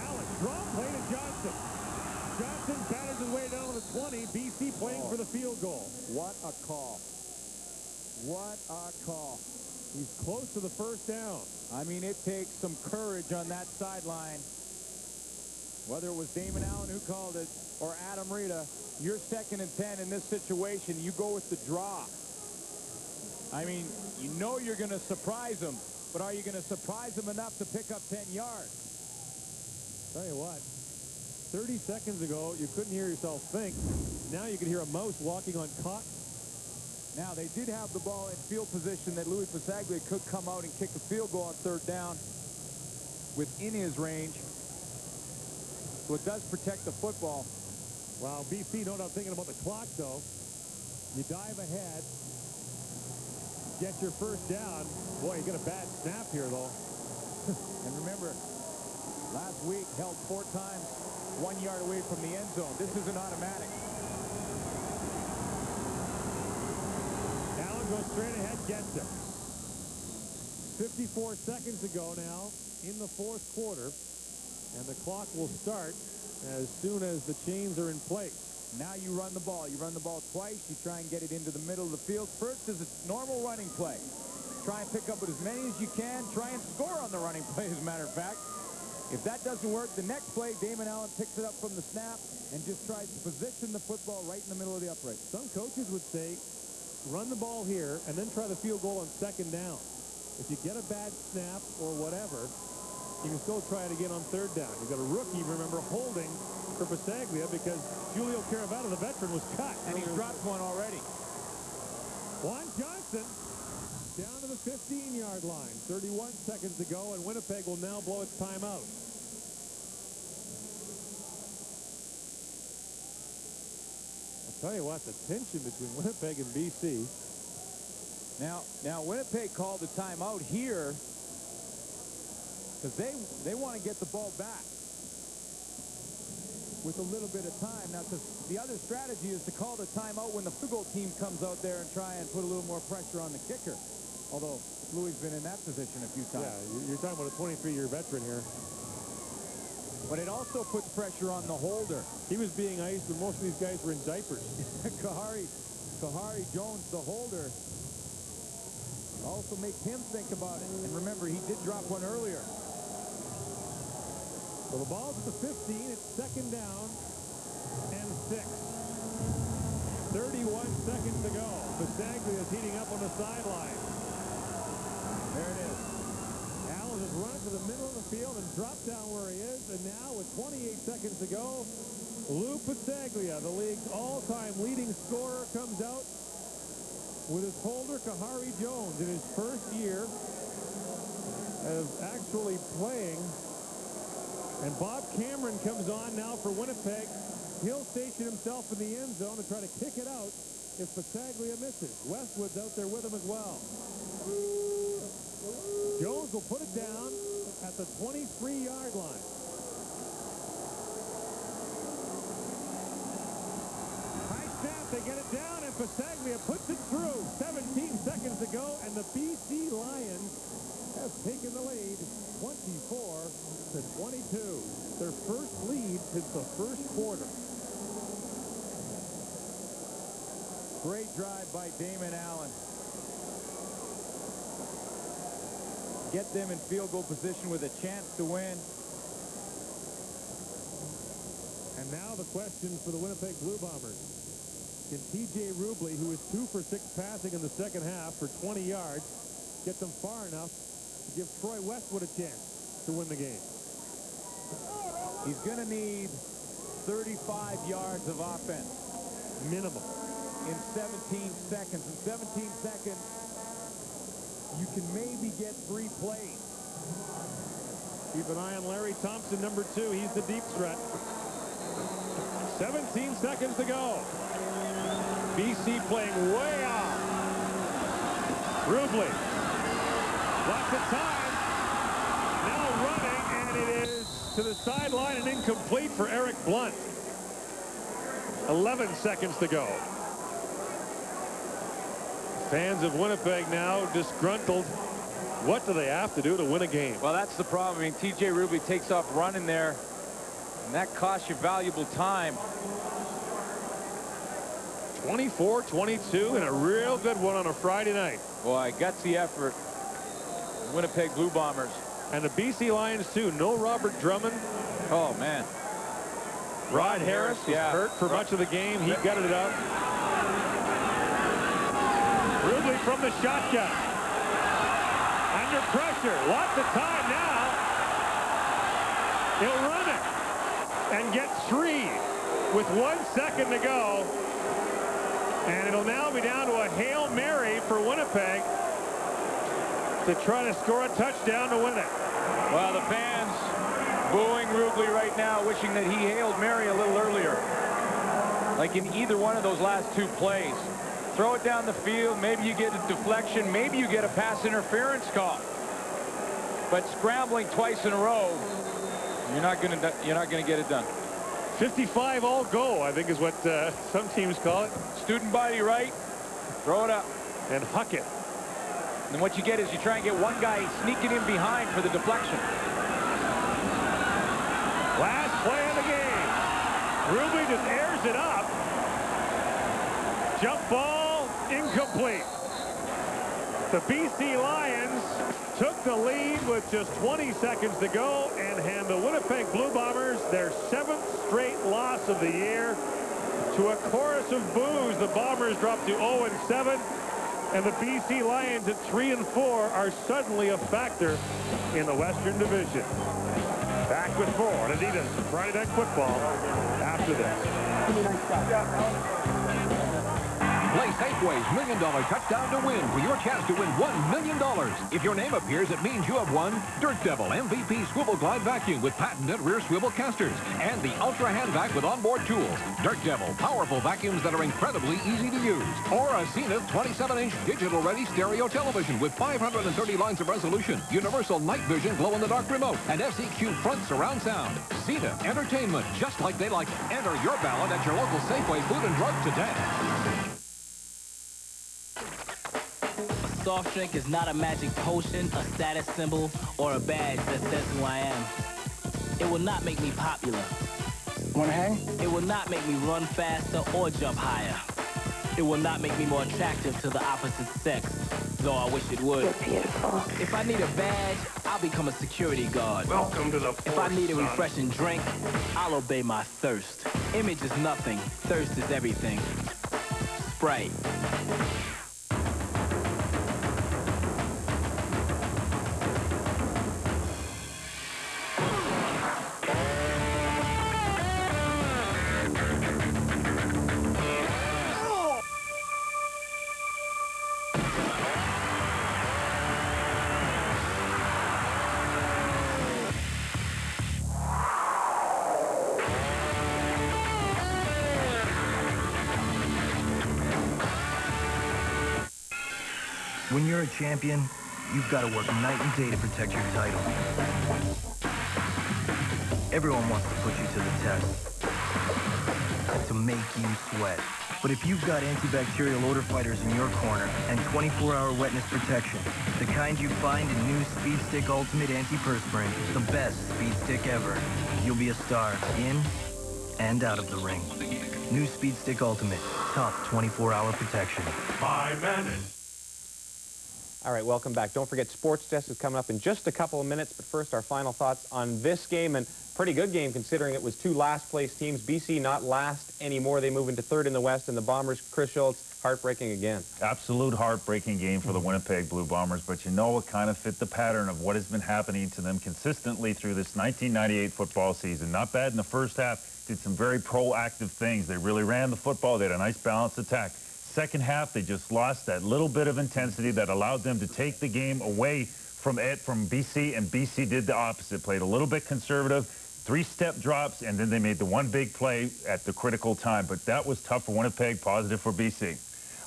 Allen, draw play to Johnson. Johnson batters his way down to the 20. BC playing for the field goal. What a call. What a call. He's close to the first down. I mean, it takes some courage on that sideline. Whether it was Damon Allen who called it or Adam Rita, you're 2nd and 10 in this situation. You go with the draw. I mean, you know you're going to surprise him, but are you going to surprise him enough to pick up 10 yards? Tell you what, 30 seconds ago, you couldn't hear yourself think. Now you can hear a mouse walking on cotton. Now, they did have the ball in field position that Louis Pasaglia could come out and kick a field goal on 3rd down within his range. So it does protect the football. Wow, BC no doubt thinking about the clock, though. You dive ahead, get your first down. Boy, you get a bad snap here, though. And remember, last week held 4 times 1 yard away from the end zone. This isn't automatic. Allen goes straight ahead, gets it. 54 seconds to go now in the 4th quarter. And the clock will start as soon as the chains are in place. Now you run the ball. You run the ball twice. You try and get it into the middle of the field. First is a normal running play. Try and pick up with as many as you can. Try and score on the running play, as a matter of fact. If that doesn't work, the next play, Damon Allen picks it up from the snap and just tries to position the football right in the middle of the upright. Some coaches would say, run the ball here and then try the field goal on 2nd down. If you get a bad snap or whatever, you can still try it again on 3rd down. You've got a rookie, remember, holding for Pasaglia because Julio Caravetta, the veteran, was cut. And he's dropped one already. Juan Johnson down to the 15-yard line. 31 seconds to go, and Winnipeg will now blow its timeout. I'll tell you what, the tension between Winnipeg and BC. Now Winnipeg called the timeout here because they want to get the ball back with a little bit of time. Now, because the other strategy is to call the timeout when the field goal team comes out there and try and put a little more pressure on the kicker. Although Louis has been in that position a few times. Yeah, you're talking about a 23-year veteran here. But it also puts pressure on the holder. He was being iced, but most of these guys were in diapers. Kahari Jones, the holder, also makes him think about it. And remember, he did drop one earlier. So the ball's at the 15. It's 2nd down and 6. 31 seconds to go. Pasaglia is heating up on the sideline. There it is. Allen has run to the middle of the field and dropped down where he is. And now with 28 seconds to go, Lou Pasaglia, the league's all-time leading scorer, comes out with his holder, Kahari Jones, in his first year of actually playing. And Bob Cameron comes on now for Winnipeg. He'll station himself in the end zone and try to kick it out if Pasaglia misses. Westwood's out there with him as well. Jones will put it down at the 23-yard line. High snap, they get it down, and Pasaglia puts it through. 17 seconds to go, and the BC Lions have taken the lead 24-22. Their first lead since the first quarter. Great drive by Damon Allen. Get them in field goal position with a chance to win. And now the question for the Winnipeg Blue Bombers. Can TJ Rubley, who is 2 for 6 passing in the second half for 20 yards, get them far enough to give Troy Westwood a chance to win the game? He's going to need 35 yards of offense. Minimum. In 17 seconds. In 17 seconds, you can maybe get 3 plays. Keep an eye on Larry Thompson, number 2. He's the deep threat. 17 seconds to go. BC playing way off. Rubley. Lots of time. Now running, and it is to the sideline and incomplete for Eric Blunt. 11 seconds to go. Fans of Winnipeg now disgruntled. What do they have to do to win a game? Well, that's the problem. I mean, TJ Rubley takes off running there, and that costs you valuable time. 24-22 and a real good one on a Friday night. Boy, gutsy effort. Winnipeg Blue Bombers. And the BC Lions, too. No Robert Drummond. Oh, man. Rod Harris was hurt for much of the game. He gutted it up. Rubley from the shotgun. Under pressure. Lots of time now. He'll run it and get 3 with 1 second to go. And it'll now be down to a Hail Mary for Winnipeg to try to score a touchdown to win it. Well, the fans booing Rubley right now, wishing that he hailed Mary a little earlier. Like in either one of those last 2 plays. Throw it down the field, maybe you get a deflection, maybe you get a pass interference call. But scrambling twice in a row, you're not going to get it done. 55 all go, I think is what some teams call it. Student body right, throw it up. And huck it. And what you get is you try and get one guy sneaking in behind for the deflection. Last play of the game. Rubley just airs it up. Jump ball, incomplete. The BC Lions took the lead with just 20 seconds to go and hand the Winnipeg Blue Bombers their 7th straight loss of the year. To a chorus of boos, the Bombers dropped to 0-7, and the BC Lions at 3-4 are suddenly a factor in the Western Division. Back with more on Adidas Friday Night Football after this. Play Safeway's $1 Million Touchdown to Win for your chance to win $1 million. If your name appears, it means you have won Dirt Devil MVP Swivel Glide Vacuum with patented rear swivel casters and the Ultra Hand Vac with onboard tools. Dirt Devil, powerful vacuums that are incredibly easy to use. Or a Zenith 27-inch digital-ready stereo television with 530 lines of resolution, universal night vision glow-in-the-dark remote, and FCQ front surround sound. Zenith Entertainment, just like they like it. Enter your ballot at your local Safeway Food and Drug today. Soft drink is not a magic potion, a status symbol, or a badge that says who I am. It will not make me popular. Wanna hang? It will not make me run faster or jump higher. It will not make me more attractive to the opposite sex, though I wish it would. You're beautiful. If I need a badge, I'll become a security guard. Welcome to the If I need a son. refreshing drink, I'll obey my thirst. Image is nothing. Thirst is everything. Sprite. When you're a champion, you've got to work night and day to protect your title. Everyone wants to put you to the test, to make you sweat. But if you've got antibacterial odor fighters in your corner and 24-hour wetness protection, the kind you find in new Speed Stick Ultimate Antiperspirant, the best Speed Stick ever, you'll be a star in and out of the ring. New Speed Stick Ultimate, tough 24-hour protection. 5 minutes. All right, welcome back. Don't forget, Sports Desk is coming up in just a couple of minutes, but first, our final thoughts on this game, and pretty good game considering it was 2 last-place teams. BC not last anymore. They move into 3rd in the West, and the Bombers, Chris Schultz, heartbreaking again. Absolute heartbreaking game for the Winnipeg Blue Bombers, but you know it kind of fit the pattern of what has been happening to them consistently through this 1998 football season. Not bad in the first half, did some very proactive things. They really ran the football. They had a nice balanced attack. Second half, they just lost that little bit of intensity that allowed them to take the game away from BC, and BC did the opposite. Played a little bit conservative, 3-step drops, and then they made the one big play at the critical time. But that was tough for Winnipeg, positive for BC.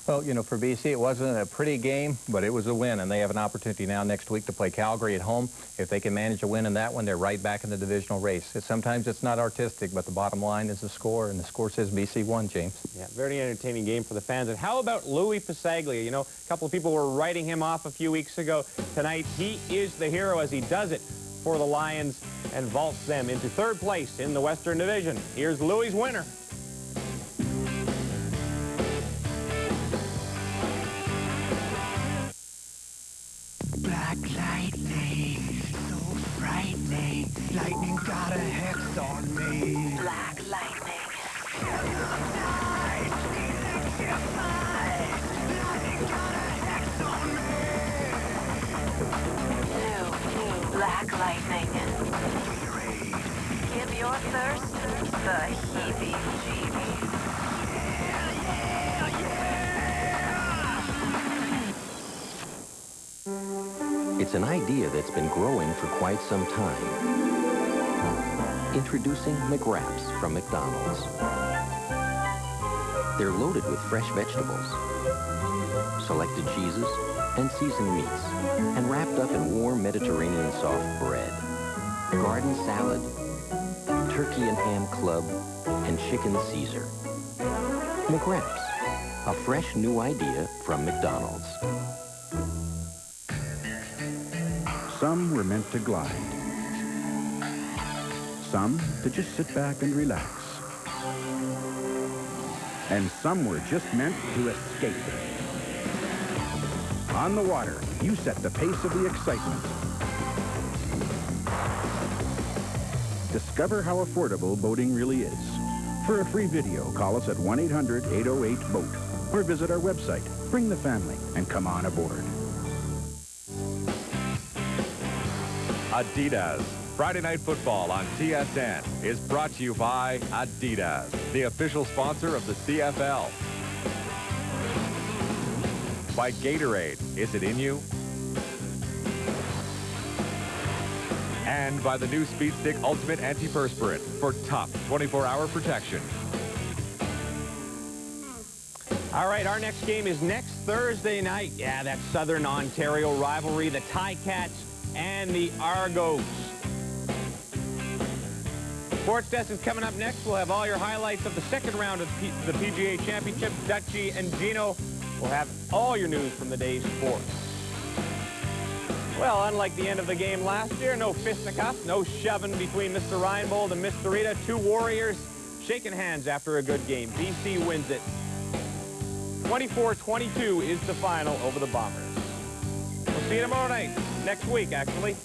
Well, you know, for BC, it wasn't a pretty game, but it was a win, and they have an opportunity now next week to play Calgary at home. If they can manage a win in that one, they're right back in the divisional race. Sometimes it's not artistic, but the bottom line is the score, and the score says BC won, James. Yeah, very entertaining game for the fans. And how about Louis Pasaglia? You know, a couple of people were writing him off a few weeks ago. Tonight, he is the hero as he does it for the Lions and vaults them into 3rd place in the Western Division. Here's Louis' winner. Black lightning, so frightening. Lightning got a hex on me. Black lightning. Night, electrified. Lightning got a hex on me. New black lightning. Give your thirst the heebie-jeebies. It's an idea that's been growing for quite some time. Introducing McWraps from McDonald's. They're loaded with fresh vegetables, selected cheeses, and seasoned meats, and wrapped up in warm Mediterranean soft bread, garden salad, turkey and ham club, and chicken Caesar. McWraps, a fresh new idea from McDonald's. Some were meant to glide. Some to just sit back and relax. And some were just meant to escape. On the water, you set the pace of the excitement. Discover how affordable boating really is. For a free video, call us at 1-800-808-BOAT or visit our website. Bring the family and come on aboard. Adidas. Friday Night Football on TSN is brought to you by Adidas, the official sponsor of the CFL. By Gatorade, is it in you? And by the new Speed Stick Ultimate Antiperspirant for top 24-hour protection. All right, our next game is next Thursday night. Yeah, that Southern Ontario rivalry, the Ticats and the Argos. Sports Desk is coming up next. We'll have all your highlights of the 2nd round of the PGA Championship. Dutchie and Gino will have all your news from the day's sports. Well, unlike the end of the game last year, no fisticuffs, no shoving between Mr. Reinbold and Mr. Rita. 2 Warriors shaking hands after a good game. BC wins it. 24-22 is the final over the Bombers. We'll see you tomorrow night. Next week, actually.